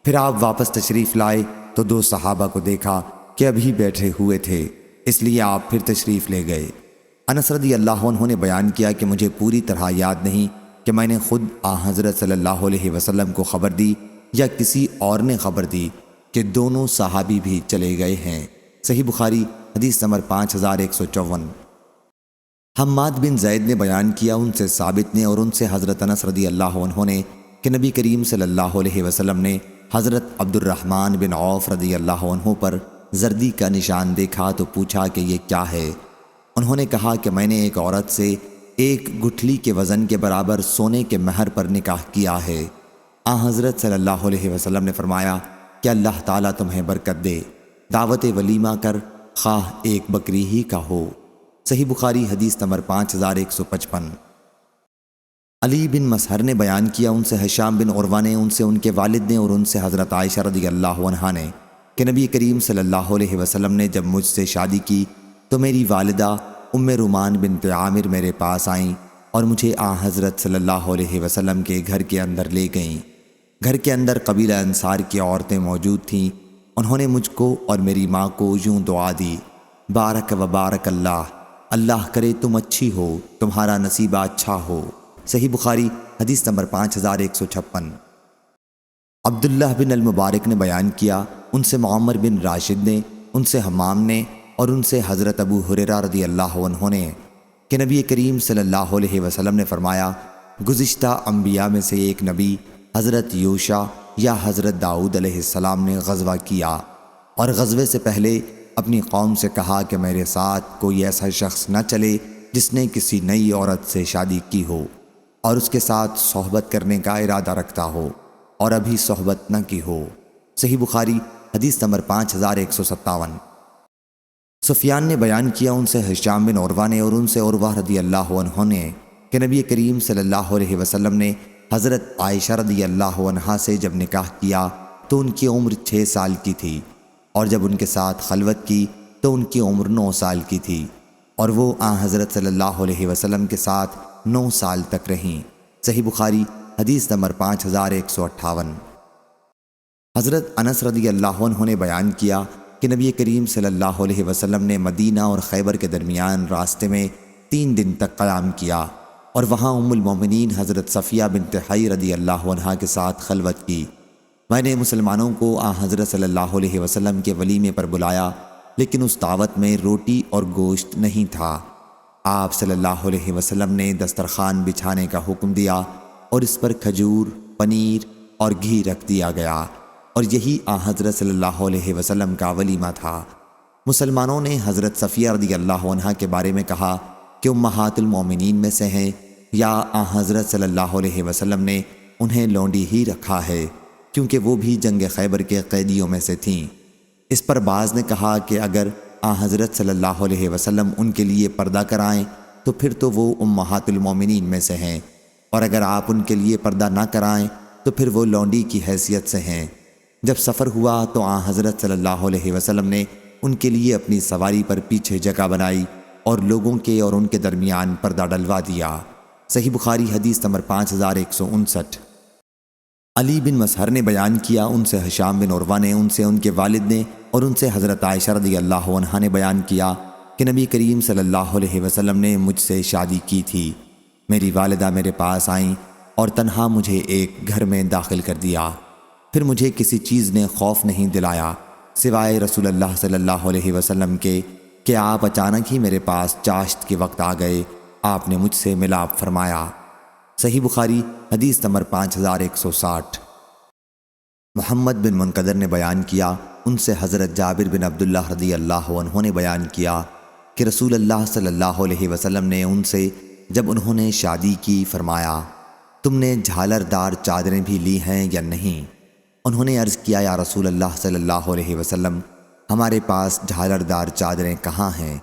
پھر آپ واپس تشریف لائے تو دو صحابہ کو دیکھا کہ ابھی بیٹھے ہوئے تھے، اس لیے آپ پھر تشریف لے گئے۔ انس رضی اللہ عنہ نے بیان کیا کہ مجھے پوری طرح یاد نہیں کہ میں نے خود حضرت صلی اللہ علیہ وسلم کو خبر دی یا کسی اور نے خبر دی کہ دونوں صحابی بھی چلے گئے ہیں۔ صحیح بخاری حدیث نمبر 5154۔ حماد بن زید نے بیان کیا ان سے ثابت نے اور ان سے حضرت انس رضی اللہ عنہ نے کہ نبی کریم صلی اللہ علیہ وسلم نے حضرت عبد الرحمن بن عوف رضی اللہ عنہ پر زردی کا نشان دیکھا تو پوچھا کہ یہ کیا ہے؟ انہوں نے کہا کہ میں نے ایک عورت سے ایک گٹھلی کے وزن کے برابر سونے کے مہر پر نکاح کیا ہے۔ حضرت صلی اللہ علیہ وسلم نے فرمایا کہ اللہ تعالیٰ تمہیں برکت دے، دعوت ولیمہ کر، خواہ ایک بکری ہی کا ہو۔ صحیح بخاری حدیث نمبر 5155۔ علی بن مسہر نے بیان کیا ان سے ہشام بن عروہ نے، ان سے ان کے والد نے اور ان سے حضرت عائشہ رضی اللہ عنہا نے کہ نبی کریم صلی اللہ علیہ وسلم نے جب مجھ سے شادی کی تو میری والدہ ام رومان بنت عامر میرے پاس آئیں اور مجھے حضرت صلی اللہ علیہ وسلم کے گھر کے اندر لے گئیں۔ گھر کے اندر قبیلہ انصار کی عورتیں موجود تھیں۔ انہوں نے مجھ کو اور میری ماں کو یوں دعا دی، بارک و بارک اللہ، اللہ کرے تم اچھی ہو، تمہارا نصیبہ اچھا ہو۔ صحیح بخاری حدیث نمبر 5156۔ عبداللہ بن المبارک نے بیان کیا ان سے معمر بن راشد نے، ان سے حمام نے اور ان سے حضرت ابو ہریرہ رضی اللہ عنہ نے کہ نبی کریم صلی اللہ علیہ وسلم نے فرمایا گزشتہ انبیاء میں سے ایک نبی حضرت یوشع یا حضرت داؤد علیہ السلام نے غزوہ کیا اور غزوے سے پہلے اپنی قوم سے کہا کہ میرے ساتھ کوئی ایسا شخص نہ چلے جس نے کسی نئی عورت سے شادی کی ہو اور اس کے ساتھ صحبت کرنے کا ارادہ رکھتا ہو۔ اور ابھی صحبت نہ کی ہو۔ صحیح بخاری حدیث نمبر 5157۔ سفیان نے بیان کیا ان سے ہشام بن عروہ نے اور ان سے عروہ رضی اللہ عنہ نے کہ نبی کریم صلی اللہ علیہ وسلم نے حضرت عائشہ رضی اللہ عنہا سے جب نکاح کیا تو ان کی عمر 6 سال کی تھی، اور جب ان کے ساتھ خلوت کی تو ان کی عمر 9 سال کی تھی، اور وہ حضرت صلی اللہ علیہ وسلم کے ساتھ 9 سال تک رہیں۔ صحیح بخاری حدیث نمبر 5158۔ حضرت انس رضی اللہ عنہ نے بیان کیا کہ نبی کریم صلی اللہ علیہ وسلم نے مدینہ اور خیبر کے درمیان راستے میں 3 دن تک قیام کیا، اور وہاں ام المومنین حضرت صفیہ بنت حی رضی اللہ عنہا کے ساتھ خلوت کی۔ میں نے مسلمانوں کو حضرت صلی اللہ علیہ وسلم کے ولیمے پر بلایا، لیکن اس دعوت میں روٹی اور گوشت نہیں تھا۔ آپ صلی اللہ علیہ وسلم نے دسترخوان بچھانے کا حکم دیا اور اس پر کھجور، پنیر اور گھی رکھ دیا گیا، اور یہی حضرت صلی اللہ علیہ وسلم کا ولیمہ تھا۔ مسلمانوں نے حضرت صفیہ رضی اللہ عنہا کے بارے میں کہا کہ امہات المومنین میں سے ہیں، یا حضرت صلی اللہ علیہ وسلم نے انہیں لونڈی ہی رکھا ہے، کیونکہ وہ بھی جنگ خیبر کے قیدیوں میں سے تھیں۔ اس پر بعض نے کہا کہ اگر حضرت صلی اللہ علیہ وسلم ان کے لیے پردہ کرائیں تو پھر تو وہ امہات المومنین میں سے ہیں، اور اگر آپ ان کے لیے پردہ نہ کرائیں تو پھر وہ لونڈی کی حیثیت سے ہیں۔ جب سفر ہوا تو حضرت صلی اللہ علیہ وسلم نے ان کے لیے اپنی سواری پر پیچھے جگہ بنائی اور لوگوں کے اور ان کے درمیان پردہ ڈلوا دیا۔ صحیح بخاری حدیث نمبر 5159۔ علی بن مسہر نے بیان کیا ان سے ہشام بن عروہ نے، ان سے ان کے والد نے، اور ان سے حضرت عائشہ رضی اللہ عنہا نے بیان کیا کہ نبی کریم صلی اللہ علیہ وسلم نے مجھ سے شادی کی تھی۔ میری والدہ میرے پاس آئیں اور تنہا مجھے ایک گھر میں داخل کر دیا۔ پھر مجھے کسی چیز نے خوف نہیں دلایا سوائے رسول اللہ صلی اللہ علیہ وسلم کے کہ آپ اچانک ہی میرے پاس چاشت کے وقت آ گئے۔ آپ نے مجھ سے ملاپ فرمایا۔ صحیح بخاری حدیث نمبر 5160۔ محمد بن منقدر نے بیان کیا ان سے حضرت جابر بن عبداللہ رضی اللہ عنہ نے بیان کیا کہ رسول اللہ صلی اللہ علیہ وسلم نے ان سے جب انہوں نے شادی کی فرمایا، تم نے جھالر دار چادریں بھی لی ہیں یا نہیں؟ انہوں نے عرض کیا، یا رسول اللہ صلی اللہ علیہ وسلم، ہمارے پاس جھالر دار چادریں کہاں ہیں؟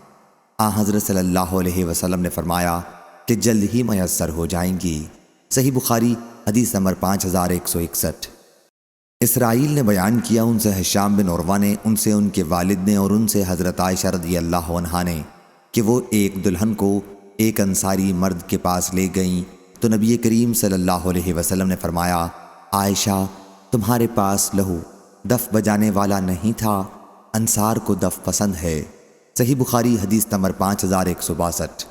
حضرت صلی اللہ علیہ وسلم نے فرمایا کہ جلد ہی میسر ہو جائیں گی۔ صحیح بخاری حدیث نمبر 5161۔ اسرائیل نے بیان کیا ان سے ہشام بن عروہ نے، ان سے ان کے والد نے، اور ان سے حضرت عائشہ رضی اللہ عنہا نے کہ وہ ایک دلہن کو ایک انصاری مرد کے پاس لے گئیں تو نبی کریم صلی اللہ علیہ وسلم نے فرمایا، عائشہ تمہارے پاس لہو دف بجانے والا نہیں تھا؟ انصار کو دف پسند ہے۔ صحیح بخاری حدیث نمبر 5162۔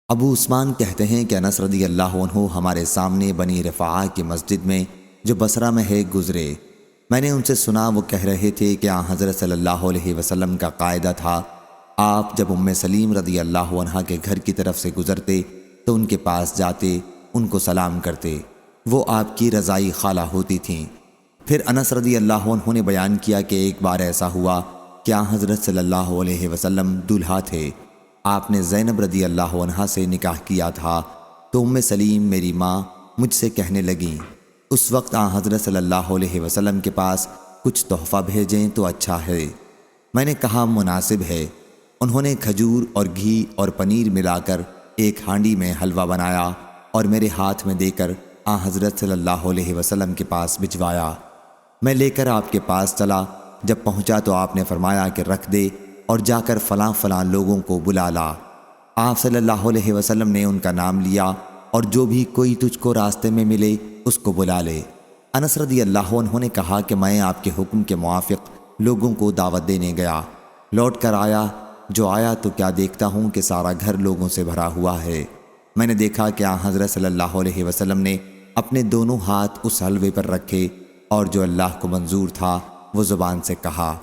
ابو عثمان کہتے ہیں کہ انس رضی اللہ عنہ ہمارے سامنے بنی رفاعہ کی مسجد میں جو بصرہ میں ہے گزرے۔ میں نے ان سے سنا وہ کہہ رہے تھے کہ حضرت صلی اللہ علیہ وسلم کا قاعدہ تھا، آپ جب ام سلیم رضی اللہ عنہا کے گھر کی طرف سے گزرتے تو ان کے پاس جاتے، ان کو سلام کرتے، وہ آپ کی رضائی خالہ ہوتی تھیں۔ پھر انس رضی اللہ عنہ نے بیان کیا کہ ایک بار ایسا ہوا کہ حضرت صلی اللہ علیہ وسلم دولہا تھے، آپ نے زینب رضی اللہ عنہا سے نکاح کیا تھا، تو ام سلیم میری ماں مجھ سے کہنے لگیں، اس وقت حضرت صلی اللہ علیہ وسلم کے پاس کچھ تحفہ بھیجیں تو اچھا ہے۔ میں نے کہا مناسب ہے۔ انہوں نے کھجور اور گھی اور پنیر ملا کر ایک ہانڈی میں حلوہ بنایا اور میرے ہاتھ میں دے کر حضرت صلی اللہ علیہ وسلم کے پاس بھجوایا۔ میں لے کر آپ کے پاس چلا، جب پہنچا تو آپ نے فرمایا کہ رکھ دے اور جا کر فلاں فلاں لوگوں کو بلا لا۔ آپ صلی اللہ علیہ وسلم نے ان کا نام لیا اور جو بھی کوئی تجھ کو راستے میں ملے اس کو بلا لے۔ انس رضی اللہ عنہ نے کہا کہ میں آپ کے حکم کے موافق لوگوں کو دعوت دینے گیا، لوٹ کر آیا، جو آیا تو کیا دیکھتا ہوں کہ سارا گھر لوگوں سے بھرا ہوا ہے۔ میں نے دیکھا کہ حضرت صلی اللہ علیہ وسلم نے اپنے دونوں ہاتھ اس حلوے پر رکھے اور جو اللہ کو منظور تھا وہ زبان سے کہا،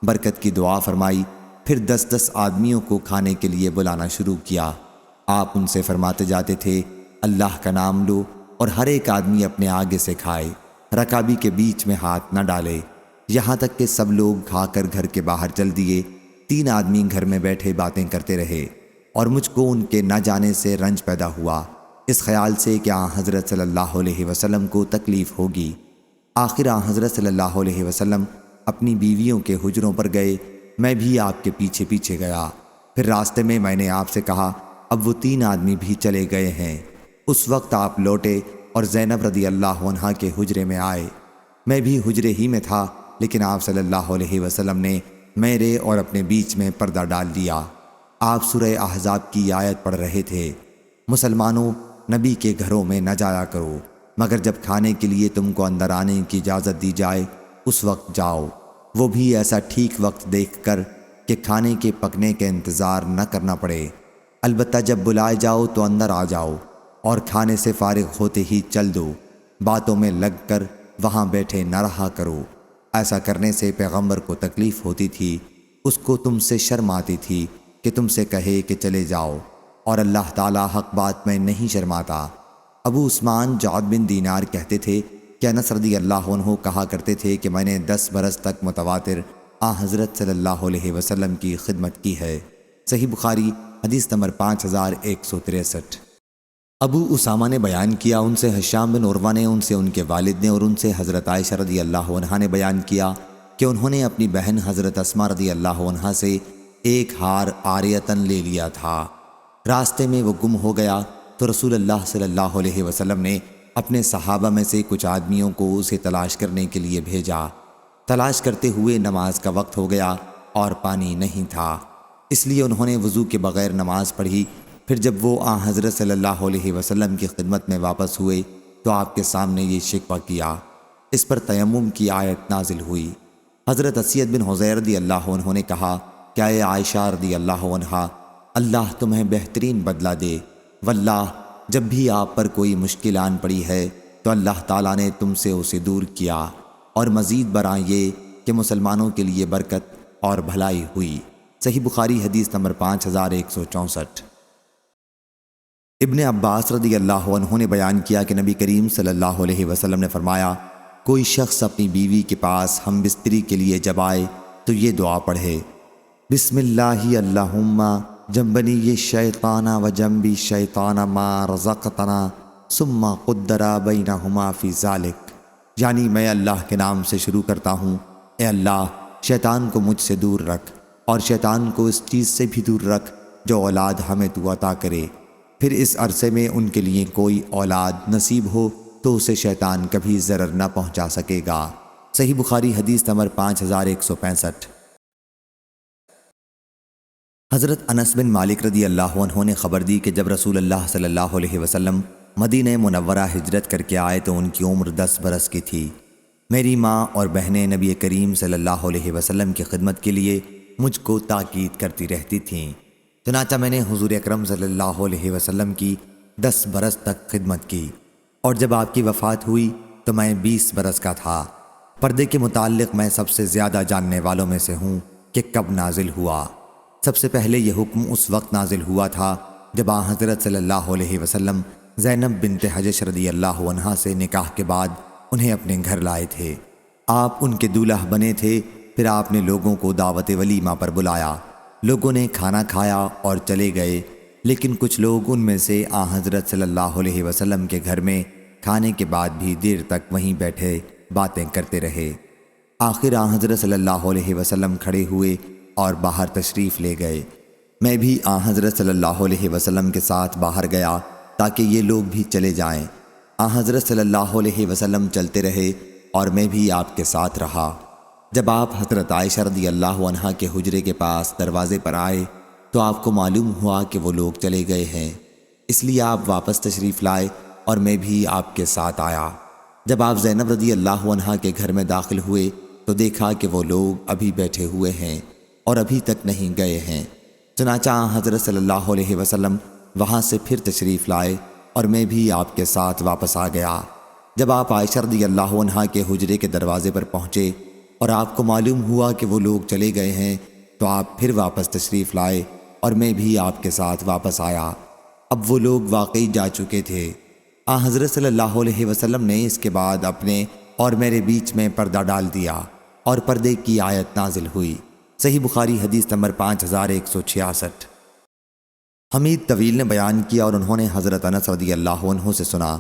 برکت کی دعا فرمائی، پھر 10 آدمیوں کو کھانے کے لیے بلانا شروع کیا۔ آپ ان سے فرماتے جاتے تھے، اللہ کا نام لو اور ہر ایک آدمی اپنے آگے سے کھائے، رکابی کے بیچ میں ہاتھ نہ ڈالے، یہاں تک کہ سب لوگ کھا کر گھر کے باہر چل دیے۔ 3 آدمی گھر میں بیٹھے باتیں کرتے رہے اور مجھ کو ان کے نہ جانے سے رنج پیدا ہوا، اس خیال سے کہ آن حضرت صلی اللہ علیہ وسلم کو تکلیف ہوگی۔ آخر آن حضرت صلی اللہ علیہ وسلم اپنی بیویوں کے حجروں پر گئے، میں بھی آپ کے پیچھے پیچھے گیا۔ پھر راستے میں نے آپ سے کہا اب وہ 3 آدمی بھی چلے گئے ہیں۔ اس وقت آپ لوٹے اور زینب رضی اللہ عنہا کے حجرے میں آئے۔ میں بھی حجرے ہی میں تھا، لیکن آپ صلی اللہ علیہ وسلم نے میرے اور اپنے بیچ میں پردہ ڈال دیا۔ آپ سورہ احزاب کی آیت پڑھ رہے تھے، مسلمانوں نبی کے گھروں میں نہ جایا کرو، مگر جب کھانے کے لیے تم کو اندر آنے کی اجازت دی جائے اس وقت جاؤ، وہ بھی ایسا ٹھیک وقت دیکھ کر کہ کھانے کے پکنے کا انتظار نہ کرنا پڑے۔ البتہ جب بلائے جاؤ تو اندر آ جاؤ اور کھانے سے فارغ ہوتے ہی چل دو، باتوں میں لگ کر وہاں بیٹھے نہ رہا کرو۔ ایسا کرنے سے پیغمبر کو تکلیف ہوتی تھی، اس کو تم سے شرم آتی تھی کہ تم سے کہے کہ چلے جاؤ، اور اللہ تعالیٰ حق بات میں نہیں شرماتا۔ ابو عثمان جعد بن دینار کہتے تھے کہ انس رضی اللہ عنہ کہا کرتے تھے کہ میں نے 10 برس تک متواتر آن حضرت صلی اللہ علیہ وسلم کی خدمت کی ہے۔ صحیح بخاری حدیث نمبر 5163۔ ابو اسامہ نے بیان کیا، ان سے ہشام بن عروہ نے، ان سے ان کے والد نے، اور ان سے حضرت عائشہ رضی اللہ عنہا نے بیان کیا کہ انہوں نے اپنی بہن حضرت اسماء رضی اللہ عنہا سے ایک ہار عاریتاً لے لیا تھا۔ راستے میں وہ گم ہو گیا تو رسول اللہ صلی اللہ علیہ وسلم نے اپنے صحابہ میں سے کچھ آدمیوں کو اسے تلاش کرنے کے لیے بھیجا۔ تلاش کرتے ہوئے نماز کا وقت ہو گیا اور پانی نہیں تھا، اس لیے انہوں نے وضو کے بغیر نماز پڑھی۔ پھر جب وہ آن حضرت صلی اللہ علیہ وسلم کی خدمت میں واپس ہوئے تو آپ کے سامنے یہ شکوہ کیا۔ اس پر تیمم کی آیت نازل ہوئی۔ حضرت اسید بن حضیر رضی اللہ عنہ نے کہا کہ اے عائشہ رضی اللہ عنہا، اللہ تمہیں بہترین بدلہ دے، واللہ جب بھی آپ پر کوئی مشکل آن پڑی ہے تو اللہ تعالیٰ نے تم سے اسے دور کیا، اور مزید برآں یہ کہ مسلمانوں کے لیے برکت اور بھلائی ہوئی۔ صحیح بخاری حدیث نمبر 5164۔ ابن عباس رضی اللہ عنہ نے بیان کیا کہ نبی کریم صلی اللہ علیہ وسلم نے فرمایا، کوئی شخص اپنی بیوی کے پاس ہم بستری کے لیے جب آئے تو یہ دعا پڑھے، بسم اللہ اللہم جنبنی الشیطان و جنبی الشیطان ما رزقتنا ثم قدر بینہما فی ذالک، یعنی میں اللہ کے نام سے شروع کرتا ہوں، اے اللہ شیطان کو مجھ سے دور رکھ، اور شیطان کو اس چیز سے بھی دور رکھ جو اولاد ہمیں تو عطا کرے، پھر اس عرصے میں ان کے لیے کوئی اولاد نصیب ہو تو اسے شیطان کبھی ضرر نہ پہنچا سکے گا۔ صحیح بخاری حدیث نمبر 5165۔ حضرت انس بن مالک رضی اللہ عنہ نے خبر دی کہ جب رسول اللہ صلی اللہ علیہ وسلم مدینہ منورہ ہجرت کر کے آئے تو ان کی عمر 10 برس کی تھی۔ میری ماں اور بہنیں نبی کریم صلی اللہ علیہ وسلم کی خدمت کے لیے مجھ کو تاکید کرتی رہتی تھیں، چنانچہ میں نے حضور اکرم صلی اللہ علیہ وسلم کی 10 برس تک خدمت کی، اور جب آپ کی وفات ہوئی تو میں 20 برس کا تھا۔ پردے کے متعلق میں سب سے زیادہ جاننے والوں میں سے ہوں کہ کب نازل ہوا۔ سب سے پہلے یہ حکم اس وقت نازل ہوا تھا جب آن حضرت صلی اللہ علیہ وسلم زینب بنت حجش رضی اللہ عنہا سے نکاح کے بعد انہیں اپنے گھر لائے تھے۔ آپ ان کے دولہا بنے تھے۔ پھر آپ نے لوگوں کو دعوت ولیمہ پر بلایا، لوگوں نے کھانا کھایا اور چلے گئے، لیکن کچھ لوگ ان میں سے آن حضرت صلی اللہ علیہ وسلم کے گھر میں کھانے کے بعد بھی دیر تک وہیں بیٹھے باتیں کرتے رہے۔ آخر آن حضرت صلی اللہ علیہ وسلم کھڑے ہوئے اور باہر تشریف لے گئے۔ میں بھی آن حضرت صلی اللہ علیہ وسلم کے ساتھ باہر گیا تاکہ یہ لوگ بھی چلے جائیں۔ آن حضرت صلی اللہ علیہ وسلم چلتے رہے اور میں بھی آپ کے ساتھ رہا۔ جب آپ حضرت عائشہ رضی اللہ عنہا کے حجرے کے پاس دروازے پر آئے تو آپ کو معلوم ہوا کہ وہ لوگ چلے گئے ہیں، اس لیے آپ واپس تشریف لائے اور میں بھی آپ کے ساتھ آیا۔ جب آپ زینب رضی اللہ عنہا کے گھر میں داخل ہوئے تو دیکھا کہ وہ لوگ ابھی بیٹھے ہوئے ہیں اور ابھی تک نہیں گئے ہیں، چنانچہ حضرت صلی اللہ علیہ وسلم وہاں سے پھر تشریف لائے اور میں بھی آپ کے ساتھ واپس آ گیا۔ جب آپ عائشہ رضی اللہ عنہا کے حجرے کے دروازے پر پہنچے اور آپ کو معلوم ہوا کہ وہ لوگ چلے گئے ہیں تو آپ پھر واپس تشریف لائے اور میں بھی آپ کے ساتھ واپس آیا۔ اب وہ لوگ واقعی جا چکے تھے۔ حضرت صلی اللہ علیہ وسلم نے اس کے بعد اپنے اور میرے بیچ میں پردہ ڈال دیا اور پردے کی آیت نازل ہوئی۔ صحیح بخاری حدیث نمبر 5166۔ حمید طویل نے بیان کیا اور انہوں نے حضرت انس رضی اللہ عنہ سے سنا،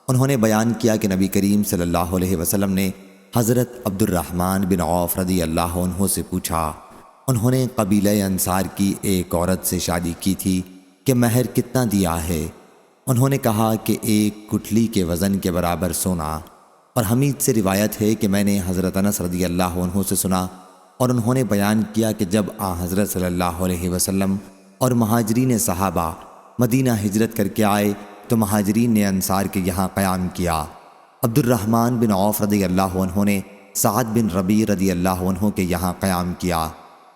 انہوں نے بیان کیا کہ نبی کریم صلی اللہ علیہ وسلم نے حضرت عبد الرحمن بن عوف رضی اللہ عنہ سے پوچھا، انہوں نے قبیلہ انصار کی ایک عورت سے شادی کی تھی کہ مہر کتنا دیا ہے؟ انہوں نے کہا کہ 1 گٹھلی کے وزن کے برابر سونا۔ اور حمید سے روایت ہے کہ میں نے حضرت انس رضی اللہ عنہ سے سنا اور انہوں نے بیان کیا کہ جب حضرت صلی اللہ علیہ وسلم اور مہاجرین صحابہ مدینہ ہجرت کر کے آئے تو مہاجرین نے انصار کے یہاں قیام کیا۔ عبد الرحمن بن عوف رضی اللہ عنہ نے سعد بن ربیع رضی اللہ عنہ کے یہاں قیام کیا۔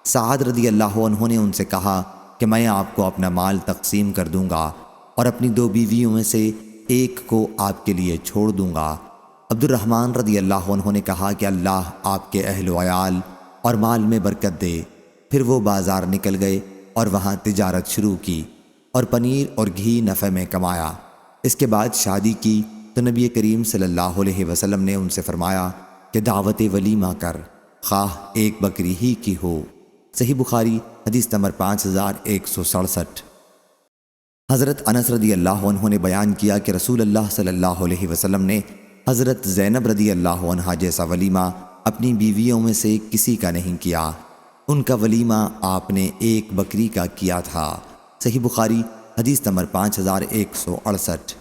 سعد رضی اللہ عنہ نے ان سے کہا کہ میں آپ کو اپنا مال تقسیم کر دوں گا اور اپنی 2 بیویوں میں سے ایک کو آپ کے لیے چھوڑ دوں گا۔ عبد الرحمن رضی اللہ عنہ نے کہا کہ اللہ آپ کے اہل و عیال اور مال میں برکت دے۔ پھر وہ بازار نکل گئے اور وہاں تجارت شروع کی اور پنیر اور گھی نفع میں کمایا۔ اس کے بعد شادی کی تو نبی کریم صلی اللہ علیہ وسلم نے ان سے فرمایا کہ دعوت ولیمہ کر، خواہ 1 بکری ہی کی ہو۔ صحیح بخاری حدیث نمبر 5167۔ حضرت انس رضی اللہ عنہ نے بیان کیا کہ رسول اللہ صلی اللہ علیہ وسلم نے حضرت زینب رضی اللہ عنہا جیسا ولیمہ اپنی بیویوں میں سے کسی کا نہیں کیا۔ ان کا ولیمہ آپ نے 1 بکری کا کیا تھا۔ صحیح بخاری حدیث نمبر 5168۔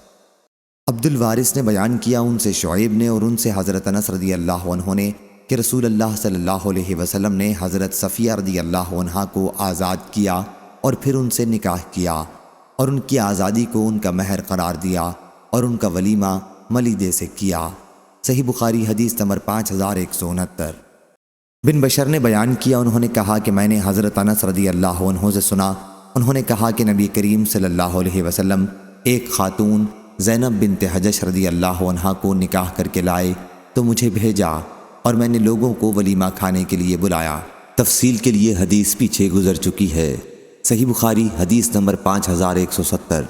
عبد الوارث نے بیان کیا ان سے شعیب نے اور ان سے حضرت انس رضی اللہ عنہ نے کہ رسول اللہ صلی اللہ علیہ وسلم نے حضرت صفیہ رضی اللہ عنہا کو آزاد کیا اور پھر ان سے نکاح کیا اور ان کی آزادی کو ان کا مہر قرار دیا اور ان کا ولیمہ ملیدے سے کیا۔ صحیح بخاری حدیث نمبر 5169۔ بن بشر نے بیان کیا انہوں نے کہا کہ میں نے حضرت انس رضی اللہ عنہ سے سنا، انہوں نے کہا کہ نبی کریم صلی اللہ علیہ وسلم ایک خاتون زینب بنت حجش رضی اللہ عنہا کو نکاح کر کے لائے تو مجھے بھیجا اور میں نے لوگوں کو ولیمہ کھانے کے لیے بلایا۔ تفصیل کے لیے حدیث پیچھے گزر چکی ہے۔ صحیح بخاری حدیث نمبر 5170۔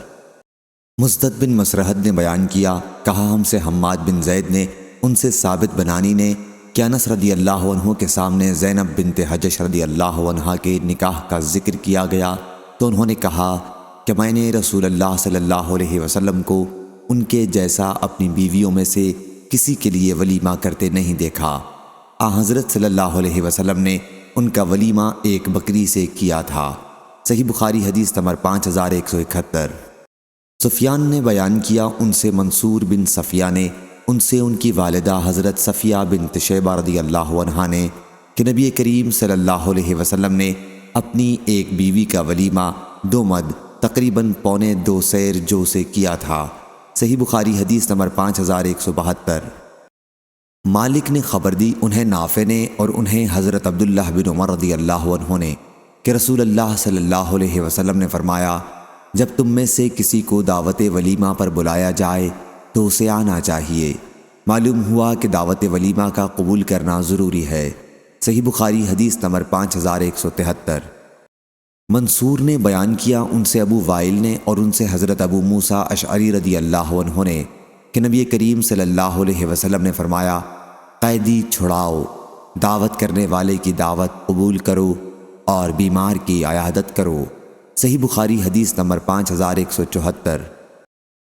مزدد بن مسرحد نے بیان کیا، کہا ہم سے حماد بن زید نے، ان سے ثابت بنانی نے کہ انس رضی اللہ عنہ کے سامنے زینب بنت حجش رضی اللہ عنہا کے نکاح کا ذکر کیا گیا تو انہوں نے کہا کہ میں نے رسول اللہ صلی اللہ علیہ وسلم کو ان کے جیسا اپنی بیویوں میں سے کسی کے لیے ولیمہ کرتے نہیں دیکھا۔ حضرت صلی اللہ علیہ وسلم نے ان کا ولیمہ 1 بکری سے کیا تھا۔ صحیح بخاری حدیث نمبر 5171۔ سفیان نے بیان کیا ان سے منصور بن صفیہ نے، ان سے ان کی والدہ حضرت صفیہ بنت شیبہ رضی اللہ عنہا نے کہ نبی کریم صلی اللہ علیہ وسلم نے اپنی 1 بیوی کا ولیمہ 2 مد تقریباً 2.25 سیر جو سے کیا تھا۔ صحیح بخاری حدیث نمبر 5172۔ مالک نے خبر دی انہیں نافع نے اور انہیں حضرت عبداللہ بن عمر رضی اللہ عنہ نے کہ رسول اللہ صلی اللہ علیہ وسلم نے فرمایا جب تم میں سے کسی کو دعوت ولیمہ پر بلایا جائے تو اسے آنا چاہیے۔ معلوم ہوا کہ دعوت ولیمہ کا قبول کرنا ضروری ہے۔ صحیح بخاری حدیث نمبر 5173۔ منصور نے بیان کیا ان سے ابو وائل نے اور ان سے حضرت ابو موسیٰ اشعری رضی اللہ عنہ نے کہ نبی کریم صلی اللہ علیہ وسلم نے فرمایا قیدی چھڑاؤ، دعوت کرنے والے کی دعوت قبول کرو اور بیمار کی عیادت کرو۔ صحیح بخاری حدیث نمبر 5174۔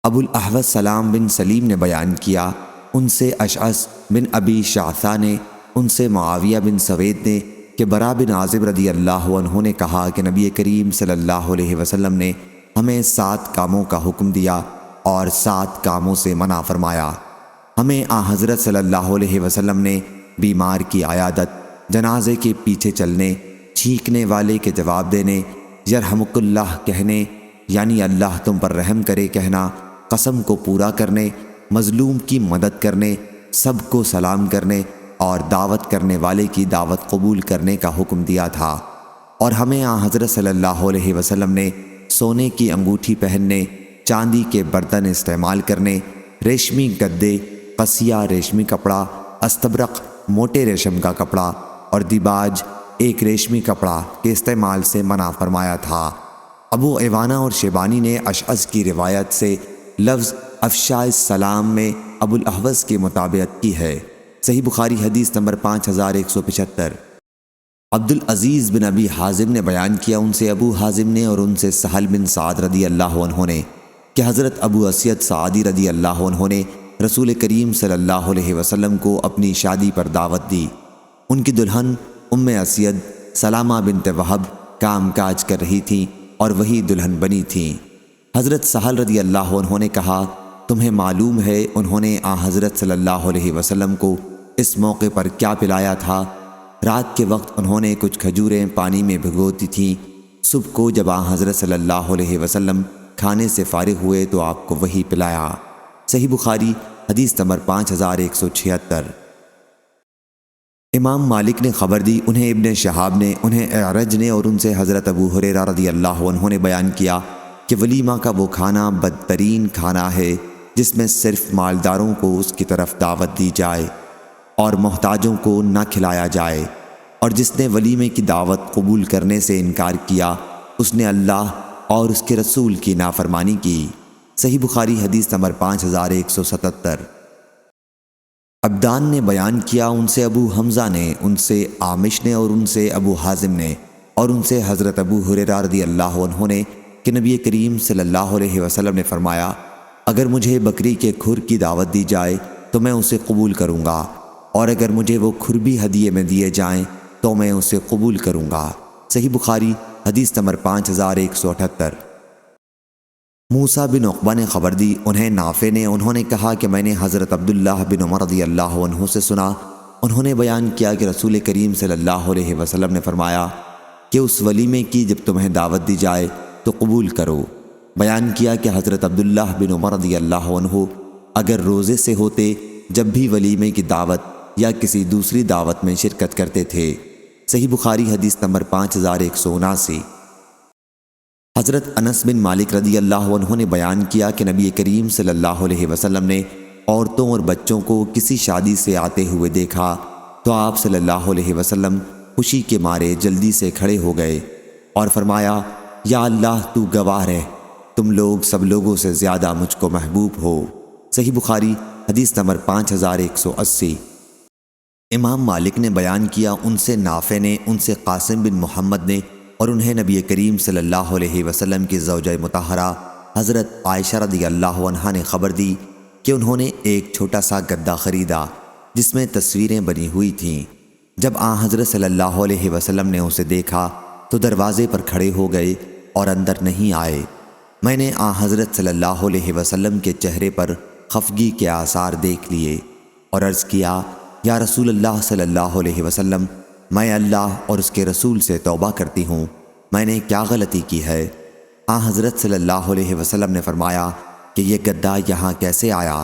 ابو الاحوص سلام بن سلیم نے بیان کیا ان سے اشعث بن ابی شعثہ نے، ان سے معاویہ بن سوید نے کہ برا بن عازب رضی اللہ عنہ نے کہا کہ نبی کریم صلی اللہ علیہ وسلم نے ہمیں 7 کاموں کا حکم دیا اور 7 کاموں سے منع فرمایا۔ ہمیں حضرت صلی اللہ علیہ وسلم نے بیمار کی عیادت، جنازے کے پیچھے چلنے، چھینکنے والے کے جواب دینے، یرحمک اللہ کہنے یعنی اللہ تم پر رحم کرے کہنا، قسم کو پورا کرنے، مظلوم کی مدد کرنے، سب کو سلام کرنے اور دعوت کرنے والے کی دعوت قبول کرنے کا حکم دیا تھا۔ اور ہمیں حضرت صلی اللہ علیہ وسلم نے سونے کی انگوٹھی پہننے، چاندی کے برتن استعمال کرنے، ریشمی گدے، قصیہ ریشمی کپڑا، استبرق موٹے ریشم کا کپڑا اور دیباج ایک ریشمی کپڑا کے استعمال سے منع فرمایا تھا۔ ابو عوانہ اور شیبانی نے اشعث کی روایت سے لفظ افشاء السلام میں ابو الاحوص کی مطابقت کی ہے۔ صحیح بخاری حدیث نمبر 5175۔ عبدالعزیز بن ابی حازم نے بیان کیا، ان سے ابو حازم نے اور ان سے سہل بن سعد رضی اللہ عنہ نے کہ حضرت ابو اسید سعدی رضی اللہ عنہ نے رسول کریم صلی اللہ علیہ وسلم کو اپنی شادی پر دعوت دی۔ ان کی دلہن ام اسید سلامہ بنت وہب کام کاج کر رہی تھیں اور وہی دلہن بنی تھیں۔ حضرت سہل رضی اللہ عنہ نے کہا، تمہیں معلوم ہے انہوں نے حضرت صلی اللہ علیہ وسلم کو اس موقع پر کیا پلایا تھا؟ رات کے وقت انہوں نے کچھ کھجوریں پانی میں بھگوتی تھیں۔ صبح کو جب حضرت صلی اللہ علیہ وسلم کھانے سے فارغ ہوئے تو آپ کو وہی پلایا۔ صحیح بخاری حدیث نمبر 5176۔ امام مالک نے خبر دی، انہیں ابن شہاب نے، انہیں اعرج نے اور ان سے حضرت ابو ہریرہ رضی اللہ عنہ نے بیان کیا کہ ولیمہ کا وہ کھانا بدترین کھانا ہے جس میں صرف مالداروں کو اس کی طرف دعوت دی جائے اور محتاجوں کو نہ کھلایا جائے، اور جس نے ولیمے کی دعوت قبول کرنے سے انکار کیا اس نے اللہ اور اس کے رسول کی نافرمانی کی۔ صحیح بخاری حدیث نمبر 5177۔ عبدان نے بیان کیا، ان سے ابو حمزہ نے، ان سے عامش نے اور ان سے ابو حازم نے اور ان سے حضرت ابو ہریرہ رضی اللہ عنہ نے کہ نبی کریم صلی اللہ علیہ وسلم نے فرمایا، اگر مجھے بکری کے کھر کی دعوت دی جائے تو میں اسے قبول کروں گا، اور اگر مجھے وہ کھر بھی ہدیے میں دیے جائیں تو میں اسے قبول کروں گا۔ صحیح بخاری حدیث نمبر 5178۔ موسیٰ بن عقبہ نے خبر دی، انہیں نافع نے، انہوں نے کہا کہ میں نے حضرت عبداللہ بن عمر رضی اللہ عنہ سے سنا، انہوں نے بیان کیا کہ رسول کریم صلی اللہ علیہ وسلم نے فرمایا کہ اس ولیمے کی جب تمہیں دعوت دی جائے تو قبول کرو۔ بیان کیا کہ حضرت عبداللہ بن عمر رضی اللہ عنہ اگر روزے سے ہوتے جب بھی ولیمے کی دعوت یا کسی دوسری دعوت میں شرکت کرتے تھے۔ صحیح بخاری حدیث نمبر 5179۔ حضرت انس بن مالک رضی اللہ عنہ نے بیان کیا کہ نبی کریم صلی اللہ علیہ وسلم نے عورتوں اور بچوں کو کسی شادی سے آتے ہوئے دیکھا تو آپ صلی اللہ علیہ وسلم خوشی کے مارے جلدی سے کھڑے ہو گئے اور فرمایا، یا اللہ تو گواہ رہ، تم لوگ سب لوگوں سے زیادہ مجھ کو محبوب ہو۔ صحیح بخاری حدیث نمبر 5180۔ امام مالک نے بیان کیا، ان سے نافع نے، ان سے قاسم بن محمد نے اور انہیں نبی کریم صلی اللہ علیہ وسلم کی زوجہ مطہرہ حضرت عائشہ رضی اللہ عنہا نے خبر دی کہ انہوں نے ایک چھوٹا سا گدا خریدا جس میں تصویریں بنی ہوئی تھیں۔ جب حضرت صلی اللہ علیہ وسلم نے اسے دیکھا تو دروازے پر کھڑے ہو گئے اور اندر نہیں آئے۔ میں نے حضرت صلی اللہ علیہ وسلم کے چہرے پر خفگی کے آثار دیکھ لیے اور عرض کیا، یا رسول اللہ صلی اللہ علیہ وسلم، میں اللہ اور اس کے رسول سے توبہ کرتی ہوں، میں نے کیا غلطی کی ہے؟ حضرت صلی اللہ علیہ وسلم نے فرمایا کہ یہ گدا یہاں کیسے آیا؟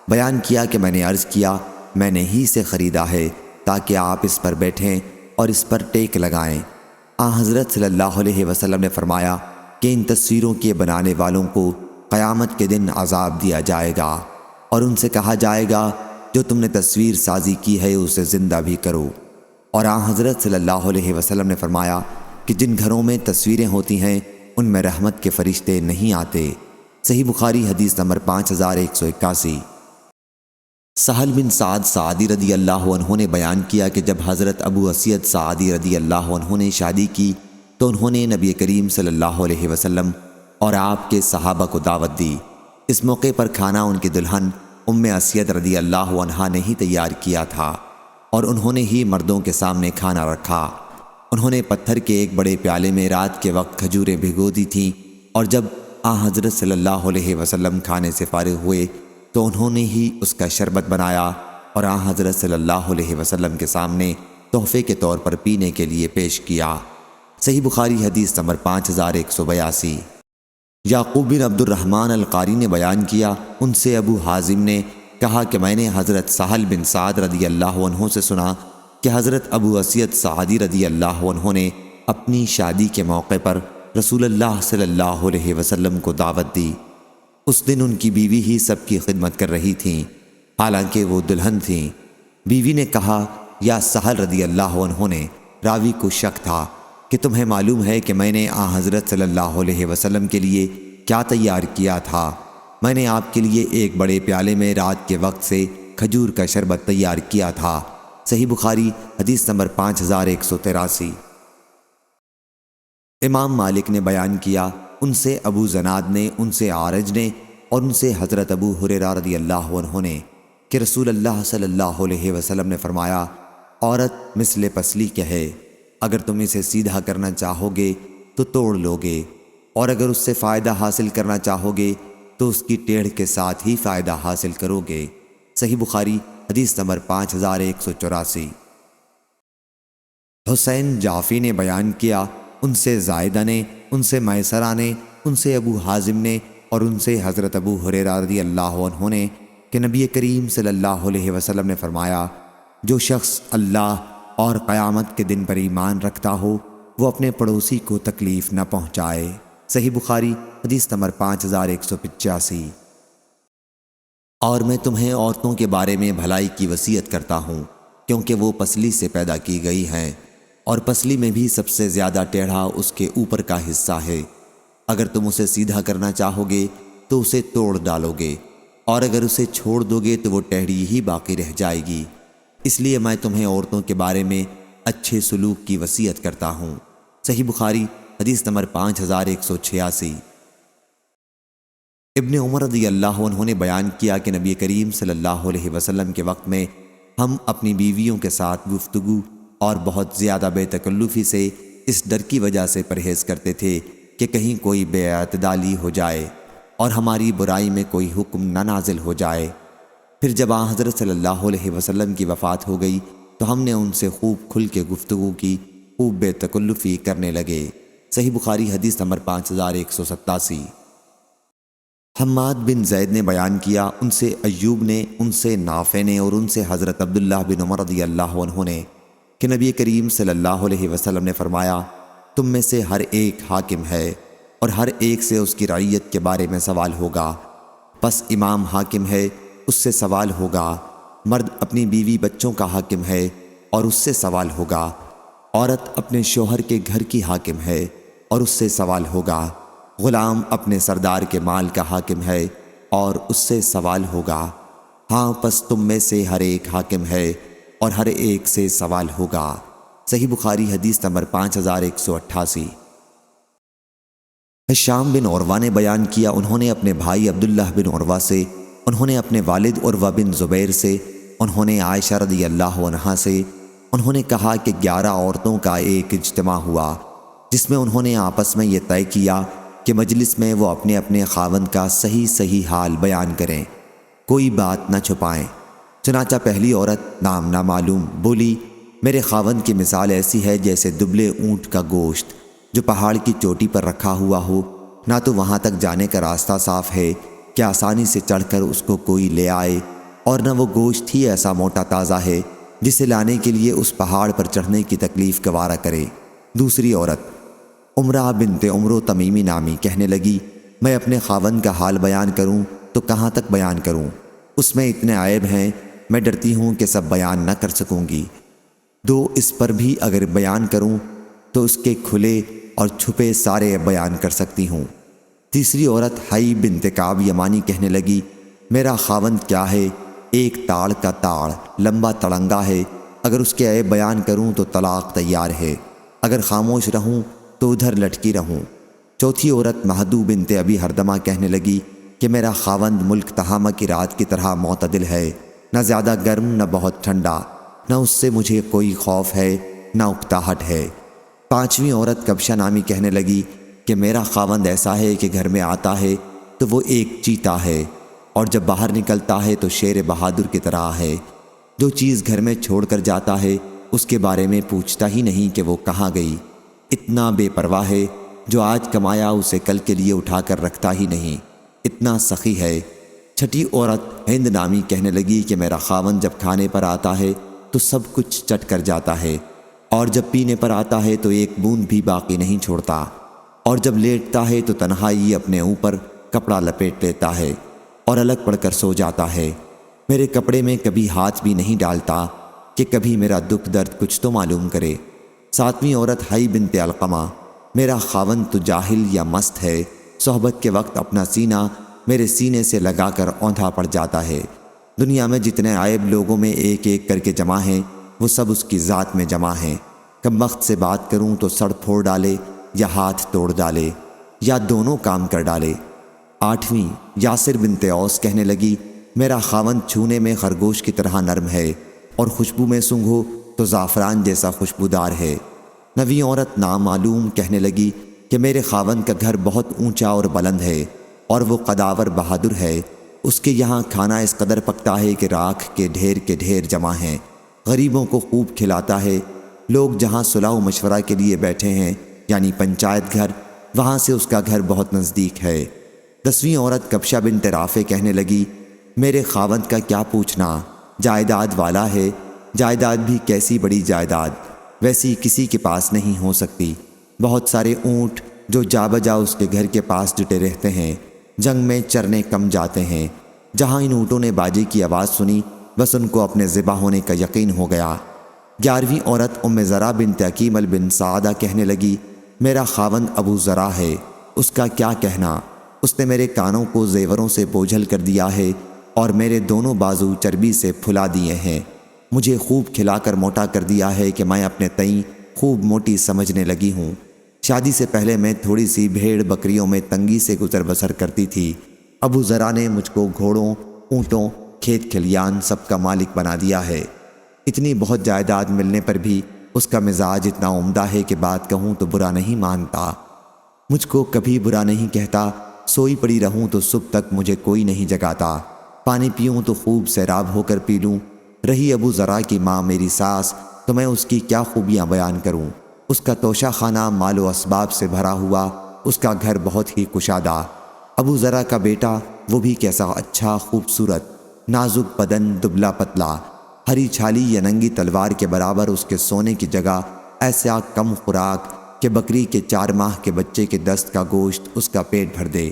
بیان کیا کہ میں نے عرض کیا، میں نے ہی سے خریدا ہے تاکہ آپ اس پر بیٹھیں اور اس پر ٹیک لگائیں۔ حضرت صلی اللہ علیہ وسلم نے فرمایا کہ ان تصویروں کے بنانے والوں کو قیامت کے دن عذاب دیا جائے گا اور ان سے کہا جائے گا جو تم نے تصویر سازی کی ہے اسے زندہ بھی کرو۔ اور حضرت صلی اللہ علیہ وسلم نے فرمایا کہ جن گھروں میں تصویریں ہوتی ہیں ان میں رحمت کے فرشتے نہیں آتے۔ صحیح بخاری حدیث نمبر 5181۔ سہل بن سعد سعدی رضی اللہ عنہ نے بیان کیا کہ جب حضرت ابو اسید سعدی رضی اللہ عنہ نے شادی کی تو انہوں نے نبی کریم صلی اللہ علیہ وسلم اور آپ کے صحابہ کو دعوت دی۔ اس موقع پر کھانا ان کی دلہن ام اسید رضی اللہ عنہا نے ہی تیار کیا تھا اور انہوں نے ہی مردوں کے سامنے کھانا رکھا۔ انہوں نے پتھر کے ایک بڑے پیالے میں رات کے وقت کھجوریں بھگو دی تھیں، اور جب حضرت صلی اللہ علیہ وسلم کھانے سے فارغ ہوئے تو انہوں نے ہی اس کا شربت بنایا اور حضرت صلی اللہ علیہ وسلم کے سامنے تحفے کے طور پر پینے کے لیے پیش کیا۔ صحیح بخاری حدیث نمبر 5182۔ یعقوب بن عبد الرحمن القاری نے بیان کیا، ان سے ابو حازم نے کہا کہ میں نے حضرت سہل بن سعد رضی اللہ عنہ سے سنا کہ حضرت ابو اسید سعدی رضی اللہ عنہ نے اپنی شادی کے موقع پر رسول اللہ صلی اللہ علیہ وسلم کو دعوت دی۔ اس دن ان کی بیوی ہی سب کی خدمت کر رہی تھیں، حالانکہ وہ دلہن تھیں۔ بیوی نے کہا، یا سہل رضی اللہ عنہ نے، راوی کو شک تھا کہ تمہیں معلوم ہے کہ میں نے حضرت صلی اللہ علیہ وسلم کے لیے کیا تیار کیا تھا؟ میں نے آپ کے لیے ایک بڑے پیالے میں رات کے وقت سے کھجور کا شربت تیار کیا تھا۔ صحیح بخاری حدیث نمبر 5183۔ امام مالک نے بیان کیا، ان سے ابو زناد نے، ان سے عارج نے، اور ان سے حضرت ابو ہریرہ رضی اللہ عنہ نے کہ رسول اللہ صلی اللہ علیہ وسلم نے فرمایا، عورت مثل پسلی کے ہے، اگر تم اسے سیدھا کرنا چاہو گے تو توڑ لو گے، اور اگر اس سے فائدہ حاصل کرنا چاہو گے تو اس کی ٹیڑھ کے ساتھ ہی فائدہ حاصل کرو گے۔ صحیح بخاری حدیث نمبر 5184۔ حسین جعفی نے بیان کیا، ان سے زائدہ نے، ان سے میسرہ نے، ان سے ابو حازم نے، اور ان سے حضرت ابو ہریرہ رضی اللہ عنہ نے کہ نبی کریم صلی اللہ علیہ وسلم نے فرمایا، جو شخص اللہ اور قیامت کے دن پر ایمان رکھتا ہو وہ اپنے پڑوسی کو تکلیف نہ پہنچائے۔ صحیح بخاری حدیث نمبر 5185۔ اور میں تمہیں عورتوں کے بارے میں بھلائی کی وصیت کرتا ہوں، کیونکہ وہ پسلی سے پیدا کی گئی ہیں، اور پسلی میں بھی سب سے زیادہ ٹیڑھا اس کے اوپر کا حصہ ہے۔ اگر تم اسے سیدھا کرنا چاہو گے تو اسے توڑ ڈالو گے، اور اگر اسے چھوڑ دو گے تو وہ ٹیڑھی ہی باقی رہ جائے گی۔ اس لیے میں تمہیں عورتوں کے بارے میں اچھے سلوک کی وصیت کرتا ہوں۔ صحیح بخاری حدیث نمبر 5186۔ ابن عمر رضی اللہ عنہ نے بیان کیا کہ نبی کریم صلی اللہ علیہ وسلم کے وقت میں ہم اپنی بیویوں کے ساتھ گفتگو اور بہت زیادہ بے تکلفی سے اس ڈر کی وجہ سے پرہیز کرتے تھے کہ کہیں کوئی بے اعتدالی ہو جائے اور ہماری برائی میں کوئی حکم نہ نازل ہو جائے۔ پھر جب آن حضرت صلی اللہ علیہ وسلم کی وفات ہو گئی تو ہم نے ان سے خوب کھل کے گفتگو کی، خوب بے تکلفی کرنے لگے۔ صحیح بخاری حدیث نمبر 5187۔ حماد بن زید نے بیان کیا، ان سے ایوب نے، ان سے نافع نے، اور ان سے حضرت عبداللہ بن عمر رضی اللہ عنہ نے کہ نبی کریم صلی اللہ علیہ وسلم نے فرمایا، تم میں سے ہر ایک حاکم ہے اور ہر ایک سے اس کی رعیت کے بارے میں سوال ہوگا، پس امام حاکم ہے، اس سے سوال ہوگا، مرد اپنی بیوی بچوں کا حاکم ہے اور اس سے سوال ہوگا، عورت اپنے شوہر کے گھر کی حاکم ہے اور اس سے سوال ہوگا، غلام اپنے سردار کے مال کا حاکم ہے اور اس سے سوال ہوگا۔ ہاں پس تم میں سے ہر ایک حاکم ہے اور ہر ایک سے سوال ہوگا۔ صحیح بخاری حدیث نمبر 5188۔ ہشام بن عروہ نے بیان کیا، انہوں نے اپنے بھائی عبداللہ بن عروہ سے، انہوں نے اپنے والد عروہ بن زبیر سے، انہوں نے عائشہ رضی اللہ عنہا سے، انہوں نے کہا کہ 11 عورتوں کا ایک اجتماع ہوا جس میں انہوں نے آپس میں یہ طے کیا کہ مجلس میں وہ اپنے اپنے خاوند کا صحیح حال بیان کریں، کوئی بات نہ چھپائیں۔ چنانچہ پہلی عورت نام نہ معلوم بولی، میرے خاوند کی مثال ایسی ہے جیسے دبلے اونٹ کا گوشت جو پہاڑ کی چوٹی پر رکھا ہوا ہو، نہ تو وہاں تک جانے کا راستہ صاف ہے کہ آسانی سے چڑھ کر اس کو کوئی لے آئے، اور نہ وہ گوشت ہی ایسا موٹا تازہ ہے جسے لانے کے لیے اس پہاڑ پر چڑھنے کی تکلیف گوارا کرے۔ دوسری عورت عمرہ بنت عمرو تمیمی نامی کہنے لگی، میں اپنے خاوند کا حال بیان کروں تو کہاں تک بیان کروں، اس میں اتنے عیب ہیں میں ڈرتی ہوں کہ سب بیان نہ کر سکوں گی، اس پر بھی اگر بیان کروں تو اس کے کھلے اور چھپے سارے بیان کر سکتی ہوں۔ تیسری عورت حی بنت کعب یمانی کہنے لگی، میرا خاوند کیا ہے، ایک تاڑ کا تاڑ لمبا تڑنگا ہے، اگر اس کے عیب بیان کروں تو طلاق تیار ہے، اگر خاموش رہوں تو ادھر لٹکی رہوں۔ چوتھی عورت مہدو بنت ابی ہردمہ کہنے لگی کہ میرا خاوند ملک تہامہ کی رات کی طرح معتدل ہے، نہ زیادہ گرم نہ بہت ٹھنڈا، نہ اس سے مجھے کوئی خوف ہے نہ اکتاہٹ ہے۔ پانچویں عورت کبشہ نامی کہنے لگی کہ میرا خاوند ایسا ہے کہ گھر میں آتا ہے تو وہ ایک چیتا ہے، اور جب باہر نکلتا ہے تو شیر بہادر کی طرح ہے، جو چیز گھر میں چھوڑ کر جاتا ہے اس کے بارے میں پوچھتا ہی نہیں کہ وہ کہاں گئی، اتنا بے پرواہ ہے، جو آج کمایا اسے کل کے لیے اٹھا کر رکھتا ہی نہیں، اتنا سخی ہے۔ چھٹی عورت ہند نامی کہنے لگی کہ میرا خاوند جب کھانے پر آتا ہے تو سب کچھ چٹ کر جاتا ہے، اور جب پینے پر آتا ہے تو ایک بوند بھی باقی نہیں چھوڑتا، اور جب لیٹتا ہے تو تنہائی اپنے اوپر کپڑا لپیٹ لیتا ہے اور الگ پڑ کر سو جاتا ہے، میرے کپڑے میں کبھی ہاتھ بھی نہیں ڈالتا کہ کبھی میرا دکھ درد کچھ تو معلوم کرے۔ ساتویں عورت حی بنت علقمہ، میرا خاوند تو جاہل یا مست ہے، صحبت کے وقت اپنا سینہ میرے سینے سے لگا کر اوندھا پڑ جاتا ہے، دنیا میں جتنے عیب لوگوں میں ایک ایک کر کے جمع ہیں وہ سب اس کی ذات میں جمع ہیں۔ کم وقت سے بات کروں تو سڑ پھوڑ ڈالے یا ہاتھ توڑ ڈالے یا دونوں کام کر ڈالے۔ 8ویں یاسر بنت اوس کہنے لگی، میرا خاوند چھونے میں خرگوش کی طرح نرم ہے اور خوشبو میں سونگھو تو زعفران جیسا خوشبودار ہے۔ 9ویں عورت نامعلوم کہنے لگی کہ میرے خاوند کا گھر بہت اونچا اور بلند ہے اور وہ قداور بہادر ہے، اس کے یہاں کھانا اس قدر پکتا ہے کہ راکھ کے ڈھیر جمع ہیں، غریبوں کو خوب کھلاتا ہے۔ لوگ جہاں صلاح و مشورہ کے لیے بیٹھے ہیں یعنی پنچایت گھر، وہاں سے اس کا گھر بہت نزدیک ہے۔ 10ویں عورت کبشہ بنت رافع کہنے لگی، میرے خاوند کا کیا پوچھنا، جائیداد والا ہے، جائیداد بھی کیسی بڑی جائیداد، ویسی کسی کے پاس نہیں ہو سکتی۔ بہت سارے اونٹ جو جا بجا اس کے گھر کے پاس ڈٹے رہتے ہیں، جنگ میں چرنے کم جاتے ہیں۔ جہاں ان اونٹوں نے باجے کی آواز سنی بس ان کو اپنے ذبح ہونے کا یقین ہو گیا۔ 11ویں عورت ام زرع بنت عقیمل بن سعدہ کہنے لگی، میرا خاوند ابو زرع ہے، اس کا کیا کہنا، اس نے میرے کانوں کو زیوروں سے بوجھل کر دیا ہے اور میرے دونوں بازو چربی سے پھلا دیے ہیں، مجھے خوب کھلا کر موٹا کر دیا ہے کہ میں اپنے تئیں خوب موٹی سمجھنے لگی ہوں۔ شادی سے پہلے میں تھوڑی سی بھیڑ بکریوں میں تنگی سے گزر بسر کرتی تھی، ابو زرع نے مجھ کو گھوڑوں، اونٹوں، کھیت کھلیان سب کا مالک بنا دیا ہے۔ اتنی بہت جائیداد ملنے پر بھی اس کا مزاج اتنا عمدہ ہے کہ بات کہوں تو برا نہیں مانتا، مجھ کو کبھی برا نہیں کہتا، سوئی پڑی رہوں تو صبح تک مجھے کوئی نہیں جگاتا، پانی پیوں تو خوب سیراب ہو کر پی لوں۔ رہی ابو زرع کی ماں میری ساس تو میں اس کی کیا خوبیاں بیان کروں، اس کا توشہ خانہ مال و اسباب سے بھرا ہوا، اس کا گھر بہت ہی کشادہ۔ ابو زرع کا بیٹا وہ بھی کیسا اچھا خوبصورت، نازک بدن، دبلا پتلا، ہری چھالی یا ننگی تلوار کے برابر اس کے سونے کی جگہ، ایسا کم خوراک کہ بکری کے 4 ماہ کے بچے کے دست کا گوشت اس کا پیٹ بھر دے۔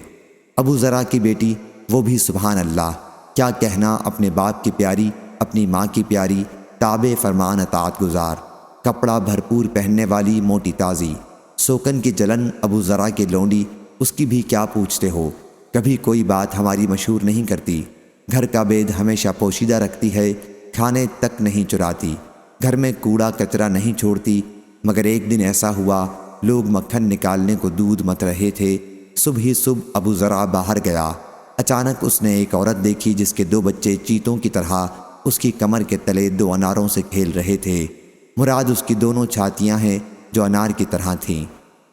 ابو زرع کی بیٹی وہ بھی سبحان اللہ، کیا کہنا، اپنے باپ کی پیاری، اپنی ماں کی پیاری، تابع فرمان اطاعت گزار، کپڑا بھرپور پہننے والی، موٹی تازی، سوکن کی جلن ابو زرع کی لونڈی، اس کی بھی کیا پوچھتے ہو، کبھی کوئی بات ہماری مشہور نہیں کرتی، گھر کا بید ہمیشہ پوشیدہ رکھتی ہے، کھانے تک نہیں چراتی، گھر میں کوڑا کچرا نہیں چھوڑتی۔ مگر ایک دن ایسا ہوا، لوگ مکھن نکالنے کو دودھ مت رہے تھے، صبح ہی صبح ابو زرع باہر گیا، اچانک اس نے ایک عورت دیکھی جس کے 2 بچے چیتوں کی طرح اس کی کمر کے تلے 2 اناروں سے کھیل رہے تھے، مراد اس کی دونوں چھاتیاں ہیں جو انار کی طرح تھیں۔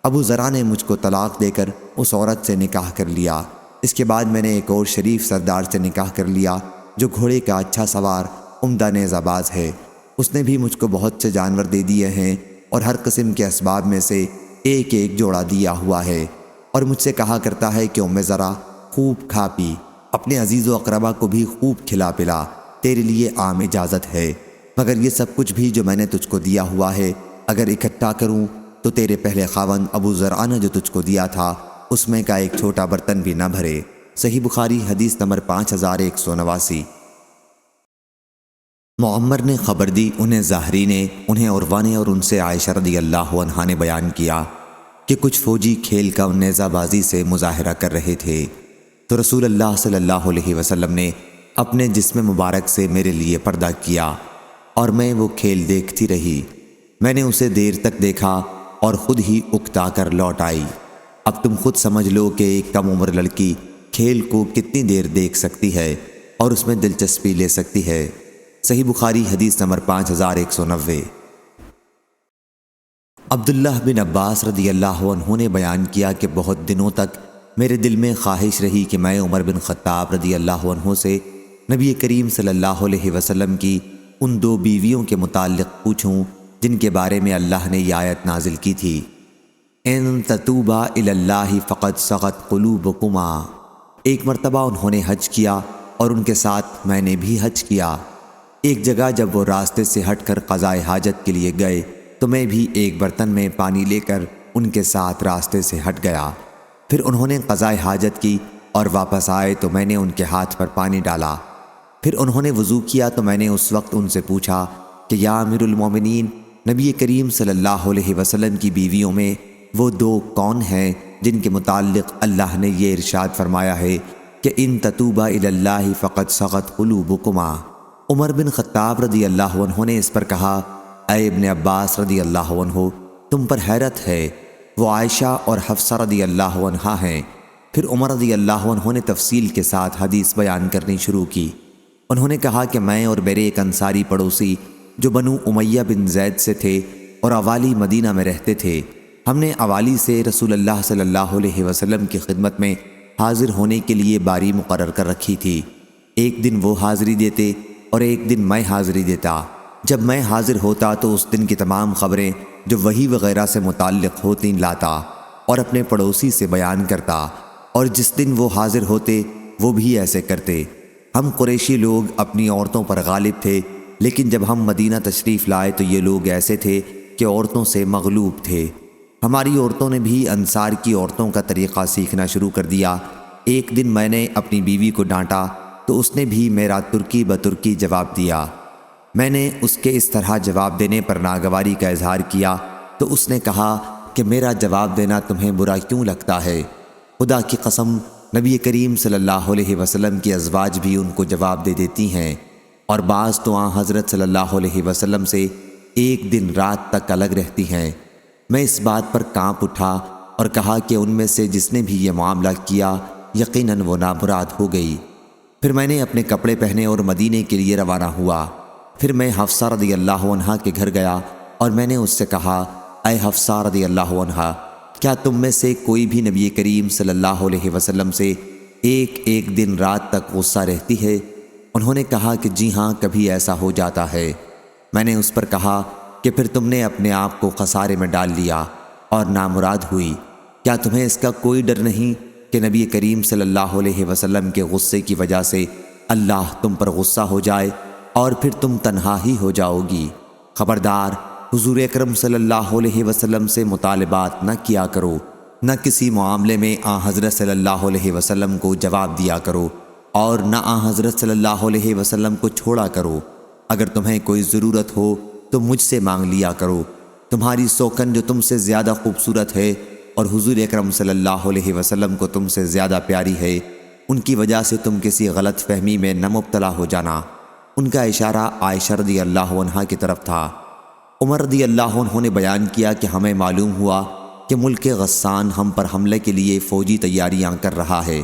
ابو زرع نے مجھ کو طلاق دے کر اس عورت سے نکاح کر لیا۔ اس کے بعد میں نے ایک اور شریف سردار سے نکاح کر لیا جو گھوڑے کا اچھا سوار، عمدہ نیزہ باز ہے، اس نے بھی مجھ کو بہت سے جانور دے دیے ہیں اور ہر قسم کے اسباب میں سے ایک ایک جوڑا دیا ہوا ہے، اور مجھ سے کہا کرتا ہے کہ ام زرع خوب کھا پی، اپنے عزیز و اقربا کو بھی خوب کھلا پلا، تیرے لیے عام اجازت ہے، مگر یہ سب کچھ بھی جو میں نے تجھ کو دیا ہوا ہے اگر اکٹھا کروں تو تیرے پہلے خاوند ابو زرع نے جو تجھ کو دیا تھا اس میں کا ایک چھوٹا برتن بھی نہ بھرے۔ صحیح بخاری حدیث نمبر 5189۔ معمر نے خبر دی، انہیں ظاہری نے، انہیں عروہ نے اور ان سے عائشہ رضی اللہ عنہا نے بیان کیا کہ کچھ فوجی کھیل کا نیزہ بازی سے مظاہرہ کر رہے تھے تو رسول اللہ صلی اللہ علیہ وسلم نے اپنے جسم مبارک سے میرے لیے پردہ کیا اور میں وہ کھیل دیکھتی رہی۔ میں نے اسے دیر تک دیکھا اور خود ہی اکتا کر لوٹ آئی۔ اب تم خود سمجھ لو کہ ایک کم عمر لڑکی کھیل کو کتنی دیر دیکھ سکتی ہے اور اس میں دلچسپی لے سکتی ہے۔ صحیح بخاری حدیث نمبر 5190۔ عبداللہ بن عباس رضی اللہ عنہ نے بیان کیا کہ بہت دنوں تک میرے دل میں خواہش رہی کہ میں عمر بن خطاب رضی اللہ عنہ سے نبی کریم صلی اللہ علیہ وسلم کی ان 2 بیویوں کے متعلق پوچھوں جن کے بارے میں اللہ نے یہ آیت نازل کی تھی، ان تتوبا الی اللہ فقد صغت قلوبکما۔ ایک مرتبہ انہوں نے حج کیا اور ان کے ساتھ میں نے بھی حج کیا۔ ایک جگہ جب وہ راستے سے ہٹ کر قضائے حاجت کے لیے گئے تو میں بھی ایک برتن میں پانی لے کر ان کے ساتھ راستے سے ہٹ گیا۔ پھر انہوں نے قضائے حاجت کی اور واپس آئے تو میں نے ان کے ہاتھ پر پانی ڈالا۔ پھر انہوں نے وضو کیا تو میں نے اس وقت ان سے پوچھا کہ یا امیر المومنین، نبی کریم صلی اللہ علیہ وسلم کی بیویوں میں وہ 2 کون ہیں جن کے متعلق اللہ نے یہ ارشاد فرمایا ہے کہ ان تتوبا الی اللہ فقد صغت قلوبکما۔ عمر بن خطاب رضی اللہ عنہ نے اس پر کہا، اے ابن عباس رضی اللہ عنہ، تم پر حیرت ہے، وہ عائشہ اور حفصہ رضی اللہ عنہا ہیں۔ پھر عمر رضی اللہ عنہ نے تفصیل کے ساتھ حدیث بیان کرنی شروع کی۔ انہوں نے کہا کہ میں اور میرے ایک انصاری پڑوسی جو بنو امیہ بن زید سے تھے اور اوالی مدینہ میں رہتے تھے، ہم نے اوالی سے رسول اللہ صلی اللہ علیہ وسلم کی خدمت میں حاضر ہونے کے لیے باری مقرر کر رکھی تھی۔ ایک دن وہ حاضری دیتے اور ایک دن میں حاضری دیتا۔ جب میں حاضر ہوتا تو اس دن کی تمام خبریں جو وحی وغیرہ سے متعلق ہوتی لاتا اور اپنے پڑوسی سے بیان کرتا، اور جس دن وہ حاضر ہوتے وہ بھی ایسے کرتے۔ ہم قریشی لوگ اپنی عورتوں پر غالب تھے، لیکن جب ہم مدینہ تشریف لائے تو یہ لوگ ایسے تھے کہ عورتوں سے مغلوب تھے۔ ہماری عورتوں نے بھی انصار کی عورتوں کا طریقہ سیکھنا شروع کر دیا۔ ایک دن میں نے اپنی بیوی کو ڈانٹا تو اس نے بھی میرا ترکی بترکی جواب دیا۔ میں نے اس کے اس طرح جواب دینے پر ناگواری کا اظہار کیا تو اس نے کہا کہ میرا جواب دینا تمہیں برا کیوں لگتا ہے؟ خدا کی قسم، نبی کریم صلی اللہ علیہ وسلم کی ازواج بھی ان کو جواب دے دیتی ہیں، اور بعض تو آن حضرت صلی اللہ علیہ وسلم سے ایک دن رات تک الگ رہتی ہیں۔ میں اس بات پر کانپ اٹھا اور کہا کہ ان میں سے جس نے بھی یہ معاملہ کیا یقیناً وہ نامراد ہو گئی۔ پھر میں نے اپنے کپڑے پہنے اور مدینے کے لیے روانہ ہوا۔ پھر میں حفصہ رضی اللہ عنہا کے گھر گیا اور میں نے اس سے کہا، اے حفصہ رضی اللہ عنہا، کیا تم میں سے کوئی بھی نبی کریم صلی اللہ علیہ وسلم سے ایک ایک دن رات تک غصہ رہتی ہے؟ انہوں نے کہا کہ جی ہاں، کبھی ایسا ہو جاتا ہے۔ میں نے اس پر کہا کہ پھر تم نے اپنے آپ کو خسارے میں ڈال لیا اور نامراد ہوئی۔ کیا تمہیں اس کا کوئی ڈر نہیں کہ نبی کریم صلی اللہ علیہ وسلم کے غصے کی وجہ سے اللہ تم پر غصہ ہو جائے اور پھر تم تنہا ہی ہو جاؤ گی؟ خبردار، حضور اکرم صلی اللہ علیہ وسلم سے مطالبات نہ کیا کرو، نہ کسی معاملے میں آن حضرت صلی اللہ علیہ وسلم کو جواب دیا کرو، اور نہ آن حضرت صلی اللہ علیہ وسلم کو چھوڑا کرو۔ اگر تمہیں کوئی ضرورت ہو تو مجھ سے مانگ لیا کرو۔ تمہاری سوکن جو تم سے زیادہ خوبصورت ہے اور حضور اکرم صلی اللہ علیہ وسلم کو تم سے زیادہ پیاری ہے، ان کی وجہ سے تم کسی غلط فہمی میں نہ مبتلا ہو جانا۔ ان کا اشارہ عائشہ رضی اللہ عنہا کی طرف تھا۔ عمر رضی اللہ عنہ نے بیان کیا کہ ہمیں معلوم ہوا کہ ملک غسان ہم پر حملے کے لیے فوجی تیاریاں کر رہا ہے۔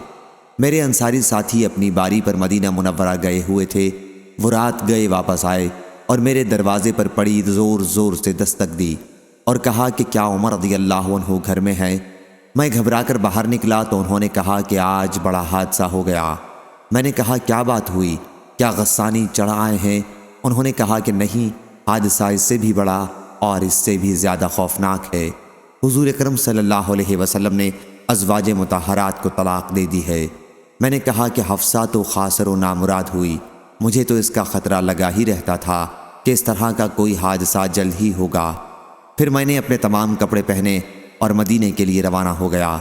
میرے انصاری ساتھی اپنی باری پر مدینہ منورہ گئے ہوئے تھے۔ وہ رات گئے واپس آئے اور میرے دروازے پر پڑی زور زور سے دستک دی اور کہا کہ کیا عمر رضی اللہ عنہ گھر میں ہیں؟ میں گھبرا کر باہر نکلا تو انہوں نے کہا کہ آج بڑا حادثہ ہو گیا۔ میں نے کہا کیا بات ہوئی؟ کیا غسانی چڑھ آئے ہیں؟ انہوں نے کہا کہ نہیں، حادثہ اس سے بھی بڑا اور اس سے بھی زیادہ خوفناک ہے۔ حضور اکرم صلی اللہ علیہ وسلم نے ازواج مطہرات کو طلاق دے دی ہے۔ میں نے کہا کہ حفصہ تو خاسر و نامراد ہوئی، مجھے تو اس کا خطرہ لگا ہی رہتا تھا کہ اس طرح کا کوئی حادثہ جلد ہی ہوگا۔ پھر میں نے اپنے تمام کپڑے پہنے اور مدینے کے لیے روانہ ہو گیا۔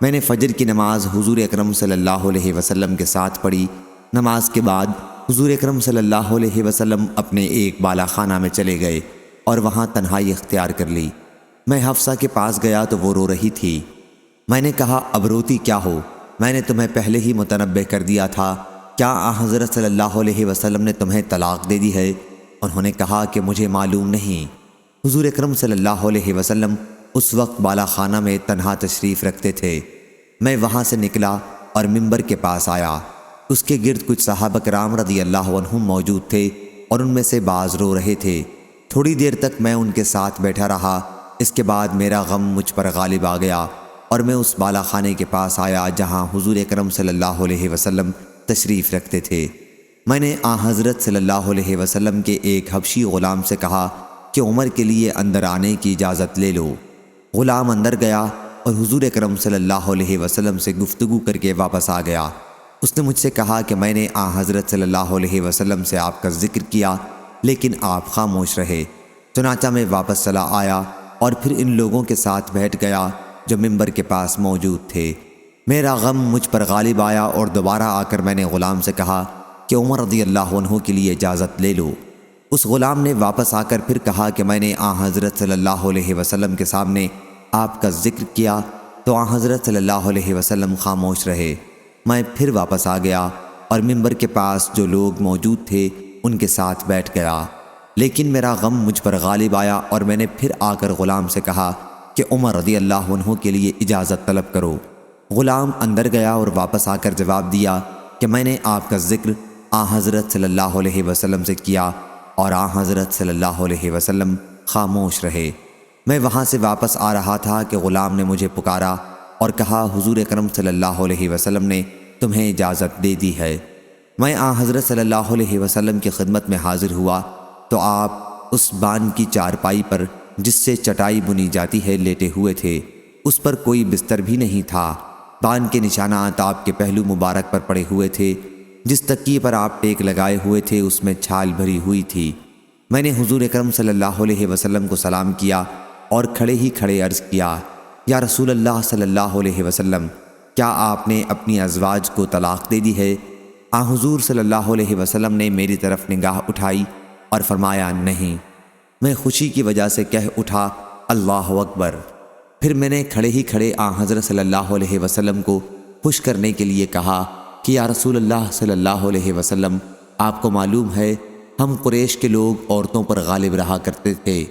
میں نے فجر کی نماز حضور اکرم صلی اللہ علیہ وسلم کے ساتھ پڑھی۔ نماز کے بعد حضور اکرم صلی اللہ علیہ وسلم اپنے ایک بالا خانہ میں چلے گئے اور وہاں تنہائی اختیار کر لی۔ میں حفصہ کے پاس گیا تو وہ رو رہی تھی۔ میں نے کہا اب روتی کیا ہو؟ میں نے تمہیں پہلے ہی متنبہ کر دیا تھا، کیا آن حضرت صلی اللہ علیہ وسلم نے تمہیں طلاق دے دی ہے؟ انہوں نے کہا کہ مجھے معلوم نہیں۔ حضور اکرم صلی اللہ علیہ وسلم اس وقت بالا خانہ میں تنہا تشریف رکھتے تھے۔ میں وہاں سے نکلا اور منبر کے پاس آیا۔ اس کے گرد کچھ صحابہ کرام رضی اللہ عنہم موجود تھے اور ان میں سے بعض رو رہے تھے۔ تھوڑی دیر تک میں ان کے ساتھ بیٹھا رہا۔ اس کے بعد میرا غم مجھ پر غالب آ گیا اور میں اس بالا خانے کے پاس آیا جہاں حضور اکرم صلی اللہ علیہ وسلم تشریف رکھتے تھے۔ میں نے آن حضرت صلی اللہ علیہ وسلم کے ایک حبشی غلام سے کہا کہ عمر کے لیے اندر آنے کی اجازت لے لو۔ غلام اندر گیا اور حضور اکرم صلی اللہ علیہ وسلم سے گفتگو کر کے واپس آ گیا۔ اس نے مجھ سے کہا کہ میں نے آن حضرت صلی اللہ علیہ وسلم سے آپ کا ذکر کیا لیکن آپ خاموش رہے۔ چنانچہ میں واپس چلا آیا اور پھر ان لوگوں کے ساتھ بیٹھ گیا جو منبر کے پاس موجود تھے۔ میرا غم مجھ پر غالب آیا اور دوبارہ آ کر میں نے غلام سے کہا کہ عمر رضی اللہ عنہ کے لیے اجازت لے لو۔ اس غلام نے واپس آ کر پھر کہا کہ میں نے آن حضرت صلی اللہ علیہ وسلم کے سامنے آپ کا ذکر کیا تو آن حضرت صلی اللہ علیہ وسلم خاموش رہے۔ میں پھر واپس آ گیا اور منبر کے پاس جو لوگ موجود تھے ان کے ساتھ بیٹھ گیا، لیکن میرا غم مجھ پر غالب آیا اور میں نے پھر آ کر غلام سے کہا کہ عمر رضی اللہ عنہ کے لیے اجازت طلب کرو۔ غلام اندر گیا اور واپس آ کر جواب دیا کہ میں نے آپ کا ذکر حضرت صلی اللہ علیہ وسلم سے کیا اور حضرت صلی اللہ علیہ وسلم خاموش رہے۔ میں وہاں سے واپس آ رہا تھا کہ غلام نے مجھے پکارا اور کہا حضور اکرم صلی اللہ علیہ وسلم نے تمہیں اجازت دے دی ہے۔ میں حضرت صلی اللہ علیہ وسلم کی خدمت میں حاضر ہوا تو آپ اس بان کی چارپائی پر جس سے چٹائی بنی جاتی ہے لیٹے ہوئے تھے، اس پر کوئی بستر بھی نہیں تھا۔ بان کے نشانات آپ کے پہلو مبارک پر پڑے ہوئے تھے، جس تکیے پر آپ ٹیک لگائے ہوئے تھے اس میں چھال بھری ہوئی تھی۔ میں نے حضور اکرم صلی اللہ علیہ وسلم کو سلام کیا اور کھڑے ہی کھڑے عرض کیا یا رسول اللہ صلی اللہ علیہ وسلم، کیا آپ نے اپنی ازواج کو طلاق دے دی ہے؟ حضور صلی اللہ علیہ وسلم نے میری طرف نگاہ اٹھائی اور فرمایا نہیں۔ میں خوشی کی وجہ سے کہہ اٹھا اللہ اکبر۔ پھر میں نے کھڑے ہی کھڑے حضرت صلی اللہ علیہ وسلم کو خوش کرنے کے لیے کہا کہ یا رسول اللہ صلی اللہ علیہ وسلم، آپ کو معلوم ہے ہم قریش کے لوگ عورتوں پر غالب رہا کرتے تھے،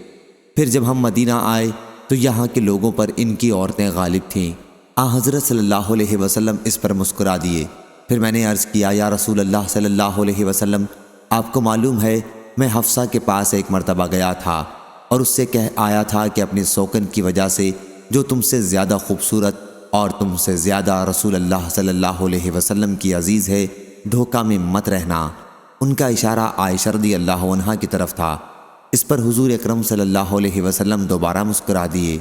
پھر جب ہم مدینہ آئے تو یہاں کے لوگوں پر ان کی عورتیں غالب تھیں۔ حضرت صلی اللہ علیہ وسلم اس پر مسکرا دیے۔ پھر میں نے عرض کیا یا رسول اللہ صلی اللہ علیہ وسلم، آپ کو معلوم ہے میں حفصہ کے پاس ایک مرتبہ گیا تھا اور اس سے کہہ آیا تھا کہ اپنی سوکن کی وجہ سے جو تم سے زیادہ خوبصورت اور تم سے زیادہ رسول اللہ صلی اللہ علیہ وسلم کی عزیز ہے، دھوکہ میں مت رہنا۔ ان کا اشارہ عائشہ رضی اللہ عنہا کی طرف تھا۔ اس پر حضور اکرم صلی اللہ علیہ وسلم دوبارہ مسکرا دیے۔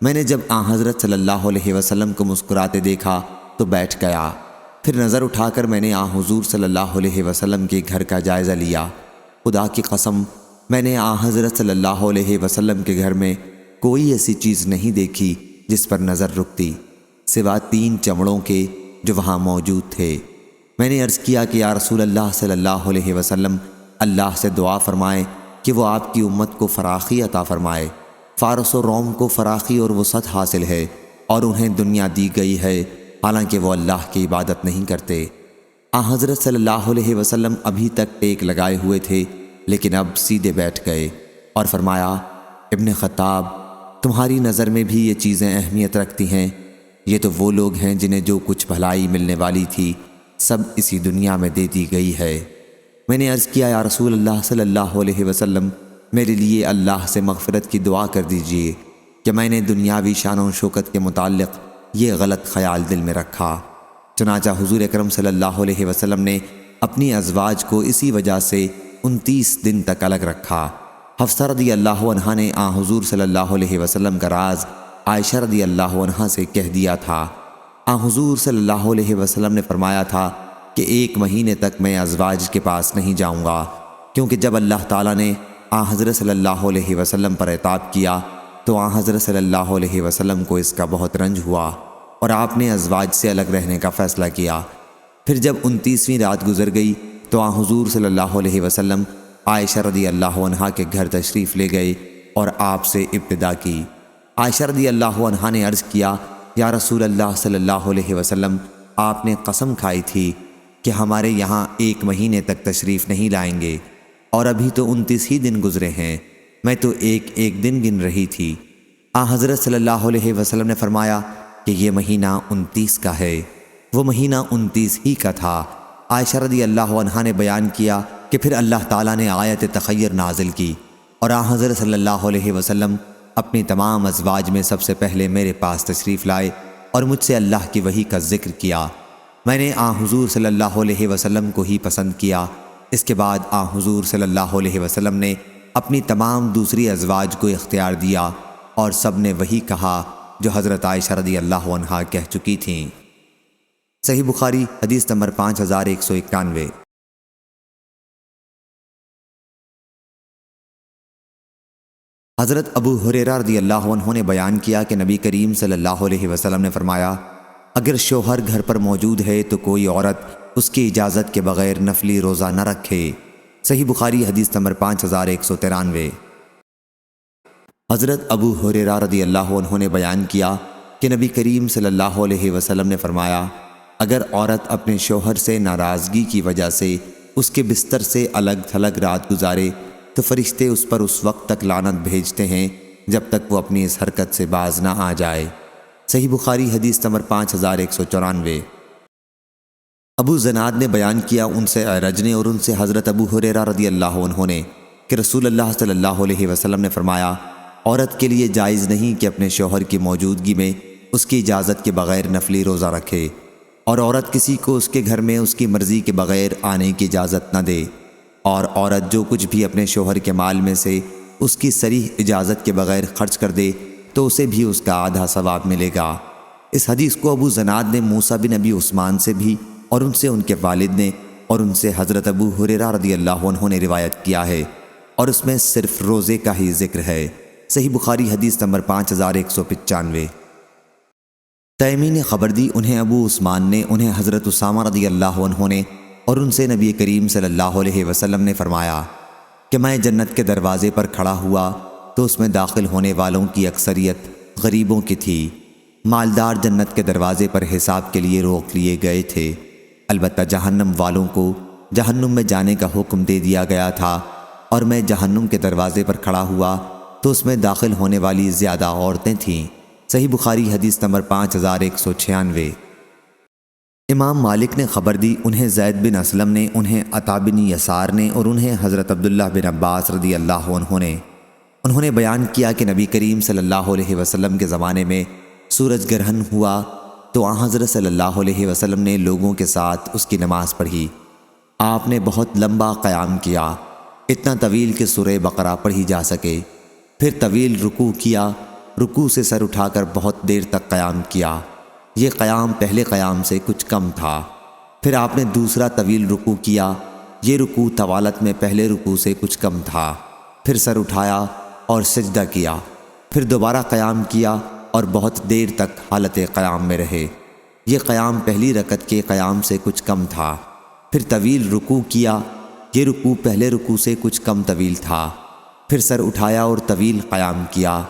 میں نے جب حضرت صلی اللہ علیہ وسلم کو مسکراتے دیکھا تو بیٹھ گیا۔ پھر نظر اٹھا کر میں نے حضور صلی اللہ علیہ وسلم کے گھر کا جائزہ لیا۔ خدا کی قسم میں نے حضرت صلی اللہ علیہ وسلم کے گھر میں کوئی ایسی چیز نہیں دیکھی جس پر نظر رکتی سوا 3 چمڑوں کے جو وہاں موجود تھے۔ میں نے عرض کیا کہ یا رسول اللہ صلی اللہ علیہ وسلم، اللہ سے دعا فرمائے کہ وہ آپ کی امت کو فراخی عطا فرمائے۔ فارس و روم کو فراخی اور وسعت حاصل ہے اور انہیں دنیا دی گئی ہے، حالانکہ وہ اللہ کی عبادت نہیں کرتے۔ حضرت صلی اللہ علیہ وسلم ابھی تک ٹیک لگائے ہوئے تھے لیکن اب سیدھے بیٹھ گئے اور فرمایا ابن خطاب، تمہاری نظر میں بھی یہ چیزیں اہمیت رکھتی ہیں؟ یہ تو وہ لوگ ہیں جنہیں جو کچھ بھلائی ملنے والی تھی سب اسی دنیا میں دے دی گئی ہے۔ میں نے عرض کیا یا رسول اللہ صلی اللہ علیہ وسلم، میرے لیے اللہ سے مغفرت کی دعا کر دیجئے کہ میں نے دنیاوی شان و شوکت کے متعلق یہ غلط خیال دل میں رکھا۔ چنانچہ حضور اکرم صلی اللہ علیہ وسلم نے اپنی ازواج کو اسی وجہ سے 29 دن تک الگ رکھا۔ حفصہ رضی اللہ عنہا نے حضور صلی اللہ علیہ وسلم کا راز عائشہ رضی اللہ عنہا سے کہہ دیا تھا۔ حضور صلی اللہ علیہ وسلم نے فرمایا تھا کہ 1 مہینے تک میں ازواج کے پاس نہیں جاؤں گا، کیونکہ جب اللہ تعالیٰ نے حضرت صلی اللہ علیہ وسلم پر عتاب کیا تو حضرت صلی اللہ علیہ وسلم کو اس کا بہت رنج ہوا اور آپ نے ازواج سے الگ رہنے کا فیصلہ کیا۔ پھر جب 29ویں رات گزر گئی تو حضور صلی اللہ علیہ وسلم عائشہ رضی اللہ عنہا کے گھر تشریف لے گئے اور آپ سے ابتدا کی۔ عائشہ رضی اللہ عنہا نے عرض کیا یا رسول اللہ صلی اللہ علیہ وسلم، آپ نے قسم کھائی تھی کہ ہمارے یہاں 1 مہینے تک تشریف نہیں لائیں گے اور ابھی تو 29 ہی دن گزرے ہیں، میں تو ایک دن گن رہی تھی۔ حضرت صلی اللہ علیہ وسلم نے فرمایا کہ یہ مہینہ 29 کا ہے۔ وہ مہینہ 29 ہی کا تھا۔ عائشہ رضی اللہ عنہا نے بیان کیا کہ پھر اللہ تعالیٰ نے آیت تخیر نازل کی اور حضرت صلی اللہ علیہ وسلم اپنی تمام ازواج میں سب سے پہلے میرے پاس تشریف لائے اور مجھ سے اللہ کی وحی کا ذکر کیا۔ میں نے حضور صلی اللہ علیہ وسلم کو ہی پسند کیا۔ اس کے بعد حضور صلی اللہ علیہ وسلم نے اپنی تمام دوسری ازواج کو اختیار دیا اور سب نے وہی کہا جو حضرت عائشہ رضی اللہ عنہا کہہ چکی تھیں۔ صحیح بخاری حدیث نمبر 5191۔ حضرت ابو ہریرہ رضی اللہ عنہ نے بیان کیا کہ نبی کریم صلی اللہ علیہ وسلم نے فرمایا، اگر شوہر گھر پر موجود ہے تو کوئی عورت اس کی اجازت کے بغیر نفلی روزہ نہ رکھے۔ صحیح بخاری حدیث نمبر 5193۔ حضرت ابو ہریرہ رضی اللہ عنہ نے بیان کیا کہ نبی کریم صلی اللہ علیہ وسلم نے فرمایا، اگر عورت اپنے شوہر سے ناراضگی کی وجہ سے اس کے بستر سے الگ تھلگ رات گزارے تو فرشتے اس پر اس وقت تک لعنت بھیجتے ہیں جب تک وہ اپنی اس حرکت سے باز نہ آ جائے۔ صحیح بخاری حدیث نمبر 5194۔ ابو زناد نے بیان کیا ان سے اعرج نے اور ان سے حضرت ابو ہریرہ رضی اللہ عنہ نے کہ رسول اللہ صلی اللہ علیہ وسلم نے فرمایا، عورت کے لیے جائز نہیں کہ اپنے شوہر کی موجودگی میں اس کی اجازت کے بغیر نفلی روزہ رکھے، اور عورت کسی کو اس کے گھر میں اس کی مرضی کے بغیر آنے کی اجازت نہ دے، اور عورت جو کچھ بھی اپنے شوہر کے مال میں سے اس کی صریح اجازت کے بغیر خرچ کر دے تو اسے بھی اس کا آدھا ثواب ملے گا۔ اس حدیث کو ابو زناد نے موسیٰ بن ابی عثمان سے بھی اور ان سے ان کے والد نے اور ان سے حضرت ابو ہریرہ رضی اللہ عنہ نے روایت کیا ہے، اور اس میں صرف روزے کا ہی ذکر ہے۔ صحیح بخاری حدیث نمبر 5195۔ تیمی نے خبر دی، انہیں ابو عثمان نے، انہیں حضرت اسامہ رضی اللہ عنہ نے اور ان سے نبی کریم صلی اللہ علیہ وسلم نے فرمایا کہ میں جنت کے دروازے پر کھڑا ہوا تو اس میں داخل ہونے والوں کی اکثریت غریبوں کی تھی۔ مالدار جنت کے دروازے پر حساب کے لیے روک لیے گئے تھے، البتہ جہنم والوں کو جہنم میں جانے کا حکم دے دیا گیا تھا، اور میں جہنم کے دروازے پر کھڑا ہوا تو اس میں داخل ہونے والی زیادہ عورتیں تھیں۔ صحیح بخاری حدیث نمبر 5196۔ امام مالک نے خبر دی، انہیں زید بن اسلم نے، انہیں عطا بن یسار نے اور انہیں حضرت عبداللہ بن عباس رضی اللہ عنہ نے انہوں نے بیان کیا کہ نبی کریم صلی اللہ علیہ وسلم کے زمانے میں سورج گرہن ہوا تو آن حضرت صلی اللہ علیہ وسلم نے لوگوں کے ساتھ اس کی نماز پڑھی۔ آپ نے بہت لمبا قیام کیا، اتنا طویل کہ سورہ بقرہ پڑھی جا سکے، پھر طویل رکوع کیا، رکوع سے سر اٹھا کر بہت دیر تک قیام کیا، یہ قیام پہلے قیام سے کچھ کم تھا۔ پھر آپ نے دوسرا طویل رکوع کیا، یہ رکوع طوالت میں پہلے رکوع سے کچھ کم تھا، پھر سر اٹھایا اور سجدہ کیا، پھر دوبارہ قیام کیا اور بہت دیر تک حالت قیام میں رہے، یہ قیام پہلی رکعت کے قیام سے کچھ کم تھا۔ پھر طویل رکوع کیا، یہ رکوع پہلے رکوع سے کچھ کم طویل تھا، پھر سر اٹھایا اور طویل قیام کیا،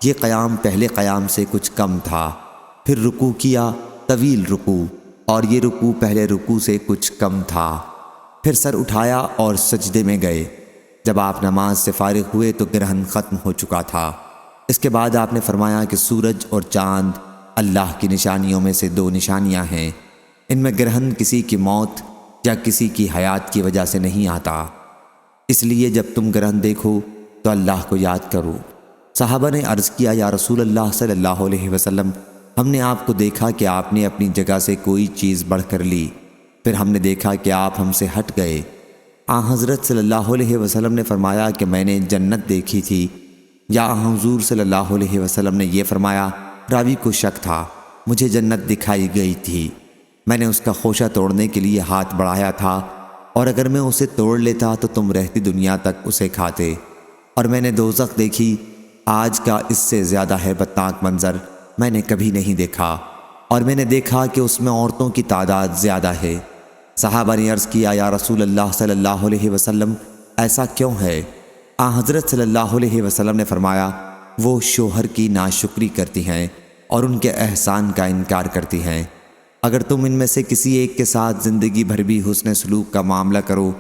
یہ قیام پہلے قیام سے کچھ کم تھا، پھر رکوع کیا، طویل رکوع، اور یہ رکوع پہلے رکوع سے کچھ کم تھا، پھر سر اٹھایا اور سجدے میں گئے۔ جب آپ نماز سے فارغ ہوئے تو گرہن ختم ہو چکا تھا۔ اس کے بعد آپ نے فرمایا کہ سورج اور چاند اللہ کی نشانیوں میں سے دو نشانیاں ہیں، ان میں گرہن کسی کی موت یا کسی کی حیات کی وجہ سے نہیں آتا، اس لیے جب تم گرہن دیکھو تو اللہ کو یاد کرو۔ صحابہ نے عرض کیا، یا رسول اللہ صلی اللہ علیہ وسلم، ہم نے آپ کو دیکھا کہ آپ نے اپنی جگہ سے کوئی چیز بڑھ کر لی، پھر ہم نے دیکھا کہ آپ ہم سے ہٹ گئے۔ آن حضرت صلی اللہ علیہ وسلم نے فرمایا کہ میں نے جنت دیکھی تھی، یا آن حضور صلی اللہ علیہ وسلم نے یہ فرمایا، راوی کو شک تھا، مجھے جنت دکھائی گئی تھی، میں نے اس کا خوشہ توڑنے کے لیے ہاتھ بڑھایا تھا، اور اگر میں اسے توڑ لیتا تو تم رہتی دنیا تک اسے کھاتے، اور میں نے دوزخ دیکھی، آج کا اس سے زیادہ ہیبتناک منظر میں نے کبھی نہیں دیکھا، اور میں نے دیکھا کہ اس میں عورتوں کی تعداد زیادہ ہے۔ صحابہ نے عرض کیا، یا رسول اللہ صلی اللہ علیہ وسلم، ایسا کیوں ہے؟ آن حضرت صلی اللہ علیہ وسلم نے فرمایا، وہ شوہر کی ناشکری کرتی ہیں اور ان کے احسان کا انکار کرتی ہیں۔ اگر تم ان میں سے کسی ایک کے ساتھ زندگی بھر بھی حسن سلوک کا معاملہ کرو،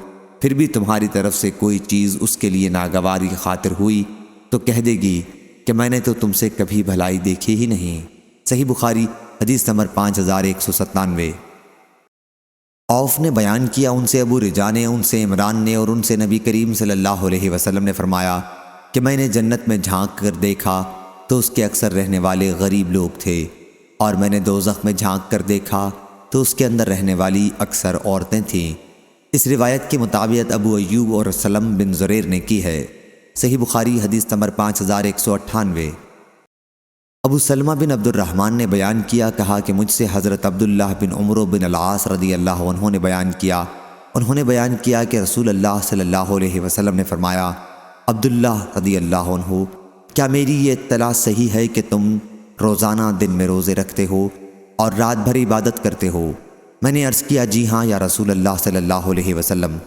پھر بھی تمہاری طرف سے کوئی چیز اس کے لیے ناگواری خاطر ہوئی تو کہہ دے گی کہ میں نے تو تم سے کبھی بھلائی دیکھی ہی نہیں۔ صحیح بخاری حدیث نمبر 5197۔ عوف نے بیان کیا، ان سے ابو رجا نے، ان سے عمران نے اور ان سے نبی کریم صلی اللہ علیہ وسلم نے فرمایا کہ میں نے جنت میں جھانک کر دیکھا تو اس کے اکثر رہنے والے غریب لوگ تھے، اور میں نے دوزخ میں جھانک کر دیکھا تو اس کے اندر رہنے والی اکثر عورتیں تھیں۔ اس روایت کی مطابقت ابو ایوب اور سلم بن زریر نے کی ہے۔ صحیح بخاری حدیث نمبر 5198۔ ابو سلمہ بن عبد الرحمن نے بیان کیا، کہا کہ مجھ سے حضرت عبداللہ بن عمر بن العاص رضی اللہ عنہ نے بیان کیا، انہوں نے بیان کیا کہ رسول اللہ صلی اللہ علیہ وسلم نے فرمایا، عبداللہ رضی اللہ عنہ، کیا میری یہ اطلاع صحیح ہے کہ تم روزانہ دن میں روزے رکھتے ہو اور رات بھر عبادت کرتے ہو؟ میں نے عرض کیا، جی ہاں یا رسول اللہ صلی اللہ علیہ وسلم۔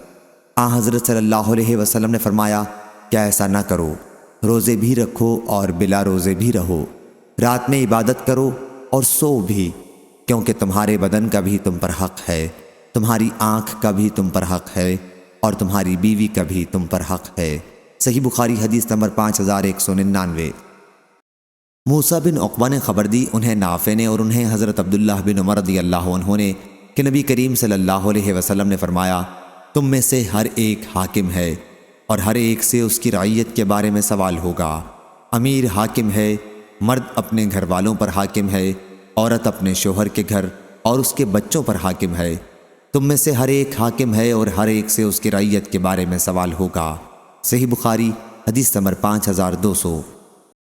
آن حضرت صلی اللہ علیہ وسلم نے فرمایا، کیا ایسا نہ کرو، روزے بھی رکھو اور بلا روزے بھی رہو، رات میں عبادت کرو اور سو بھی، کیونکہ تمہارے بدن کا بھی تم پر حق ہے۔ تمہاری آنکھ کا بھی تم پر حق ہے اور تمہاری بیوی کا بھی تم پر حق ہے۔ صحیح بخاری حدیث نمبر 5199۔ موسیٰ بن عقبہ نے خبر دی، انہیں نافع نے اور انہیں حضرت عبداللہ بن عمر رضی اللہ عنہ نے کہ نبی کریم صلی اللہ علیہ وسلم نے فرمایا، تم میں سے ہر ایک حاکم ہے اور ہر ایک سے اس کی رعیت کے بارے میں سوال ہوگا۔ امیر حاکم ہے، مرد اپنے گھر والوں پر حاکم ہے، عورت اپنے شوہر کے گھر اور اس کے بچوں پر حاکم ہے۔ تم میں سے ہر ایک حاکم ہے اور ہر ایک سے اس کی رعیت کے بارے میں سوال ہوگا۔ صحیح بخاری حدیث نمبر 5200۔